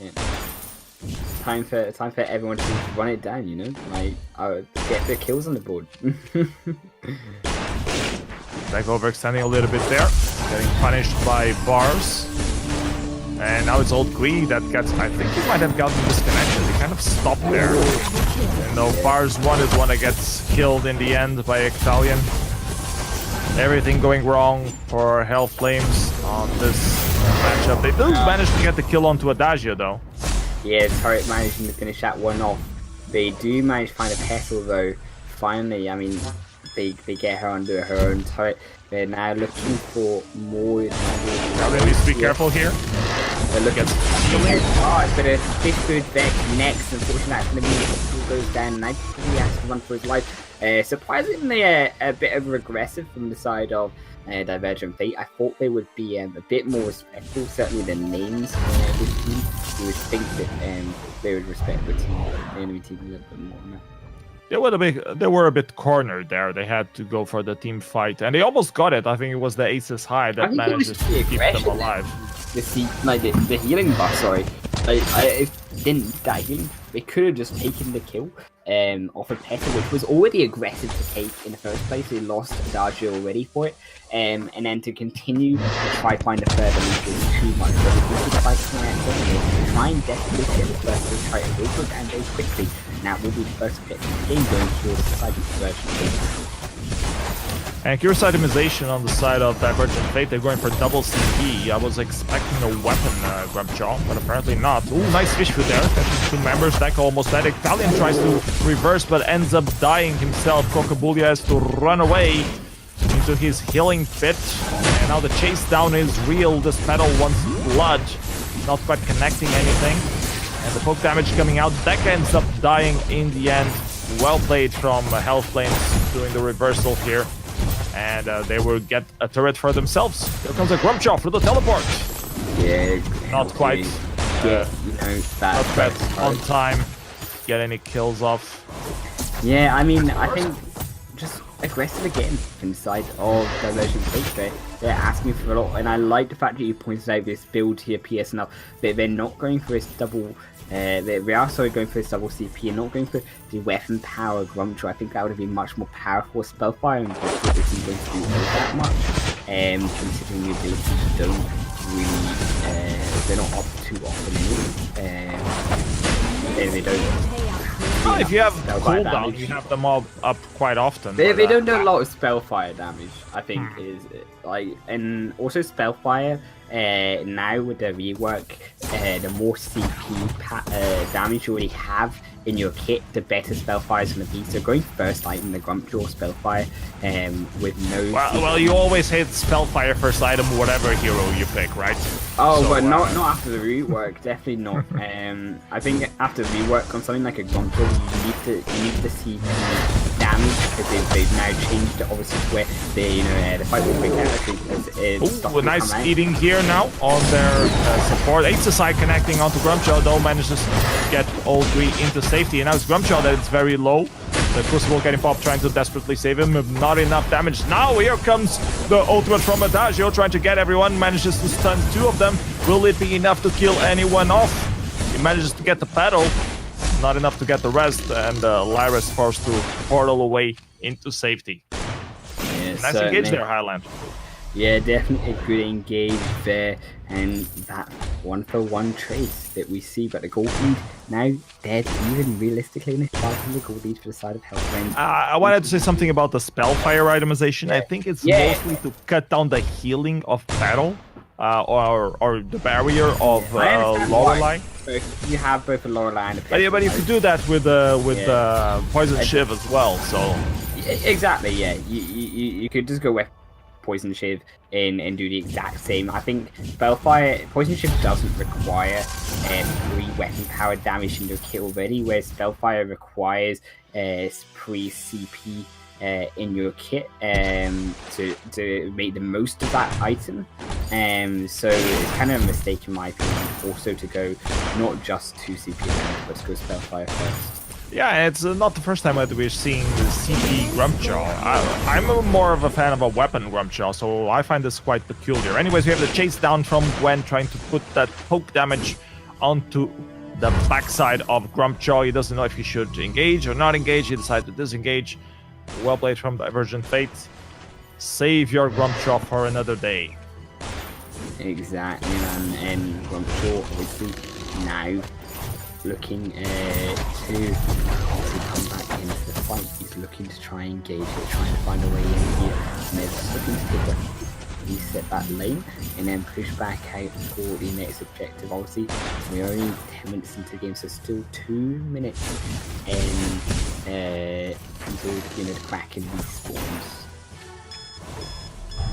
Yeah. Time for everyone to run it down. You know, like get the kills on the board. Back overextending a little bit there, getting punished by Bars. And now it's Old Queen that gets, I think he might have gotten disconnected. He kind of stopped there. And no, Bars 1 is one that gets killed in the end by Ectalion. Everything going wrong for Hell Flames on this matchup. They do manage to get the kill onto Adagio though. Yeah, Turret managing to finish that one off. They do manage to find a Petal though. Finally, I mean, they get her under her own turret. They're now looking for more. Now they need to be careful here. They're looking hard, but a fish food back next. Unfortunately, that's going to be it goes down. And I think he has to run for his life. Surprisingly, a bit over aggressive from the side of Divergent Fate. I thought they would be a bit more respectful. Certainly, the names of this team. You would think that they would respect the enemy team a little bit more. They were a bit cornered there. They had to go for the team fight, and they almost got it. I think it was the Aces High that manages to keep them alive. The healing buff, sorry. It didn't need that healing. They could have just taken the kill. offered Peta, which was already aggressive to take in the first place. He lost Adagio already for it. And then to continue to try to find a further lead is too much. So we should try and desperately get the first to try to go quick and go quickly. Now will be the first pick in the game going towards the side version. And Curious Itemization on the side of Divergent Fate, they're going for double CP. I was expecting a weapon, Grumpjaw, but apparently not. Ooh, nice fish food there. Catches 2 members, Deco almost dead. Italian tries to reverse, but ends up dying himself. Cocabulia has to run away into his healing pit. And now the chase down is real. This pedal wants blood. Not quite connecting anything. And the poke damage coming out. Deca ends up dying in the end. Well played from Health Flames doing the reversal here. And they will get a turret for themselves. Here comes a Grumpjaw for the teleport. Yeah, not quite. Not quite on time. Get any kills off. Yeah, I mean, I think just aggressive again inside of Divergent Fate. They're asking for a lot, and I like the fact that you pointed out this build here, PS enough, but they're not going for this double. They are sorry going for this double CP and not going for the weapon power Grumpjaw. I think that would have been much more powerful Spellfire, and isn't going to do that much. Considering the abilities don't really, they're not up too often anyway. They don't. Oh, if you have cooldown, you have them all up quite often. They don't do a lot of Spellfire damage, I think, is like, and also Spellfire. Now with the rework, the more CP damage you already have in your kit, the better Spellfire is going to be. So going first item, the Grumpjaw Spellfire, with no. Well, you always hit Spellfire first item, whatever hero you pick, right? Oh, so, but not after the rework. Definitely not. I think after the rework on something like a Grumpjaw, you need to see damage because they've now changed it obviously to where the fight will break out. Ooh, a nice eating here now on their support. Ace connecting onto Grumpjaw, though manages to get all 3 into safety. And now it's Grumpjaw that it's very low. The Crucible getting popped, trying to desperately save him. Not enough damage. Now here comes the ultimate from Adagio, trying to get everyone. Manages to stun 2 of them. Will it be enough to kill anyone off? He manages to get the pedal. Not enough to get the rest, and Lyra is forced to portal away into safety. Yeah, nice engage there, Highland. Yeah, definitely a good engage there, and that 1-for-1 trace that we see, but the gold lead now dead, even realistically, in the gold lead for the side of Hellflames. I wanted to say something about the Spellfire itemization. Yeah. I think it's mostly to cut down the healing of battle, or the barrier of Lorelei. You have both a Lorelei and a But you could do that with Poison Shiv as well. So exactly, yeah. You could just go with Poison Shiv and do the exact same. I think Spellfire, Poison Shiv doesn't require 3 weapon power damage in your kit already, whereas Spellfire requires pre-CP in your kit to make the most of that item. So it's kind of a mistake in my opinion also to go not just 2 CP damage, but to go Spellfire first. Yeah, it's not the first time that we're seeing the CP Grumpjaw. I'm more of a fan of a weapon Grumpjaw, so I find this quite peculiar. Anyways, we have the chase down from Gwen trying to put that poke damage onto the backside of Grumpjaw. He doesn't know if he should engage or not engage. He decides to disengage. Well played from Divergent Fate. Save your Grumpjaw for another day. Exactly, man. And Grumpjaw obviously now looking to come back into the fight. He's looking to try and engage it, trying to find a way in here. And they're just looking to reset that lane and then push back out for the next objective. Obviously, we're only 10 minutes into the game, so still 2 minutes and until the Kraken respawns.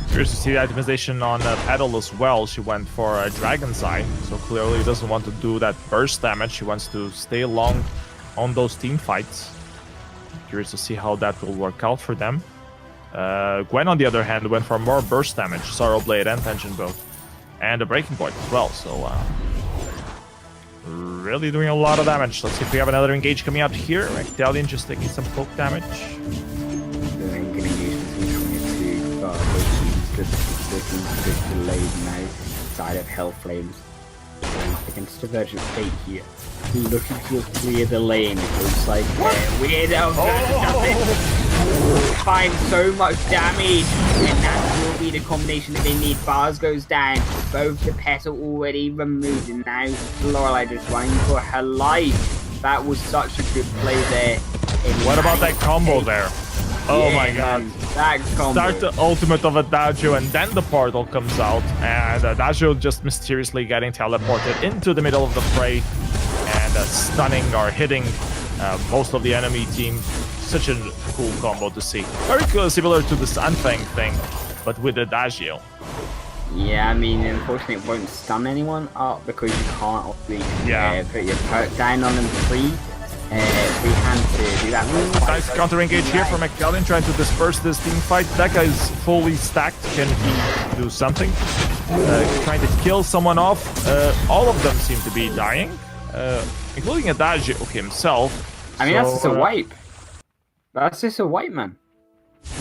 Curious to see the itemization on Petal as well. She went for a Dragon's Eye, so clearly doesn't want to do that burst damage. She wants to stay long on those team fights. Curious to see how that will work out for them. Gwen, on the other hand, went for more burst damage, Sorrow Blade and Tension Bow, and a Breaking Point as well. So really doing a lot of damage. Let's see if we have another engage coming out here. Italian just taking some poke damage. Looking delayed now, side of Hellflames. up against Divergent Fate here. Looking to clear the lane. It looks like weird. Find so much damage, and that will be the combination that they need. Bars goes down, both the petal already removed, and now Lorelei just running for her life. That was such a good play there. What about that combo there? Oh my god. That combo. Start the ultimate of Adagio, and then the portal comes out, and Adagio just mysteriously getting teleported into the middle of the fray, and stunning or hitting most of the enemy team. Such a cool combo to see. Very cool, similar to the Sunfang thing, but with Adagio. Yeah, I mean, unfortunately it won't stun anyone up because you can't obviously put your perk down on them free hand to do that. Nice counter engage here from McKellen, trying to disperse this team fight. That guy is fully stacked. Can he do something? Trying to kill someone off. All of them seem to be dying, including Adagio himself. I mean, that's just a wipe. That's just a wipe, man.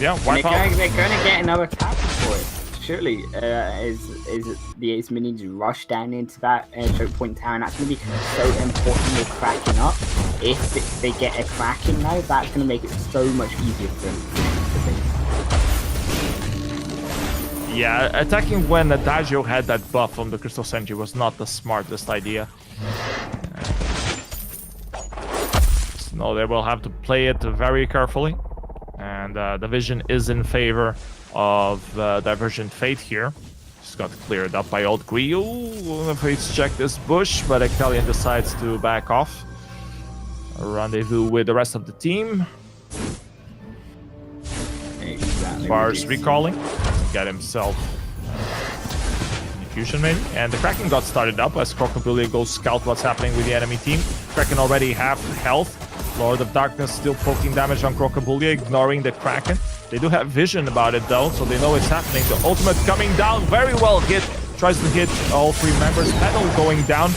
Yeah, wipe out. They're going to get another tap for it. Surely, is the Ace Minions rush down into that choke point tower, and that's going to be so important with cracking up. If they get a cracking now, that's going to make it so much easier for them. Yeah, attacking when Adagio had that buff from the Crystal Sentry was not the smartest idea. So they will have to play it very carefully, and the vision is in favor of Divergent Fate here. Just got cleared up by Old Griot. Fates check this bush, but Ectelion decides to back off. A rendezvous with the rest of the team. Exactly. Bars recalling. Got himself Fusion maybe. And the Kraken got started up as Crocobully goes scout what's happening with the enemy team. Kraken already half health. Lord of Darkness still poking damage on Crocobully, ignoring the Kraken. They do have vision about it though, so they know it's happening. The ultimate coming down, very well hit. Tries to hit all three members. Petal going down,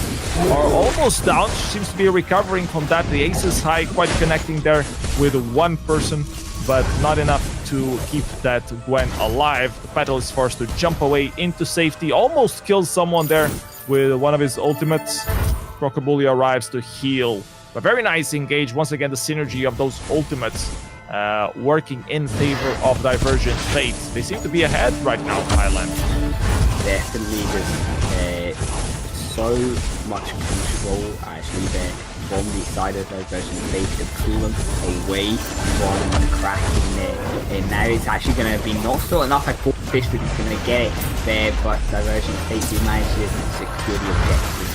or almost down. Seems to be recovering from that. The ace is high, quite connecting there with one person, but not enough to keep that Gwen alive. The Petal is forced to jump away into safety. Almost kills someone there with one of his ultimates. Crocobully arrives to heal. But very nice engage. Once again, the synergy of those ultimates working in favor of Divergent Fate. They seem to be ahead right now, Highland. Definitely just so much control actually there from the side of Divergent Fate to pull them away from cracking there. And now it's actually going to be not still enough. I thought Fish was going to get it there, but Divergent Fate did manage to secure the objective.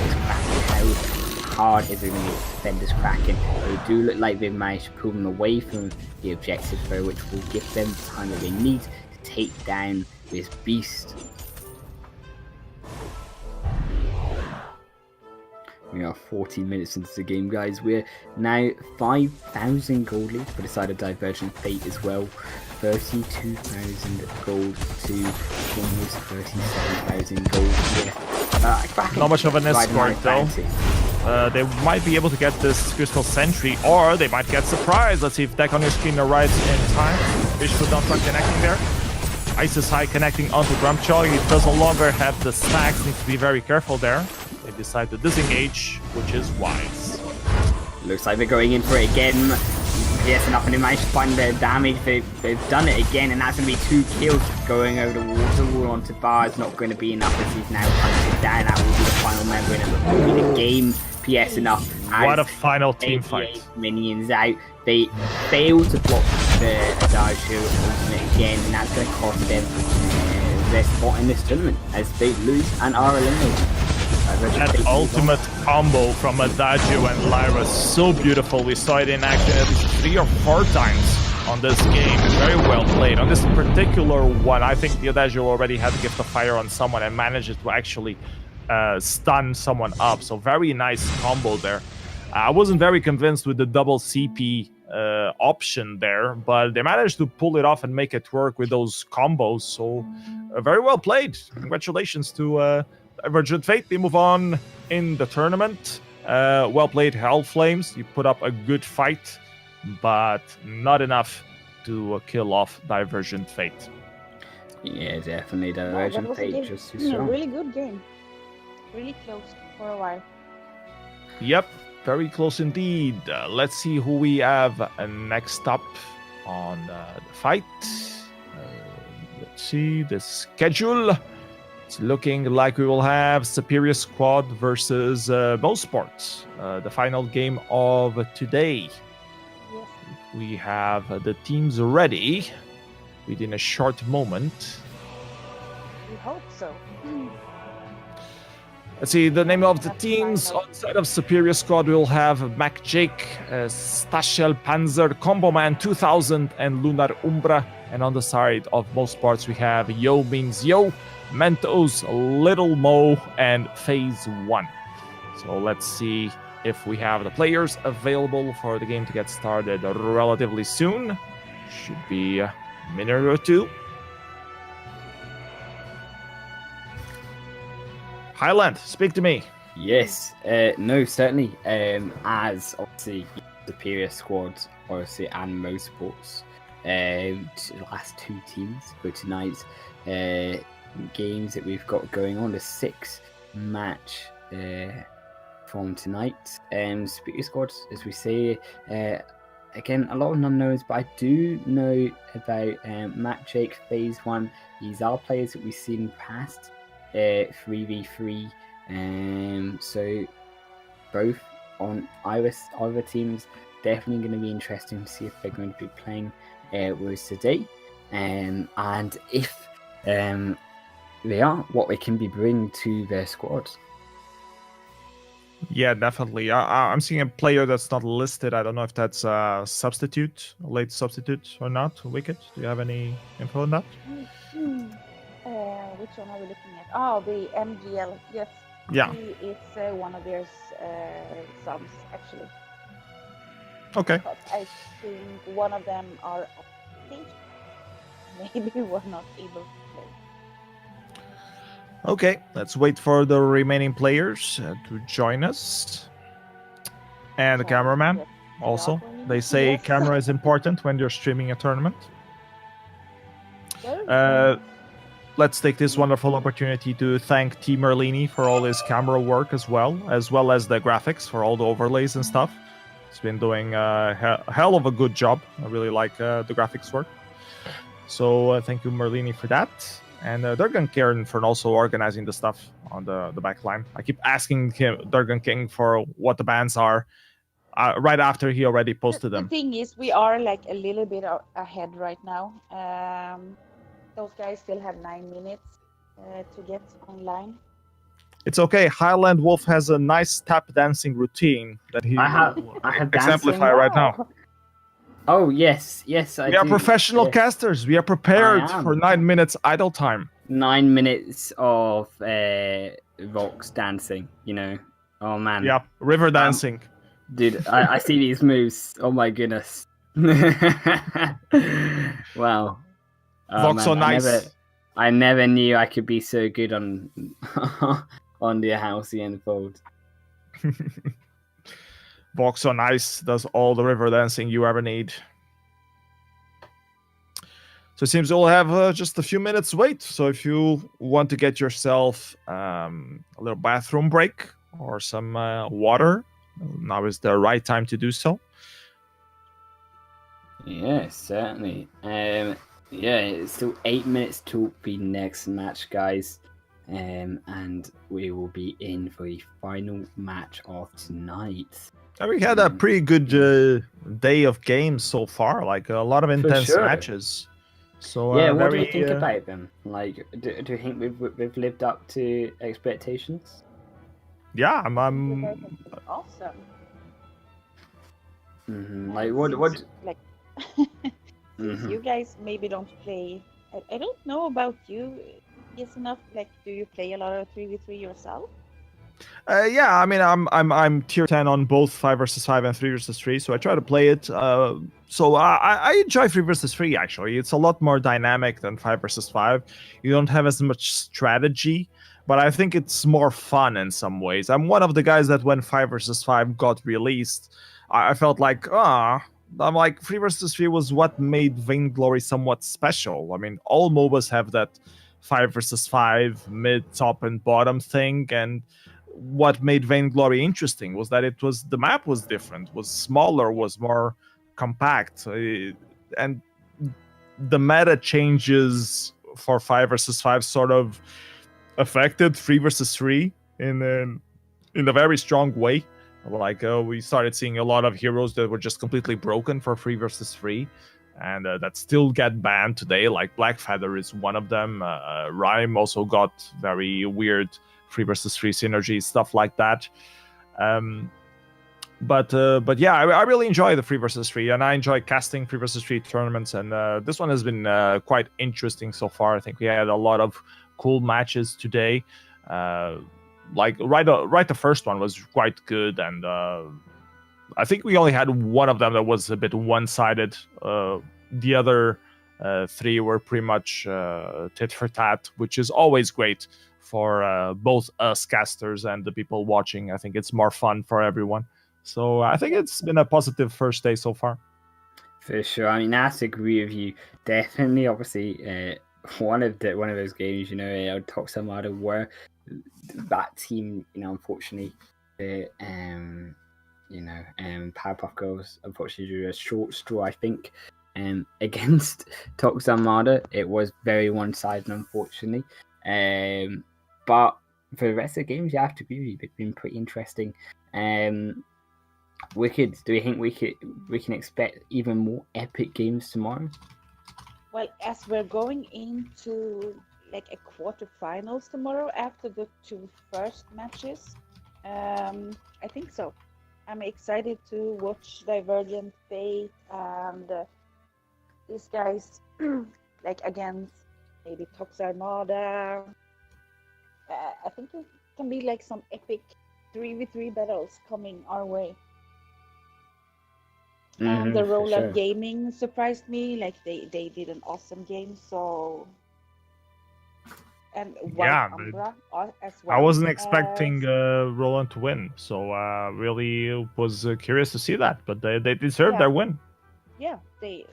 It's cracking. How hard is it going to defend this Kraken? They do look like they've managed to pull them away from the objective though, which will give them the time that they need to take down this beast. We are 14 minutes into the game, guys. We're now 5,000 gold lead for the side of Divergent Fate as well. 32,000 gold to almost 37,000 gold here. Not much of an escort though. They might be able to get this Crystal Sentry, or they might get surprised. Let's see if deck on your screen arrives in time. Fishfoot not connecting there. Ice is high connecting onto Grumpjaw. He does no longer have the stacks. Needs to be very careful there. They decide to disengage, which is wise. Looks like they're going in for it again. Yes, enough, and they managed to find their damage. They've done it again, and that's going to be 2 kills. Going over the water wall onto Bar is not going to be enough as he's now hunted down. That will be the final member, and it will be the game. PS enough. What a final team fight. Minions out. They fail to block the Adagio ultimate again, and that's going to cost them their spot in this tournament as they lose and are eliminated. That ultimate combo from Adagio and Lyra, so beautiful. We saw it in action at least 3 or 4 times on this game. Very well played. On this particular one, I think the Adagio already had Gift of Fire on someone and managed to actually stun someone up. So very nice combo there. I wasn't very convinced with the double CP option there, but they managed to pull it off and make it work with those combos. So very well played. Congratulations to Divergent Fate. They move on in the tournament. Well played, Hell Flames. You put up a good fight, but not enough to kill off Divergent Fate. Yeah, definitely. Divergent Fate just too strong. Really good game. Really close. for a while. Yep, very close indeed. Let's see who we have next up on the fight. Let's see the schedule. It's looking like we will have Superior Squad versus Most Sports, the final game of today. Yes. We have the teams ready within a short moment. We hope so. Let's see the name of the teams. On the side of Superior Squad, we'll have Mac Jake, Stashel Panzer, Combo Man 2000, and Lunar Umbra. And on the side of Most Sports, we have Yo Means Yo, Mentos, Little Mo, and Phase 1. So let's see if we have the players available for the game to get started relatively soon. Should be a minute or two. Highland, speak to me. Yes, no, certainly. As obviously Superior Squad, obviously, and Most Sports, the last two teams for tonight's games that we've got going on, the 6-match from tonight. Superior Squad, as we say, again, a lot of unknowns, but I do know about Matt Jake Phase 1. These are players that we've seen past 3v3, so both on either teams, definitely going to be interesting to see if they're going to be playing with us today, and if they are, what they can be bringing to their squads. Yeah, definitely. I'm seeing a player that's not listed. I don't know if that's a substitute, a late substitute or not. Wicked, do you have any info on that? Which one are we looking at? Oh, the MGL. Yes. Yeah. He is one of their subs, actually. Okay. Because I think one of them are maybe we're not able to play. Okay, let's wait for the remaining players to join us. And the cameraman Yes. also. They say Yes. camera is important when you're streaming a tournament. Very Let's take this wonderful opportunity to thank T. Merlini for all his camera work as well as the graphics for all the overlays and stuff. He's been doing a hell of a good job. I really like the graphics work. So thank you, Merlini, for that. And Durgan Karen for also organizing the stuff on the back line. I keep asking him, Durgan King, for what the bands are right after he already posted them. The thing is, we are like a little bit ahead right now. Those guys still have 9 minutes to get online. It's okay. Highland Wolf has a nice tap dancing routine that he I have exemplify dancing. right now. Oh yes, We I are do. professional Yes. casters. We are prepared I am. for 9 minutes idle time. 9 minutes of Vox dancing, you know. Oh man. Yeah, river dancing. Dude, I see these moves. Oh my goodness. Wow. Oh, Vox on ice. I never knew I could be so good on on the Halcyon Fold. Vox on ice does all the river dancing you ever need. So it seems we'll have just a few minutes wait. So if you want to get yourself a little bathroom break or some water, now is the right time to do so. Yeah, certainly. Yeah, it's still 8 minutes till the next match, guys. And we will be in for the final match of tonight. And we had a pretty good day of games so far, like a lot of intense sure. matches. So Yeah, what do very, you think about them? Like, do you think we've lived up to expectations? Yeah, You I'm guys have been awesome. Like, what? Like, Mhm. you guys maybe don't play. I don't know about you. Yes, enough. Like, do you play a lot of 3v3 yourself? yeah, I mean, I'm tier 10 on both 5 versus 5 and 3 versus 3, so I try to play it. So I enjoy 3 versus 3, actually. It's a lot more dynamic than 5 versus 5. You don't have as much strategy, but I think it's more fun in some ways. I'm one of the guys that when 5 versus 5 got released, I felt like, I'm like, 3 versus 3 was what made Vainglory somewhat special. I mean, all MOBAs have that 5 versus 5 mid, top, and bottom thing, and what made Vainglory interesting was that the map was different, was smaller, was more compact, and the meta changes for 5 versus 5 sort of affected 3 versus 3 in a very strong way. Like we started seeing a lot of heroes that were just completely broken for 3 versus 3, and that still get banned today. Like Blackfeather is one of them. Rhyme also got very weird 3 versus 3 synergy, stuff like that. But yeah, I really enjoy the 3 versus 3, and I enjoy casting 3 versus 3 tournaments, and this one has been quite interesting so far. I think we had a lot of cool matches today. Like right the first one was quite good, and I think we only had one of them that was a bit one-sided. The other 3 were pretty much tit for tat, which is always great for both us casters and the people watching. I think it's more fun for everyone. So I think it's been a positive first day so far. For sure. I mean, I have to agree with you. Definitely, obviously, one of those games, Tox Armada were that team, unfortunately, Powerpuff Girls, unfortunately, drew a short straw, I think, against Tox Armada. It was very one-sided, unfortunately. But for the rest of the games, you have to agree with you. They've been pretty interesting. Wicked, do you think we can expect even more epic games tomorrow? Well, as we're going into like a quarterfinals tomorrow after the 2 first matches, I think so. I'm excited to watch Divergent, Fate, and these guys like against maybe Tox Armada. I think it can be like some epic 3v3 battles coming our way. And the Roll-Up Gaming surprised me. Like they did an awesome game. So and White Umbra as well. I wasn't expecting Roland to win, so really was curious to see that. But they deserved their win. Yeah, they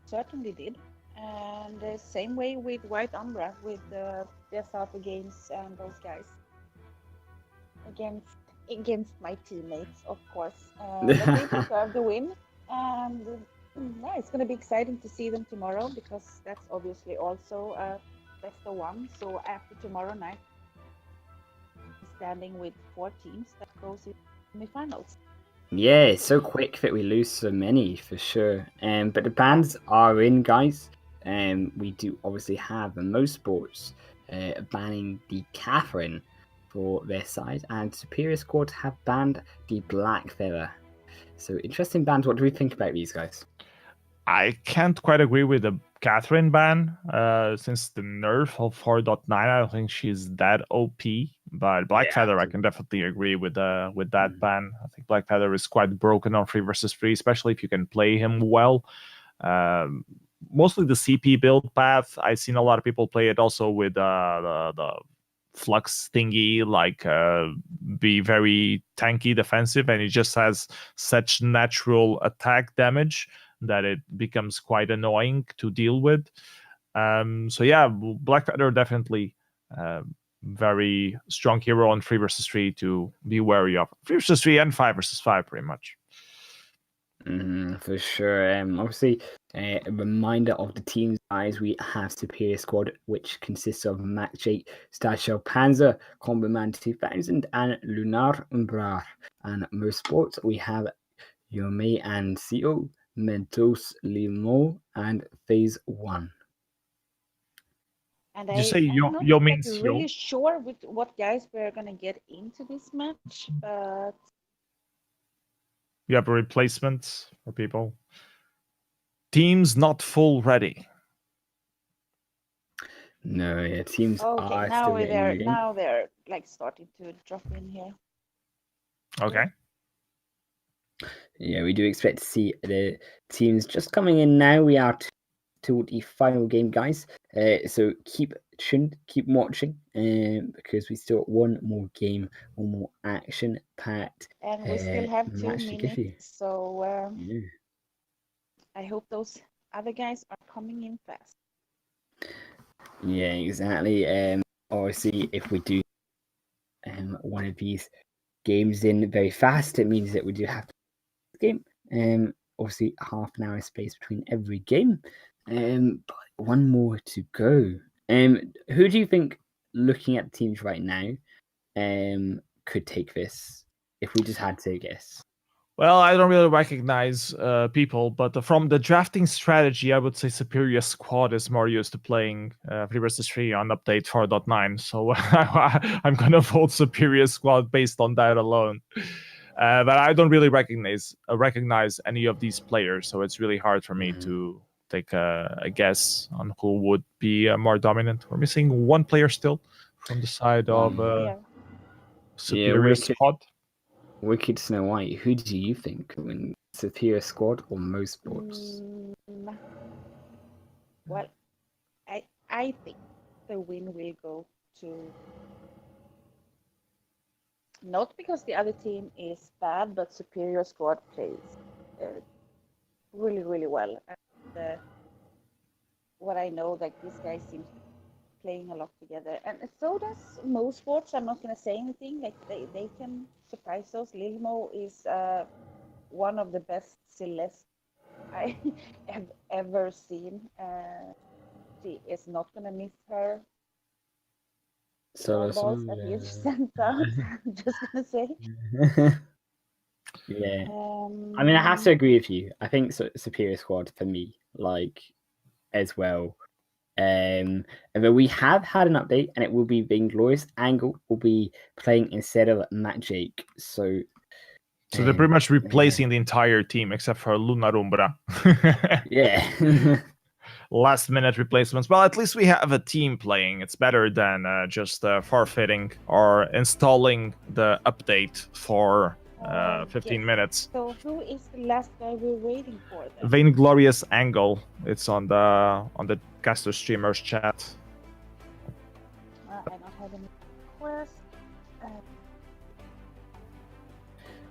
certainly did. And the same way with White Umbra, with the Alpha Games and those guys against my teammates, of course. But they deserve the win. And yeah, it's going to be exciting to see them tomorrow, because that's obviously also best of 1. So after tomorrow night, standing with 4 teams that goes in the finals. Yeah, it's so quick that we lose so many, for sure. But the bans are in, guys. We do obviously have the most sports banning the Catherine for their side, and Superior Squad have banned the Blackfeather. So interesting bans. What do we think about these guys? I can't quite agree with the Catherine ban. Since the nerf of 4.9, I don't think she's that OP. But Blackfeather, I can definitely agree with that ban. I think Blackfeather is quite broken on 3 versus 3, especially if you can play him well. Mostly the CP build path. I've seen a lot of people play it also with the flux thingy, like be very tanky defensive, and it just has such natural attack damage that it becomes quite annoying to deal with. So yeah, Blackfeather definitely very strong hero on 3 versus 3 to be wary of. 3 versus 3 and 5 versus 5 pretty much. For sure. Obviously, a reminder of the teams, guys. We have Superior Squad, which consists of Mac J, Starshell Panzer, Combo Man 2000, and Lunar Umbrar. And most sports, we have Yome and CO, Mentos Limo, and Phase 1. And Did you say I'm not really sure with what guys we're gonna get into this match, but you have replacements for people. Teams not full ready. No, yeah, teams are still getting in the game. Now they're like starting to drop in here. Okay. Yeah, we do expect to see the teams just coming in now. We are to the final game, guys. So keep tuned, keep watching, because we still got one more game, one more action-packed. And we still have 2 minutes, so yeah. I hope those other guys are coming in fast. Yeah, exactly. Obviously, if we do one of these games in very fast. It means that we do have to game. Obviously, half an hour space between every game. But one more to go. Who do you think, looking at the teams right now, could take this? If we just had to guess. Well, I don't really recognize people, but from the drafting strategy, I would say Superior Squad is more used to playing 3 vs 3 on update 4.9. So I'm going to vote Superior Squad based on that alone. But I don't really recognize any of these players, so it's really hard for me to take a guess on who would be more dominant. We're missing one player still from the side of Superior Squad. Wicked Snow White, who do you think win, Superior Squad or Most Sports? Well, I think the win will go to, not because the other team is bad, but Superior Squad plays really, really well. And what I know, like, these guys seem to be playing a lot together, and so does Most Sports. I'm not going to say anything. Like, they can surprise us. Lilmo is one of the best Celeste I have ever seen. She is not going to miss her balls that he sent out. I'm just going to say. Yeah. I mean, I have to agree with you. I think Superior Squad for me, like, as well. And then we have had an update, and it will be Vainglory's Angle will be playing instead of Matt Jake. So they're pretty much replacing the entire team except for Luna Rumbra. Yeah. Last minute replacements. Well, at least we have a team playing. It's better than just forfeiting or installing the update for 15 minutes. So who is the last guy we're waiting for then? Vainglorious Angle. It's on the caster streamers chat. I don't have any requests.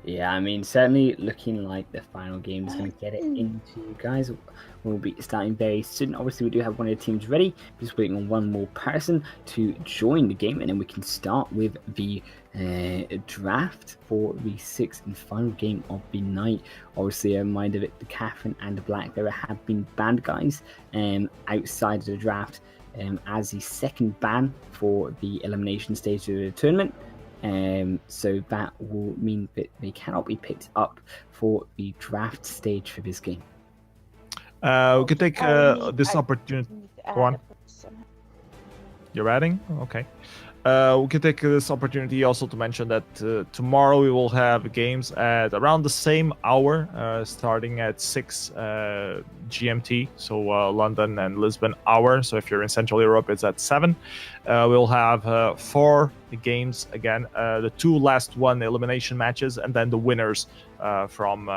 Yeah, I mean, certainly looking like the final game is going to get it into you guys. We'll be starting very soon. Obviously, we do have one of the teams ready. Just waiting on one more person to join the game, and then we can start with the draft for the 6th and final game of the night. Obviously, a reminder that the Catherine and the Black Bearer have been banned, guys, outside of the draft as the second ban for the elimination stage of the tournament. So that will mean that they cannot be picked up for the draft stage for this game. We could take this opportunity. Go on. You're adding? Okay. We can take this opportunity also to mention that tomorrow we will have games at around the same hour, starting at 6 GMT, so London and Lisbon hour. So if you're in Central Europe, it's at 7. We'll have 4 games again, the 2 last elimination matches, and then the winners from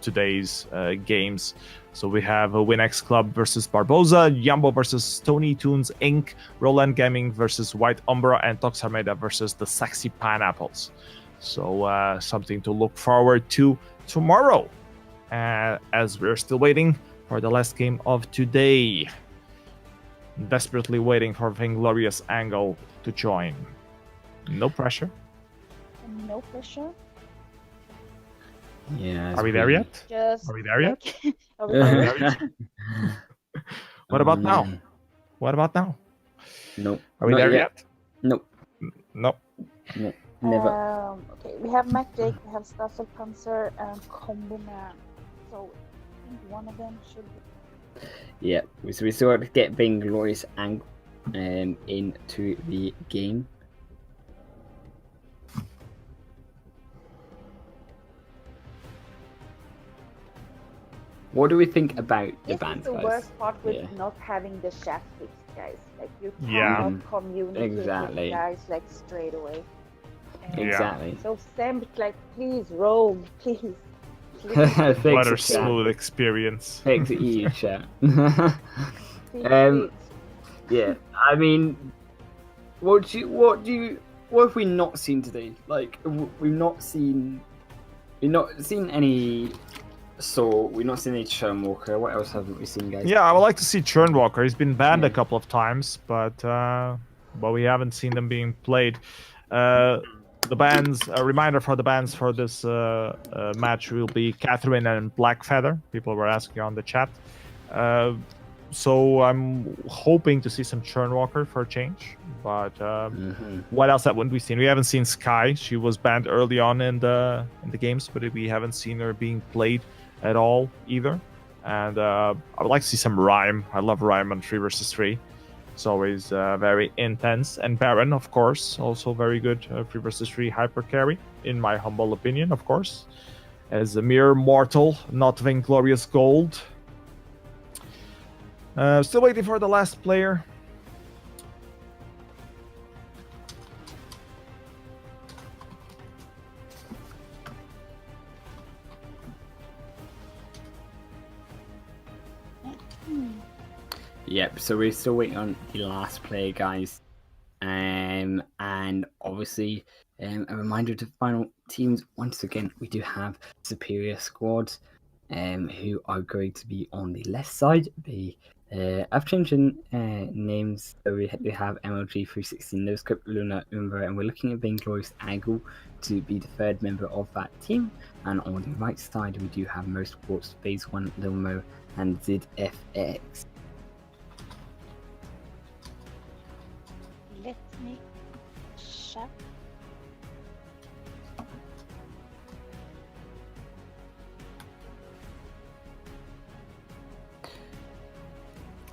today's games. So we have a WinX Club versus Barboza, Yambo versus Stony Tunes Inc., Roland Gaming versus White Umbra, and Tox Armada versus the Sexy Pineapples. So something to look forward to tomorrow, as we're still waiting for the last game of today. Desperately waiting for Vainglorious Angle to join. No pressure. No pressure. Yeah. Are we there yet? Are we there yet? Are we there yet? What about now? What about now? Nope. Are we there yet? Nope. Nope. No, never. Okay, we have Mac Jake, we have Staffel Panzer, and Combo Man. So I think one of them should be. Yeah, so we still have to get Vainglorious Angle into the game. What do we think about the band, guys? This is the worst part with not having the chat fixed, guys. Like, you cannot communicate with guys like straight away. Exactly. So Sam, like, please roam, please. What a smooth experience. Fix the EU chat. Yeah, I mean, what have we not seen today? Like, we've not seen any. So we've not seen any Churnwalker. What else haven't we seen, guys? Yeah, I would like to see Churnwalker. He's been banned a couple of times, but we haven't seen them being played. The bands, a reminder for the bands for this match will be Catherine and Blackfeather. People were asking on the chat. So I'm hoping to see some Churnwalker for a change. But what else haven't we seen? We haven't seen Sky. She was banned early on in the games, but we haven't seen her being played at all either. And I would like to see some Rhyme. I love Rhyme on 3 versus 3. It's always very intense. And Baron, of course, also very good 3 versus 3 hyper carry, in my humble opinion, of course. As a mere mortal, not Vainglorious Gold. Still waiting for the last player. Yep, so we're still waiting on the last player, guys. And obviously, a reminder to the final teams, once again, we do have Superior Squad, who are going to be on the left side. I've changed names, so we have MLG 360, NoScope, Luna, Umbra, and we're looking at Vainglorious Angle to be the third member of that team. And on the right side, we do have Motorsports, Phase 1, Lilmo, and ZFX. Let me check.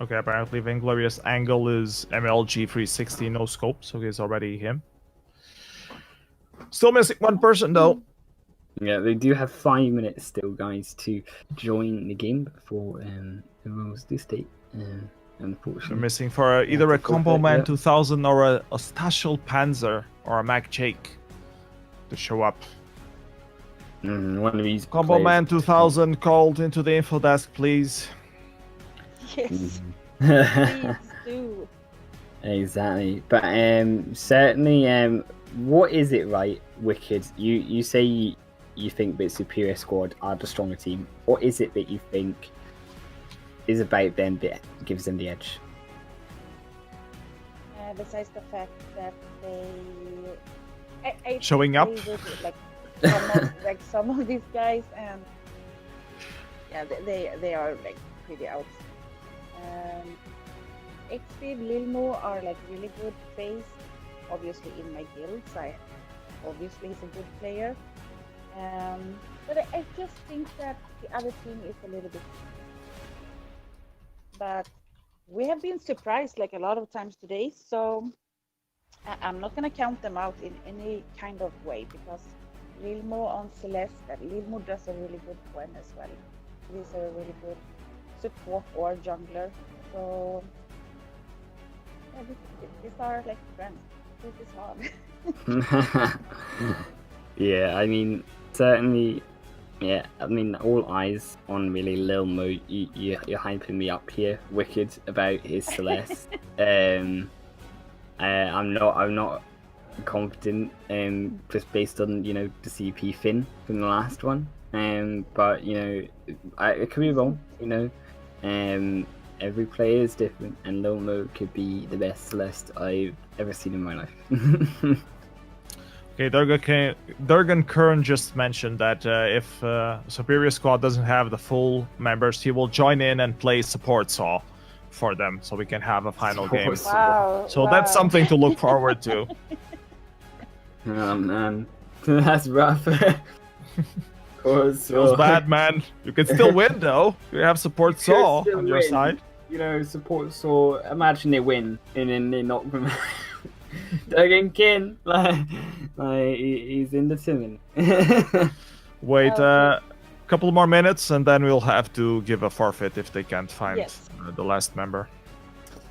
Okay, apparently Vainglorious Angle is MLG 360 no scope, so it's already him. Still missing one person though. Yeah, they do have 5 minutes still, guys, to join the game before the rules do state. Unfortunately, We're missing for either a Combo Man 2000 or a Stachel Panzer or a Mac Jake to show up. One of these Combo players. Man 2000 called into the info desk, please. Yes, please do. Exactly, but certainly, what is it, right, Wicked? You say you think that Superior Squad are the stronger team. What is it that you think is about them that gives them the edge? Besides the fact that they Showing up? Like some of these guys, and yeah, they are like pretty out. XP, Lilmo are like really good face. Obviously in my guilds, obviously he's a good player. But I just think that the other team is a little bit. But we have been surprised like a lot of times today, so I'm not gonna count them out in any kind of way, because Lilmo on Celeste, Lilmo does a really good Gwen as well. He's a really good support or jungler. So yeah, these are like friends. This is hard. Yeah, I mean, certainly. Yeah, I mean, all eyes on really Lilmo. You're hyping me up here, Wicked, about his Celeste. I'm not confident, just based on the CP Finn from the last one. But it could be wrong. Every player is different, and Lilmo could be the best Celeste I've ever seen in my life. Okay, Durgan Kern just mentioned that if Superior Squad doesn't have the full members, he will join in and play support Saw for them, so we can have a final game. Wow, So that's something to look forward to. Oh man, that's rough. Feels bad, man. You can still win though. You have support Saw on your side. Support Saw. Imagine they win and then they knock them. Durgan Kin, he's in the team. Wait a couple more minutes, and then we'll have to give a forfeit if they can't find the last member.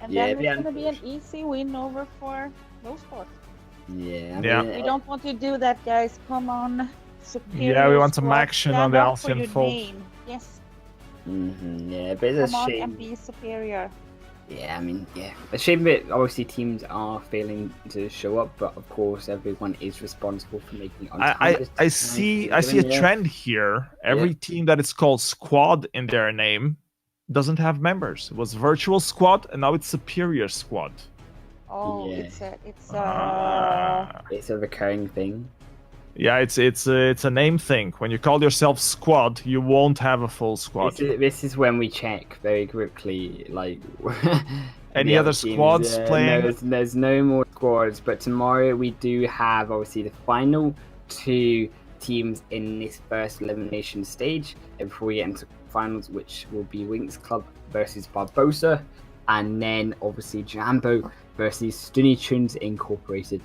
And then it's gonna be an easy win over for those sports. Yeah. We don't want to do that, guys. Come on, Superior. Yeah, we want some Squad. action Stand on the up Alcyon for your Fold. name. Yes. Yeah, but it's a Come on shame. and be superior. Yeah, I mean, a shame that obviously teams are failing to show up, but of course everyone is responsible for making it on time. I see a trend here. Every team that is called Squad in their name doesn't have members. It was Virtual Squad, and now it's Superior Squad. Oh, Yeah. it's It's a recurring thing. Yeah, it's a name thing. When you call yourself squad, you won't have a full squad. This is when we check very quickly, like Any the other teams. squads No, playing? there's no more squads. But tomorrow we do have obviously the final 2 teams in this first elimination stage before we get into finals, which will be Winx Club versus Barbosa, and then obviously Jambo versus Stunny Tunes Incorporated.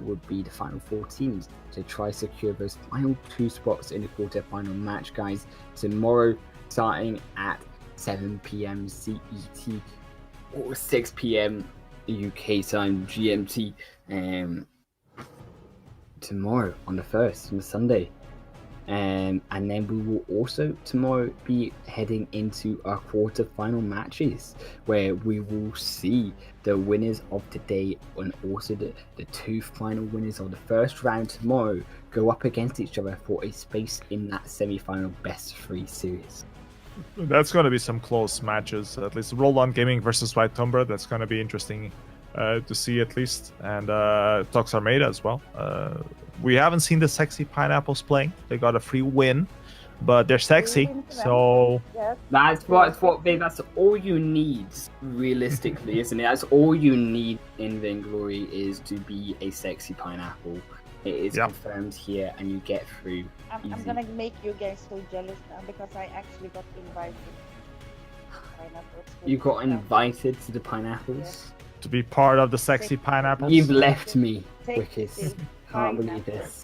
Would be the final 4 teams to try secure those final 2 spots in the quarter-final match, guys. Tomorrow, starting at 7 p.m. CET or 6 p.m. UK time GMT. Tomorrow on the 1st, on the Sunday. And then we will also tomorrow be heading into our quarter-final matches, where we will see the winners of today and also the 2 final winners of the first round tomorrow go up against each other for a space in that semi-final best-of-3 series. That's going to be some close matches. At least Roll On Gaming versus White Tumber. That's going to be interesting to see at least. And Tox Armada as well. We haven't seen the Sexy Pineapples playing. They got a free win, but they're sexy. So that's babe, that's all you need, realistically, isn't it? That's all you need in Vainglory is to be a sexy pineapple. It is confirmed here, and you get through. I'm gonna make you guys so jealous now because I actually got invited. You got invited to the pineapples? To be part of the Sexy Pineapples? You've left me, Wickies. Can't believe this.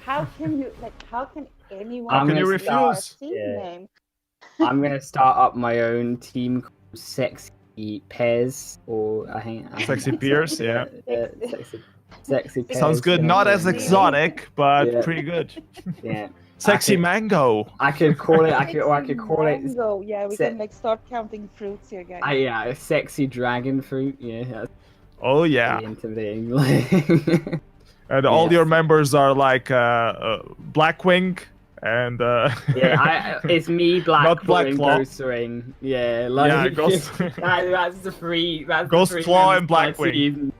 How can you, how can anyone... How can you refuse? Name? I'm gonna start up my own team called Sexy Pairs, or I think... Sexy Peers, yeah. Sexy Pairs. Sounds good. Not as exotic, but pretty good. Yeah. Sexy Mango. I could call it. I could call it. Mango. Yeah, we can start counting fruits here, guys. Yeah, a sexy dragon fruit. Yeah. Oh yeah. Intimidating. And all your members are like Blackwing and it's me, not Black Claw. Ghost Ring. Yeah, like Ghost. that's the free. That's Ghost the free Claw and Blackwing.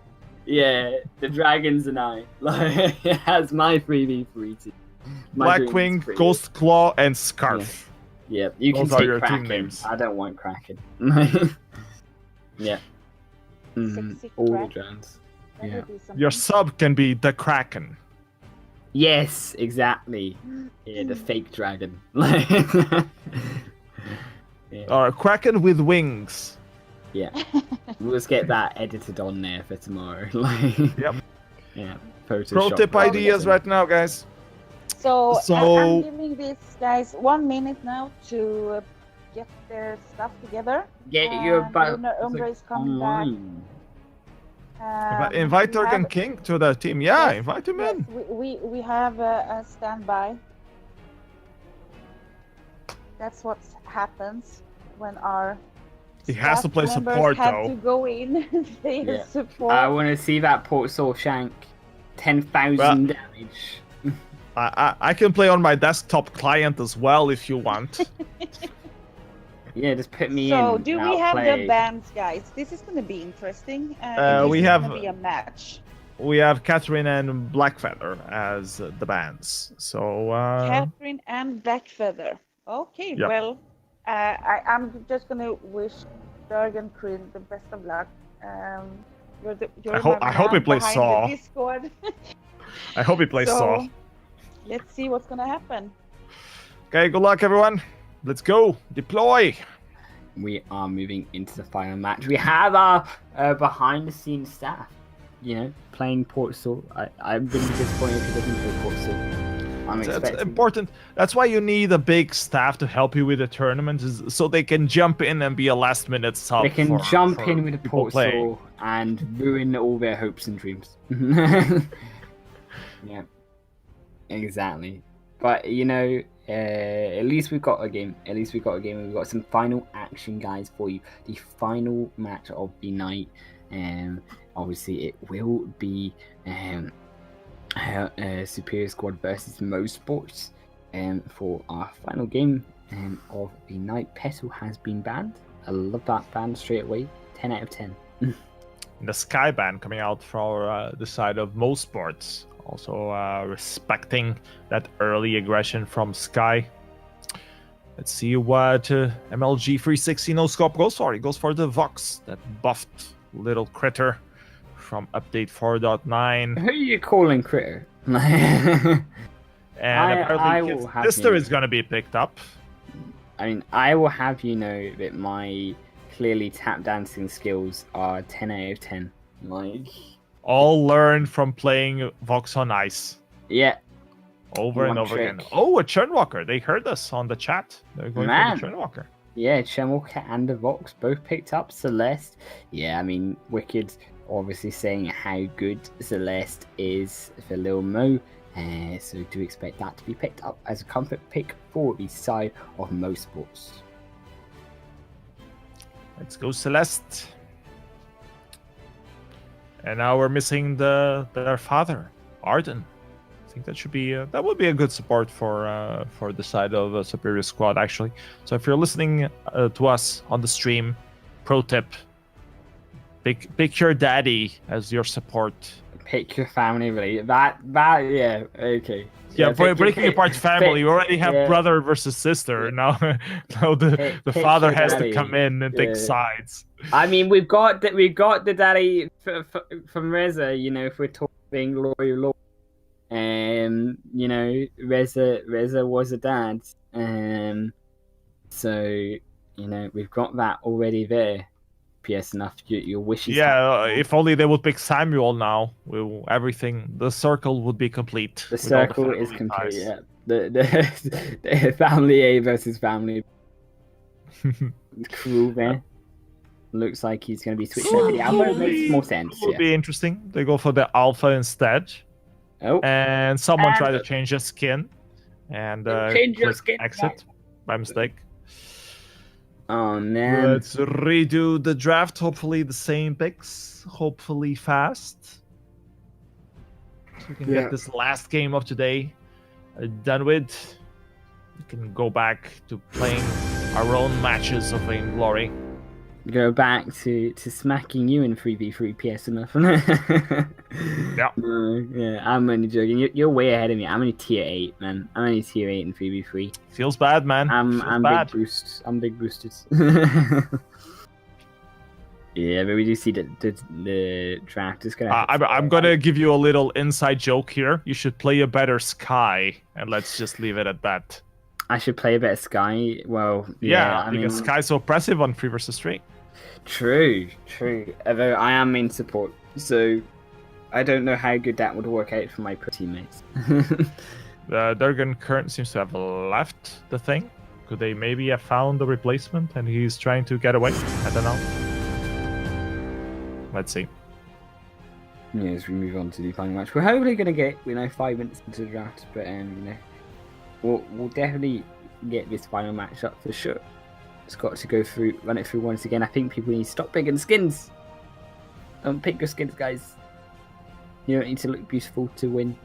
Yeah, the dragons and I. Like that's my freebie free team. Blackwing, Ghost Claw, and Scarf. Yeah, you can Those are take your Kraken. team names. I don't want Kraken. Yeah. All the dragons. Yeah. Your sub can be the Kraken. Yes, exactly. Yeah, the fake dragon. Or Kraken with wings. Yeah. We'll just get that edited on there for tomorrow. Yep. Yeah. Pro tip ideas right now, guys. So I'm giving these guys 1 minute now to get their stuff together. Get your Umbra is coming back. Invite Turgan King to the team. Yeah, yes, invite him in. We have a standby. That's what happens when our he has to play support have to go in. They support. I want to see that port soul shank. 10,000 damage. I can play on my desktop client as well if you want. Yeah, just put me in. So, do we have the bands, guys? This is going to be interesting. We have going to be a match. We have Catherine and Blackfeather as the bands. So Catherine and Blackfeather. Okay, well, I'm just going to wish Jurgen Quinn the best of luck. I hope he plays Saw. I hope he plays Saw. Let's see what's going to happen. Okay, good luck, everyone. Let's go. Deploy. We are moving into the final match. We have our behind-the-scenes staff, playing Port Saul. I've been disappointed if it doesn't play Port Saul. That's important. That's why you need a big staff to help you with the tournament, so they can jump in and be a last-minute sub. They can jump in with the Port Saul and ruin all their hopes and dreams. Yeah, exactly. But at least we've got a game. We've got some final action, guys, for you. The final match of the night. Obviously, it will be Superior Squad versus Mo Sports. For our final game of the night. Petal has been banned. I love that ban straight away. 10 out of 10. And the Sky ban coming out for the side of most sports. Also respecting that early aggression from Sky. Let's see what MLG 360 no scope goes for. He goes for the Vox, that buffed little critter from update 4.9. Who are you calling critter? And apparently his sister is going to be picked up. I mean, I will have you know that my clearly tap dancing skills are 10 out of 10. Like, all learned from playing Vox on Ice. Yeah. Over and over again. Oh, a Churnwalker. They heard us on the chat. They're going for the Churnwalker. Yeah, Churnwalker and the Vox both picked up Celeste. Yeah, I mean, Wicked obviously saying how good Celeste is for Lil Mo. So do expect that to be picked up as a comfort pick for the side of Mo Sports. Let's go Celeste. And now we're missing their father, Arden. I think that should be that would be a good support for the side of Superior Squad actually. So if you're listening to us on the stream, pro tip: pick your daddy as your support. Pick your family, really. That yeah, okay. Yeah, breaking apart family. You already have brother versus sister. Now the father has to come in and take sides. I mean, we've got the daddy from Reza. You know, if we're talking Vainglory law. You know, Reza was a dad. So, you know, we've got that already there. PS enough, your wishes. Yeah, if only they would pick Samuel now. The circle would be complete. The circle is complete, yeah. The family A versus family crew there. Looks like he's going to be switching over the alpha. It makes more sense. It would be interesting. They go for the alpha instead. Oh. And someone tried to change his skin and exit by mistake. Oh man. Let's redo the draft. Hopefully the same picks. Hopefully fast. So we can get this last game of today done with. We can go back to playing our own matches of Vainglory. Go back to smacking you in 3v3 PS enough. Yeah. Yeah, I'm only joking. You're way ahead of me. I'm only tier 8, man. I'm only tier 8 in 3v3. Feels bad, man. I'm bad. Big boosts. I'm big boosted. Yeah, but we do see the draft is gonna. I'm gonna give you a little inside joke here. You should play a better Sky, and let's just leave it at that. I should play a better Sky. Well, I mean, Sky's so oppressive on 3 versus 3. True. Although I am main support, so I don't know how good that would work out for my teammates. Durgan Current seems to have left the thing. Could they maybe have found the replacement and he's trying to get away? I don't know. Let's see. Yeah, as we move on to the final match, we're hopefully going to get 5 minutes into the draft, but we'll definitely get this final match up for sure. It's got to run it through once again. I think people need to stop picking skins. Don't pick your skins, guys. You don't need to look beautiful to win.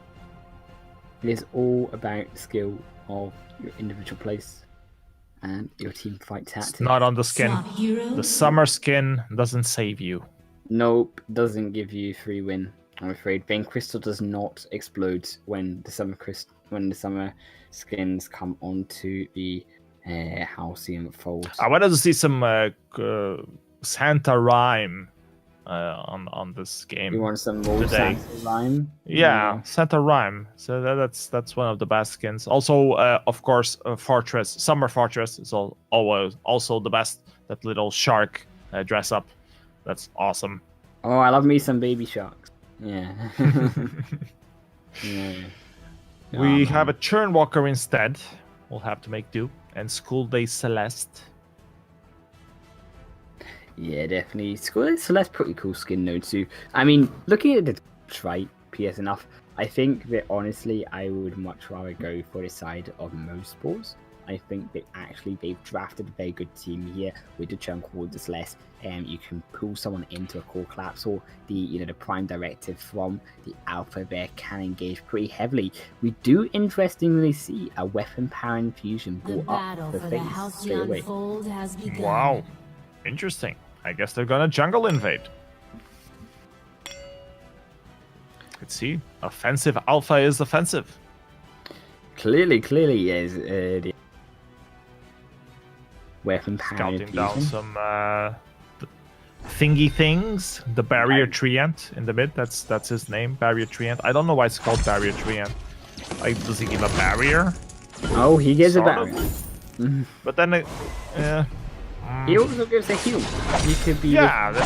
It is all about the skill of your individual place and your team fight tactics. It's not on the skin. The summer skin doesn't save you. Nope, doesn't give you free win. I'm afraid Vein Crystal does not explode when the summer skins come onto the Halcyon fold. I wanted to see some Santa Rhyme on this game. You want some more Santa Rhyme? Yeah, Santa Rhyme. So that's one of the best skins. Also, of course, Fortress, Summer Fortress is always also the best. That little shark dress up. That's awesome. Oh, I love me some baby sharks. Yeah. Yeah. We have a Churnwalker instead. We'll have to make do. And School Day Celeste. Yeah, definitely. School Day Celeste, pretty cool skin though too. I mean, looking at the right, PS enough. I think that honestly, I would much rather go for the side of Mo Sports. I think that actually they've drafted a very good team here with the chunk called the Celeste. You can pull someone into a core collapse, or the prime directive from the alpha there can engage pretty heavily. We do interestingly see a weapon power infusion brought up the face straight away. Wow, interesting. I guess they're gonna jungle invade. Let's see. Offensive Alpha is offensive. Clearly is the weapon power Scouting down infusion. some thingy things. The barrier treant in the mid. That's his name. Barrier treant. I don't know why it's called barrier treant. Like, does he give a barrier? Oh, he gives a Sort barrier. of. But then, He also gives a heal. He could be. yeah, the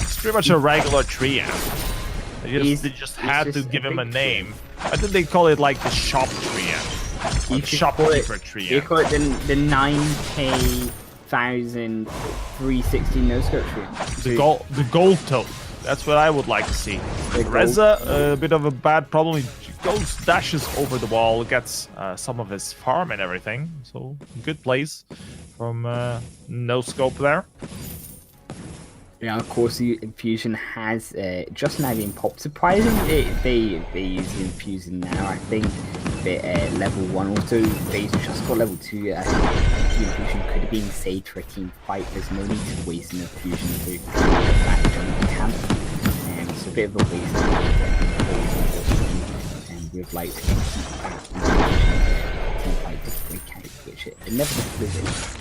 it's pretty much a regular treant. They just had to just give a him a big name. I think they call it like the shop treant. You The should shopkeeper You treant. call it the 9K 1,360 no scope treant. The gold toad. That's what I would like to see. Reza, a bit of a bad problem. He goes, dashes over the wall, gets some of his farm and everything. So good plays from no scope there. Yeah, of course, the infusion has just now been popped. Surprisingly, they use the infusion now. I think that level 1 also, they just got level 2. I think the infusion could have been saved for a team fight. There's no need to waste an infusion to back jump camp. It's a bit of a waste. And we'd like to keep that team fight this break out, which it inevitably is.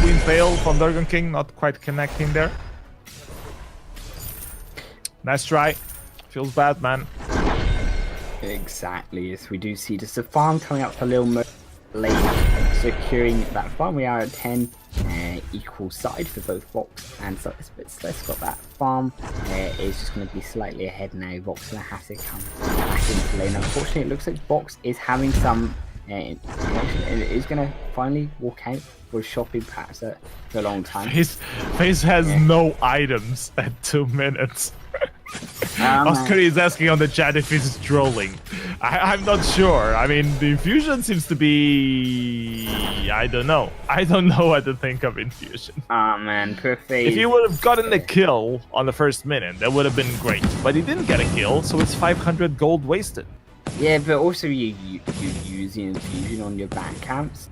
Queen fail from Durgan King, not quite connecting there. Nice try. Feels bad, man. Exactly, yes, we do see just a farm coming up for Lil Mo late, securing that farm. We are at 10 equal side for both Vox and Celeste. Got that farm. Is just going to be slightly ahead now. Vox going to have to come back into lane. Unfortunately, it looks like Vox is having some information and is going to finally walk out for shopping perhaps for a long time. Face has no items at 2 minutes. Oscar is asking on the chat if he's trolling. I'm not sure. I mean, the infusion seems to be... I don't know. I don't know what to think of infusion. Oh man, poor FaZe. If he would have gotten the kill on the first minute, that would have been great. But he didn't get a kill, so it's 500 gold wasted. Yeah, but also you use the infusion on your back camps.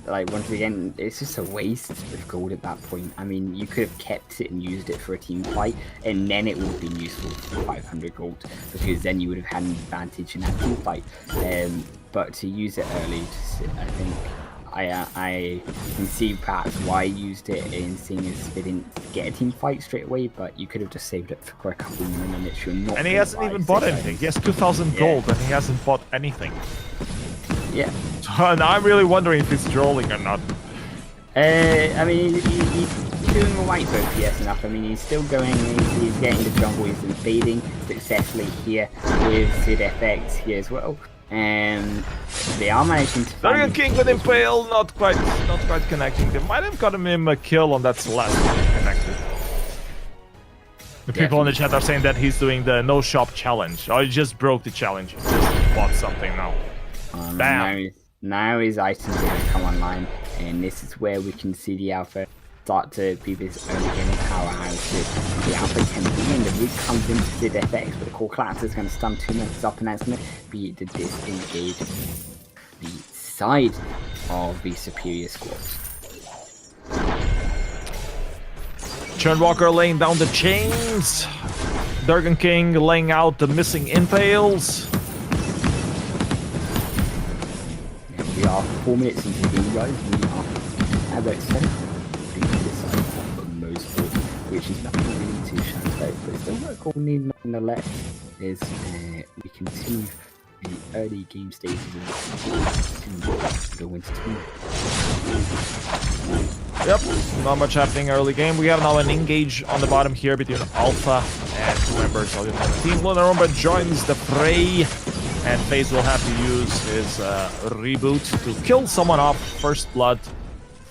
Like, once again, it's just a waste of gold at that point. I mean, you could have kept it and used it for a team fight, and then it would have been useful for 500 gold, because then you would have had an advantage in that team fight. But to use it early, I think I can see perhaps why you used it, in seeing as they didn't get a team fight straight away, but you could have just saved it for a couple of minutes. You're not. And he hasn't even bought anything. He has 2,000 gold, and he hasn't bought anything. Yeah. So now I'm really wondering if he's trolling or not. I mean, he's doing alright for FPS enough. I mean, he's still going, he's getting the jungle, he's invading successfully here with ZFX here as well. And they are managing to find... Durgan King with Impale, not quite connecting. They might have gotten him a kill on that Celeste connected. The people in the chat are saying that he's doing the no shop challenge. Oh, he just broke the challenge. He just bought something now. Bam. Now his items are going to come online, and this is where we can see the Alpha start to be this early game powerhouse. With the Alpha can be, and the root comes into the FX, but the core collapse is going to stun 2 minutes up, and that's going to be the disengage the side of the superior squads. Churnwalker laying down the chains. Durgan King laying out the missing impales. We are 4 minutes into the game, guys. We are about 7 this side of most sports, which is nothing really too shout about, but it's still not cool nonetheless. Is we continue the early game stages of the winter team. Yep, not much happening early game. We have now an engage on the bottom here between Alpha and 2 members of the team. Lunarumba joins the fray, and FaZe will have to use his reboot to kill someone off. First blood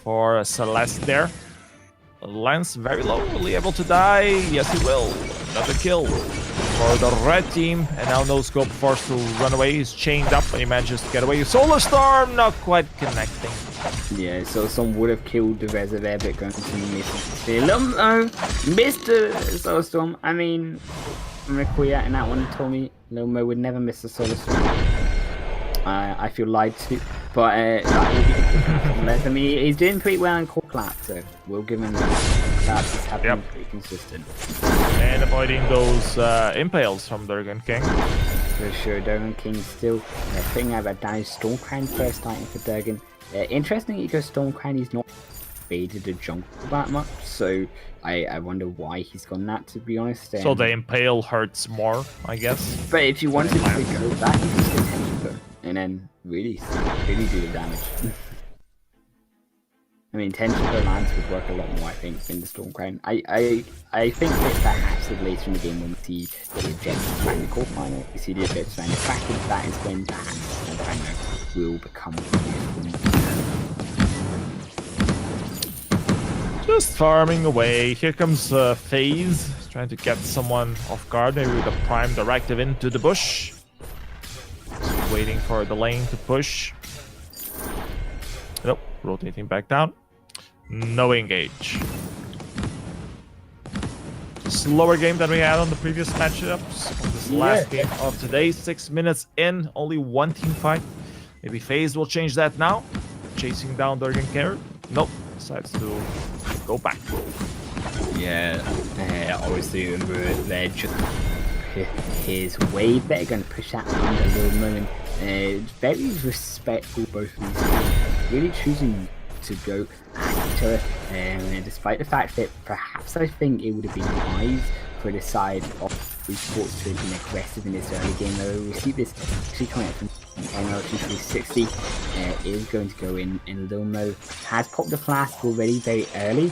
for Celeste there. Lance very low, will he able to die? Yes, he will. Another kill for the red team, and now no scope, forced to run away. He's chained up and he manages to get away. Solar Storm not quite connecting. Yeah, so some would have killed the Reza there, but going to miss Mr. Solar Storm. I mean, I'm gonna call you out in that one. Told me Lomo would never miss a Solar Storm. I feel lied to, but that will be the Unless, I mean, he's doing pretty well in core clap, so we'll give him that. Claps is having pretty consistent. And avoiding those impales from Durgan King. For sure, Durgan King still putting out that damage. Stormcrown first item for Durgan. Interestingly, because Stormcrown he's not faded the jungle that much, so I wonder why he's gone that, to be honest. So the impale hurts more, I guess. But if you wanted to go back, you can still tension and then really do the damage. I mean, tension per lance would work a lot more, I think, than the Stormcrown. I think that perhaps later in the game when we see the objectives around the core final, we see the objectives around the fact that is when perhaps Stormcrown will become useful. Just farming away. Here comes FaZe, trying to get someone off guard, maybe with a prime directive into the bush. Just waiting for the lane to push. Nope, rotating back down. No engage. Slower game than we had on the previous matchups. On this last game of today, 6 minutes in, only one team fight. Maybe FaZe will change that now. Chasing down Durgan Carrot. Nope, decides to go back. Yeah, obviously they're just his way better going to push that under a little moment. Very respectful, both of these teams, really choosing to go at each other, and despite the fact that perhaps I think it would have been wise for the side of esports to have been aggressive in this early game. Though we see this actually coming out from MLG 360 is going to go in Lil Mo has popped the flask already very early,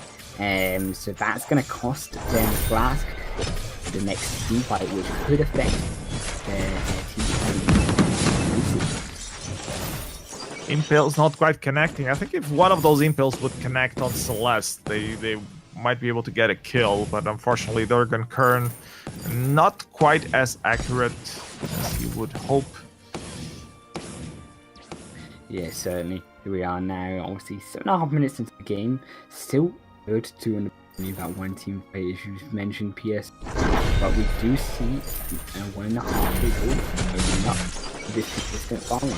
so that's going to cost them the flask for the next team fight, which could affect team fight. Impale's not quite connecting. I think if one of those impales would connect on Celeste, they might be able to get a kill, but unfortunately Durgan Kern not quite as accurate as you would hope. Yeah, certainly. Here we are now, obviously 7.5 minutes into the game. Still 32 on that one team fight, as you mentioned, PS. But we do see 1.5 goal opening up this consistent farming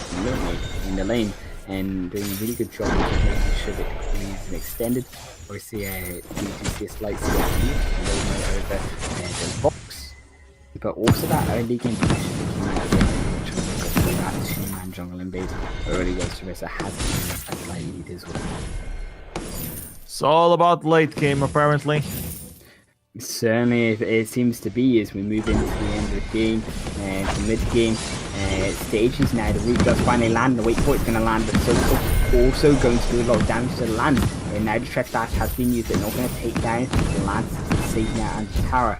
in the lane, and doing a really good job of making sure that the queen is extended. Obviously, you do see a slight CS lead over the box, but also that early game push that came out again, that 2-man jungle invade early goes to Reza has a slight lead as well. It's all about late game, apparently. Certainly, it seems to be as we move into the end of the game and the mid game stages now. The root does finally land. The wait for it's going to land, but also going to do a lot of damage to the land. And now the Tread Dash has been used. They're not going to take down the land saving out and tower.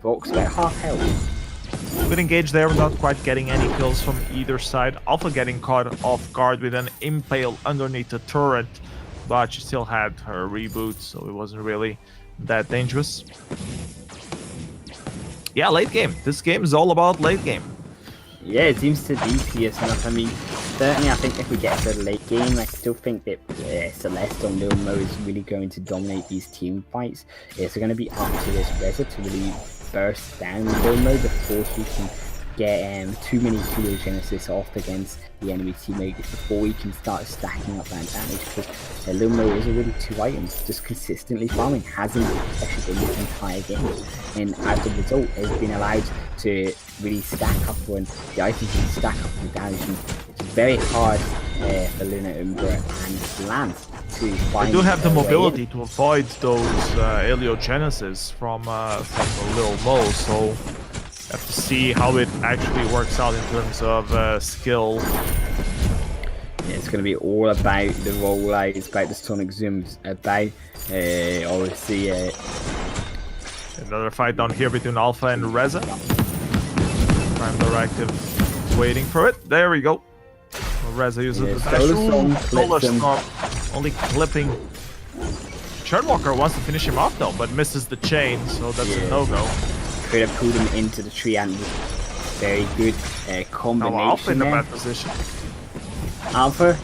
Vox about half health. Good engage there without quite getting any kills from either side. Alpha getting caught off guard with an impale underneath the turret, but she still had her reboot, so it wasn't really that dangerous. Yeah, late game. This game is all about late game. Yeah, it seems to be PS enough. I mean, certainly I think if we get to the late game, I still think that Celeste on Lil Mo is really going to dominate these team fights. It's going to be up to this Reza to really burst down Lil Mo before he can get too many heliogenesis off against the enemy teammate before he can start stacking up that damage, because Lil Mo is already 2 items, just consistently farming, hasn't actually been this entire game, and as a result has been allowed to really stack up when the items can stack up the damage, and it's very hard for Luna Umbra and Lance to find. They do have the mobility to avoid those heliogenesis from Lil Mo, so have to see how it actually works out in terms of skill. Yeah, it's going to be all about the rollout, it's about the sonic zooms, about obviously another fight down here between Alpha and Reza. Prime directive waiting for it. There we go. Reza uses the solar storm, only clipping. Churnwalker wants to finish him off though, but misses the chain, so that's a no-go. Could have pulled him into the tree, and very good combination. Now Alpha in a there. bad position. Alpha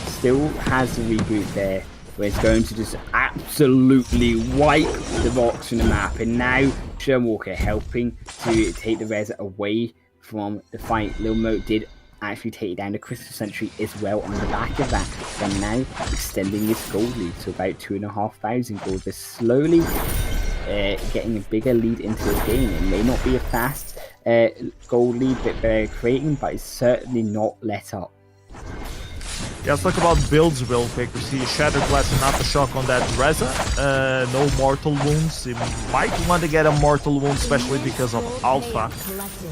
still has the reboot there, where it's going to just absolutely wipe the box from the map, and now Churnwalker helping to take the res away from the fight. Lil Mo did actually take down the Crystal Sentry as well on the back of that. And now extending his gold lead to about 2,500 gold. They're slowly getting a bigger lead into the game. It may not be a fast gold lead that they're creating, but it's certainly not let up. Yeah, let's talk about builds real quick. We see Shattered Glass and Aftershock on that Reza. No mortal wounds. You might want to get a mortal wound, especially because of Alpha,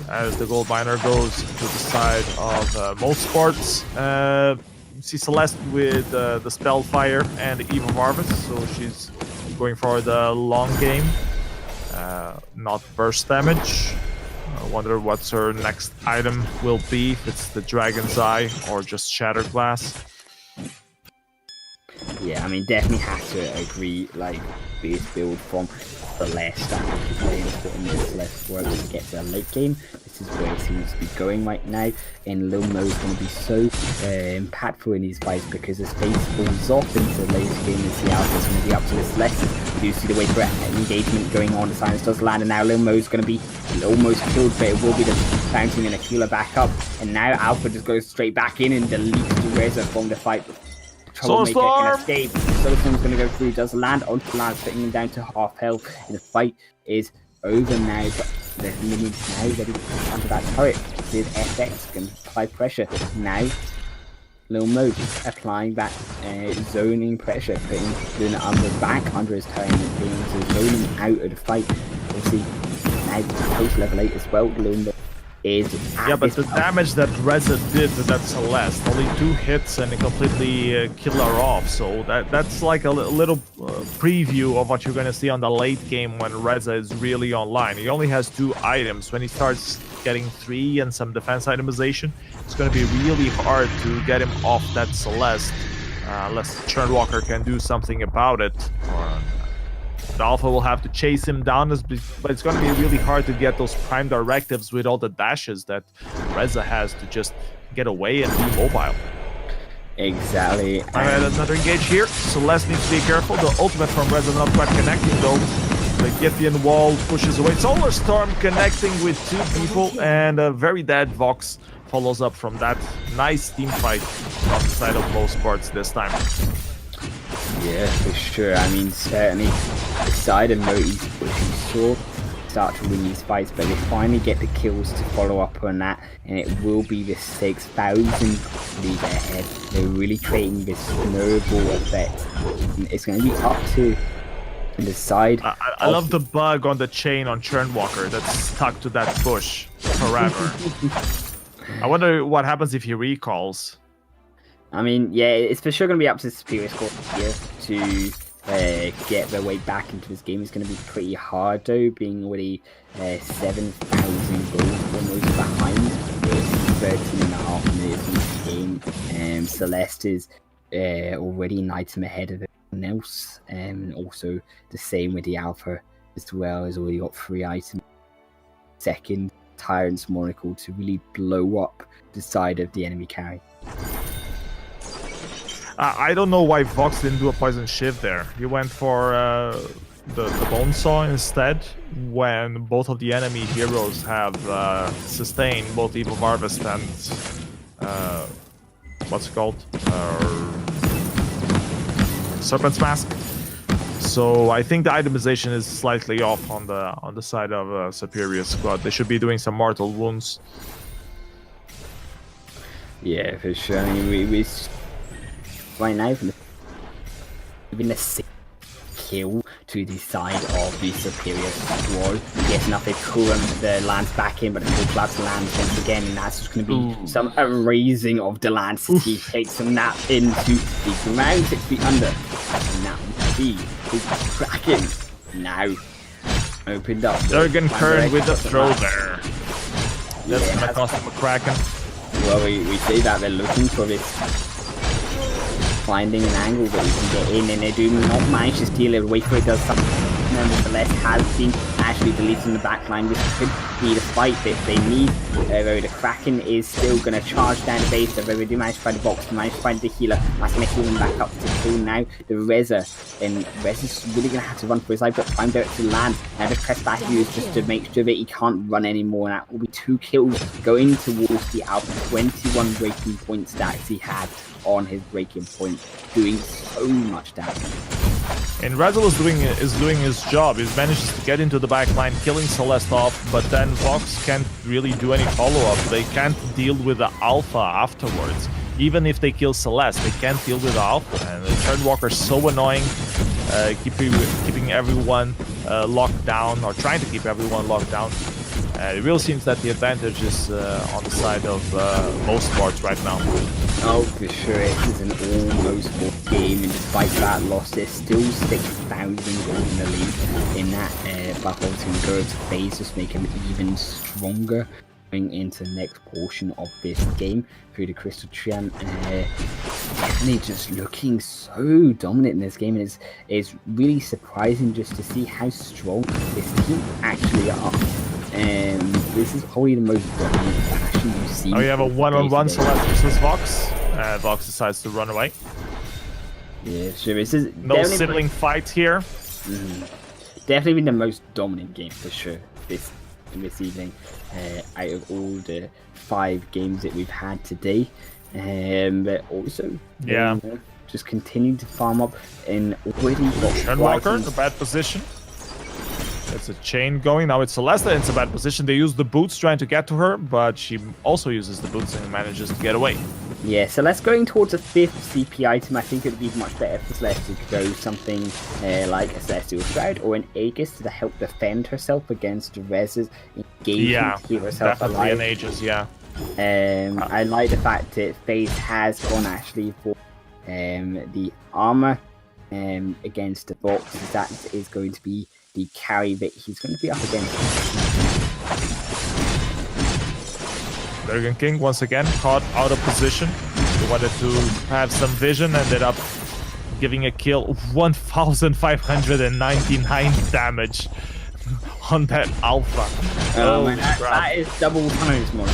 as the gold miner goes to the side of most sports. You see Celeste with the Spellfire and the Evil Harvest, so she's going for the long game, not burst damage. I wonder what her next item will be, if it's the Dragon's Eye or just Shattered Glass. Yeah, I mean, definitely have to agree, like, base build from Celeste, I think is very important in Celeste work to get to the late game. This is where it seems to be going right now, and Lil Mo is going to be so impactful in these fights because the space falls off into the late game as the Alpha is going to be up to the Celeste. We do see the way for engagement going on, the silence does land, and now Lil Mo is going to be almost killed, but it will be the Fountain and Aquila back up, and now Alpha just goes straight back in and deletes the Reza from the fight. Troublemaker can escape. Soulstorm's going to go through, does land onto Lance, putting him down to half health, and the fight is over now, but the minions now ready to push onto that turret. With FX going to apply pressure. Now, Lil Mo applying that zoning pressure, putting Luna under back under his turret, and being to zone him out of the fight. We'll see now post level 8 as well. Lil Mo is but the damage that Reza did to that Celeste, only 2 hits and it completely killed her off, so that's like a little preview of what you're going to see on the late game when Reza is really online. He only has 2 items. When he starts getting 3 and some defense itemization, it's going to be really hard to get him off that Celeste, unless Churnwalker can do something about it, or the Alpha will have to chase him down, but it's going to be really hard to get those prime directives with all the dashes that Reza has to just get away and be mobile. Exactly. Alright, another engage here. Celeste needs to be careful. The ultimate from Reza not quite connecting though. The Githian wall pushes away. Solar Storm connecting with 2 people, and a very dead Vox follows up from that. Nice team fight on the side of most sports this time. Yeah, for sure. I mean, certainly the side of Moti's pushing short, start to win these fights, but they finally get the kills to follow up on that, and it will be the 6,000 lead ahead. They're really creating this snowball effect. And it's going to be up to the side. I love the bug on the chain on Churnwalker that's stuck to that bush forever. I wonder what happens if he recalls. I mean, yeah, it's for sure going to be up to the Superior Squad here to get their way back into this game. It's going to be pretty hard, though, being already 7,000 goals almost behind. It's 13.5 minutes in the game. Celeste is already an item ahead of everyone else. And also the same with the Alpha as well, has already got 3 items. Second, Tyrant's Monocle to really blow up the side of the enemy carry. I don't know why Vox didn't do a Poison Shiv there. He went for the Bone Saw instead, when both of the enemy heroes have sustained both Evil Harvest and what's it called? Serpent's Mask. So I think the itemization is slightly off on the side of Superior Squad. They should be doing some mortal wounds. Yeah, for sure. I mean, we right now, even a 6 kill to the side of the Superior Squad. Yes, nothing cool, and the Lance back in, but the full collapse lands once again, and that's just going to be some erasing of the Lance. He takes some nap into the ground, 6 feet under, and that will be his Kraken. Now opened up. Durgan Kern with the throw there. That's going to cost him a Kraken. Well, we say that they're looking for this, finding an angle that we can get in, and they do not manage to steal it. Wait for it does something. and the Celeste has been actually deleting the backline. This could be the fight that they need. The Kraken is still going to charge down the base. They do manage to find the box, manage to find the healer. That's going to heal him back up to 2 now. The Reza, and Reza's really going to have to run for his life, but find out to land. Now just press back use just to make sure that he can't run anymore. And that will be 2 kills going towards the Alpha. 21 breaking point stacks he had on his breaking point, doing so much damage. And Razzle is doing his job. He manages to get into the back line, killing Celeste off, but then Vox can't really do any follow-up. They can't deal with the Alpha afterwards. Even if they kill Celeste, they can't deal with the Alpha. And the Turnwalker is so annoying, keeping everyone locked down, or trying to keep everyone locked down. It really seems that the advantage is on the side of most boards right now. Oh, for sure. It is an almost full game, and despite that loss, there's still 6,000 gold in the lead in that Black Ops and Girls phase, just make him even stronger going into the next portion of this game through the Crystal Trian. Definitely just looking so dominant in this game, and it's really surprising just to see how strong this team actually are. This is probably the most dominant fashion you've seen. Oh, you have a one-on-one Celeste versus Vox. Vox decides to run away. Yeah, sure. This is no sibling fight here. Definitely been the most dominant game for sure this evening, out of all the 5 games that we've had today. But also, yeah, just continue to farm up and already got Turnwalker in a bad position. It's a chain going. Now it's Celeste in a bad position. They use the boots trying to get to her, but she also uses the boots and manages to get away. Yeah, Celeste going towards a 5th CP item. I think it would be much better for Celeste to go something like a Celestial Shroud or an Aegis to help defend herself against Rez's engagement to keep herself definitely alive. An Aegis, yeah. I like the fact that FaZe has gone actually for the armor against the box. That is going to be the carry that he's going to be up against. Dragon King once again caught out of position. He wanted to have some vision, ended up giving a kill. 1,599 damage on that Alpha. Oh man, that is double times more.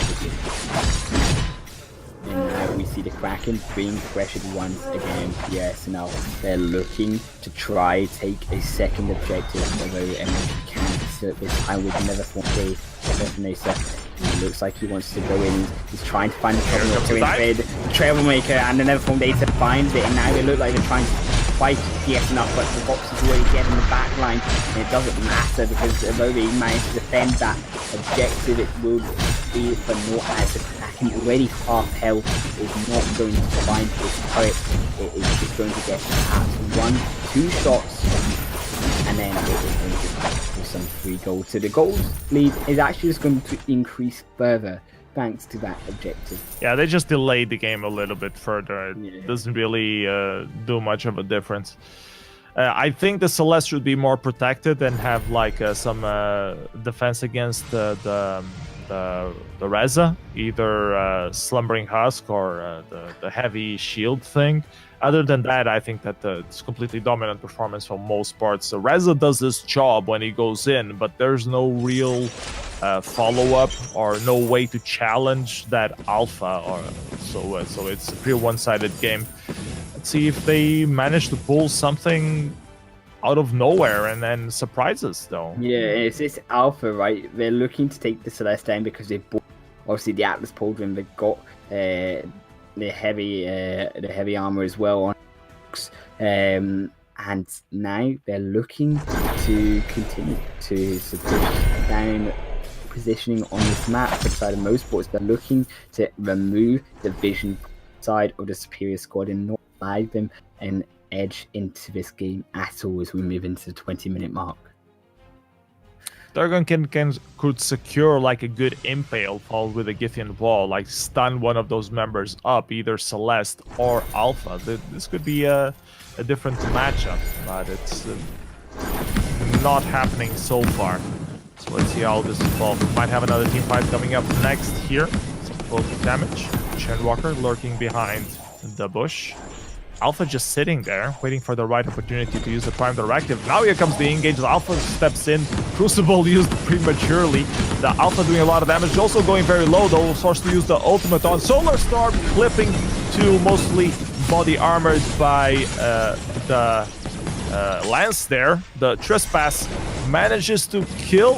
And now we see the Kraken being pressured once again. Yes, now they're looking to try take a second objective, although MSG can't assert this time with never form a detonator. It looks like he wants to go in. He's trying to find the Troublemaker, and the never formed data finds it, and now they look like they're trying to fight DS enough, but the box is already getting the back line, and it doesn't matter because although they managed to defend that objective, it will be for naught as the Kraken already half health is not going to find this turret. It is just going to get perhaps 1-2 shots, and then it is going to get some free gold. So the gold lead is actually just going to increase further thanks to that objective. Yeah, they just delayed the game a little bit further. It doesn't really do much of a difference. I think the Celeste should be more protected and have like some defense against the Reza, either Slumbering Husk or the heavy shield thing. Other than that, I think that it's completely dominant performance for most parts. So Reza does this job when he goes in, but there's no real follow-up or no way to challenge that Alpha. So it's a pretty one-sided game. Let's see if they manage to pull something out of nowhere and then surprise us, though. Yeah, it's this Alpha, right? They're looking to take the Celeste down because they bought, obviously, the Atlas Pauldron. They've got the heavy armor as well on, and now they're looking to continue to push down positioning on this map for the side of most sports. They're looking to remove the vision side of the superior squad and not allow them an edge into this game at all as we move into the 20-minute mark. Dragon could secure like a good impale followed with a Githian wall, like stun one of those members up, either Celeste or Alpha. This could be a different matchup, but it's not happening so far. So let's see how this evolves. We might have another team fight coming up next here. Some focus damage. Turnwalker lurking behind the bush. Alpha just sitting there, waiting for the right opportunity to use the Prime Directive. Now here comes the engage. The Alpha steps in. Crucible used prematurely. The Alpha doing a lot of damage. Also going very low, though. Forced to use the ultimate on Solar Storm, clipping to mostly body armored by the Lance there. The Trespass manages to kill.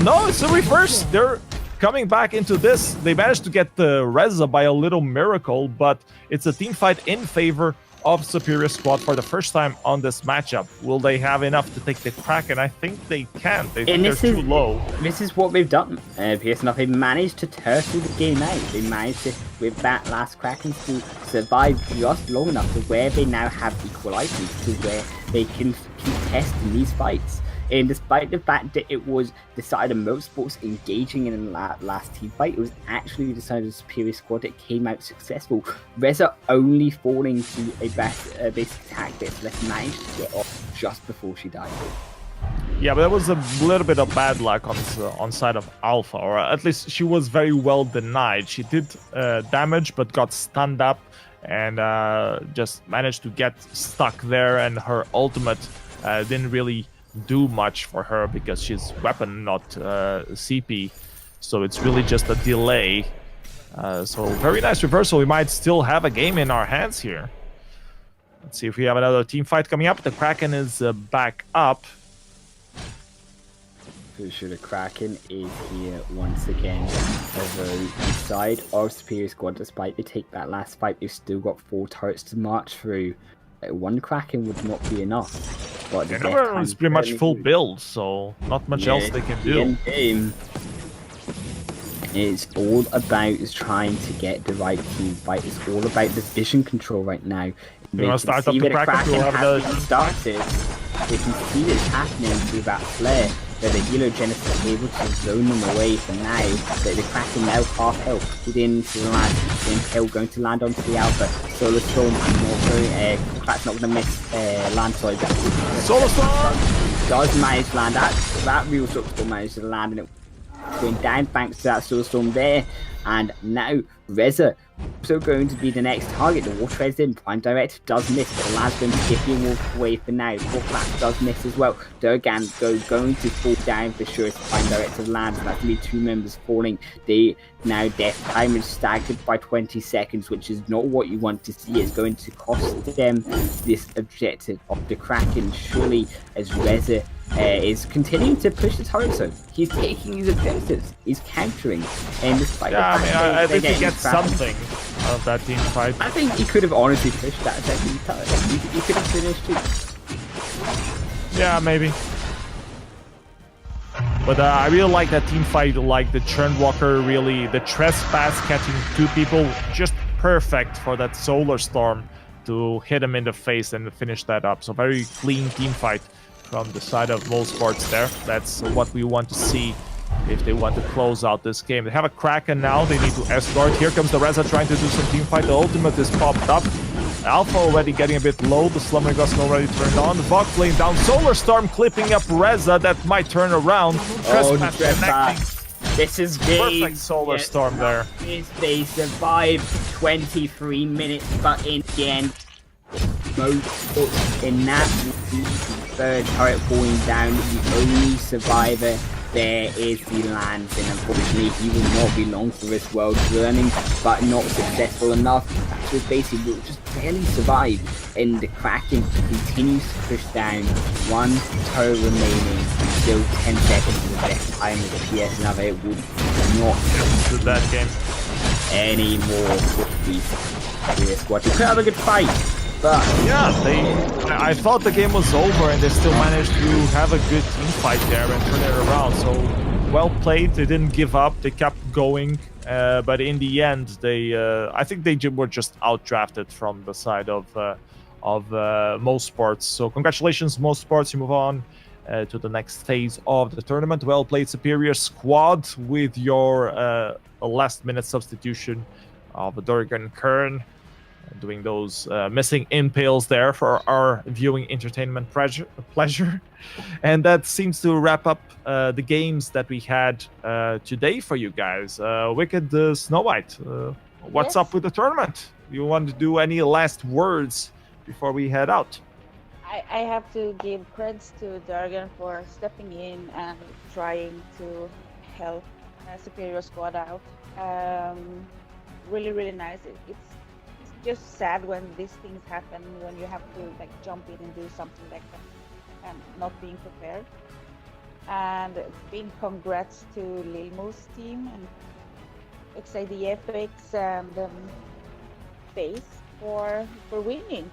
No, it's a reverse. They're coming back into this. They managed to get the Reza by a little miracle, but it's a team fight in favor of Superior Squad for the first time on this matchup. Will they have enough to take the Kraken? I think they can. They think they're too low. This is what they've done. PSNF, they've managed to turtle the game out. They managed to, with that last Kraken, to survive just long enough to where they now have equal items, to where they can keep testing these fights. And despite the fact that it was decided Motorsports engaging in the last team fight, it was actually decided a Superior Squad that came out successful. Reza only falling to a basic attack that Celeste managed to get off just before she died. Yeah, but that was a little bit of bad luck on side of Alpha, or at least she was very well denied. She did damage, but got stunned up and just managed to get stuck there, and her ultimate didn't really do much for her because she's weapon, not CP, so it's really just a delay. So very nice reversal. We might still have a game in our hands here. Let's see if we have another team fight coming up. The Kraken is back up. Pretty sure the Kraken is here once again over the side of Superior Squad. Despite they take that last fight, they've still got 4 turrets to march through. One Kraken would not be enough. But the it's pretty much full build, so not much else they can do. Game is all about trying to get the right team fight. It's all about the vision control right now. They can start up the Kraken. Has started. They can see this happening through that flare. That the Helogenesis is able to zone them away for now. That the Kraken now half health within to the land. Then Hill going to land onto the Alpha. Solar Storm and also Kraken's not gonna miss land, sorry. Solar Storm does manage to land. That real Solar Storm managed to land, and it going down thanks to that Solar Storm there. And now Reza also going to be the next target. The Water Resident Prime Directive does miss, but the lad's going to give you a walk away for now. Warclap does miss as well. Durgan going to fall down for sure as the Prime Directive lands, and that's going to be 2 members falling. They now death time is staggered by 20 seconds, which is not what you want to see. It's going to cost them this objective of the Kraken, surely, as Reza is continuing to push the turret zone. He's taking his objectives. He's countering. And despite I think he gets something out of that team fight. I think he could have honestly pushed that second turret. He could have finished too. Yeah, maybe. But I really like that team fight, like the Churnwalker, really, the Trespass catching 2 people, just perfect for that Solar Storm to hit him in the face and finish that up. So very clean team fight from the side of Motorsports there. That's what we want to see if they want to close out this game. They have a Kraken now, they need to escort. Here comes the Reza trying to do some team fight. The ultimate is popped up. Alpha already getting a bit low. The Slumbering Gust already turned on. The Vox laying down. Solar Storm clipping up Reza. That might turn around. Trespass connecting. This is game. Perfect Solar Storm there. They survived 23 minutes, but in the end, in that third turret falling down, the only survivor there is the Lance, and unfortunately he will not be long for this world, learning but not successful enough. That was basically just barely survived, and the Kraken continues to push down. 1 turret remaining, still 10 seconds to the best time of the PS. Now they would not do that game anymore with the squad. You could have a good fight. But yeah, I thought the game was over, and they still managed to have a good team fight there and turn it around. So well played. They didn't give up. They kept going. But in the end, I think they were just outdrafted from the side of Motorsports. So congratulations, Motorsports. You move on to the next phase of the tournament. Well played, Superior Squad, with your last-minute substitution of Durgan Kern. Doing those missing impales there for our viewing entertainment pleasure. And that seems to wrap up the games that we had today for you guys. Wicked Snow White, what's up with the tournament? You want to do any last words before we head out? I have to give creds to Durgan for stepping in and trying to help Superior Squad out. Really, really nice. It's just sad when these things happen, when you have to like jump in and do something like that and not being prepared. And big congrats to Lilmo's team and XIDFX and Face for winning.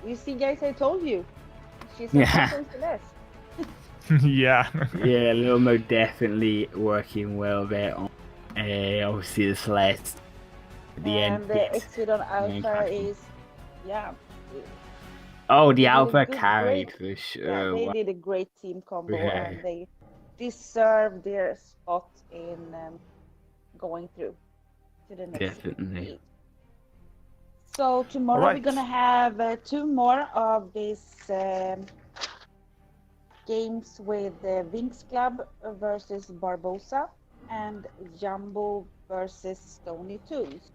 You see, guys, I told you. She's a person Celeste. Yeah. Yeah, Lilmo definitely working well there on obviously the Celeste. The And end. the exit on Alpha is, yeah. Oh, the They did a Alpha good, carried great- for sure. Yeah, they Wow. did a great team combo Yeah. and they deserve their spot in going through to the next Definitely. stage. So tomorrow Alright. we're gonna have 2 more of these games with Vinx Club versus Barbosa and Jumbo versus Stony Toons.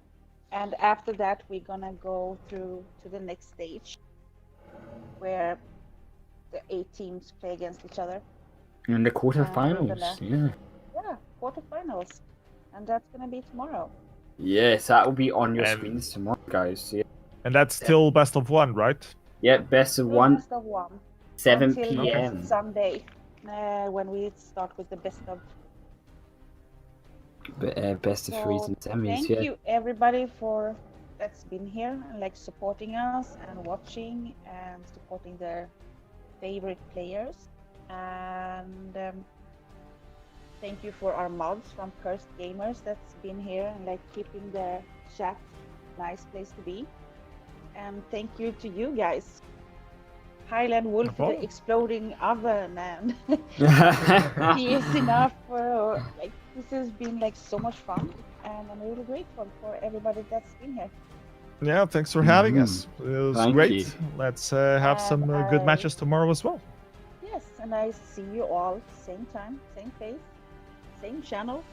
And after that, we're gonna go through to the next stage where the 8 teams play against each other. And the we're quarterfinals, gonna- yeah. Yeah, quarterfinals. And that's gonna be tomorrow. Yes, that will be on your And- screens tomorrow, guys. Yeah, And that's still best of 1, right? yeah, best of Still one, best of 1 7 until p.m. next Sunday when we start with the best of. Best of threes So, and semis. thank Yeah, you everybody for that's been here and like supporting us and watching and supporting their favorite players. And thank you for our mods from Cursed Gamers that's been here and like keeping the chat nice place to be. And thank you to you guys. Highland Wolf with problem. the exploding oven and he is enough for like this has been like so much fun and I'm really grateful for everybody that's been here. Yeah, thanks for having us. It was Thank great. you. Let's have some good matches tomorrow as well. Yes, and I see you all same time, same face, same channel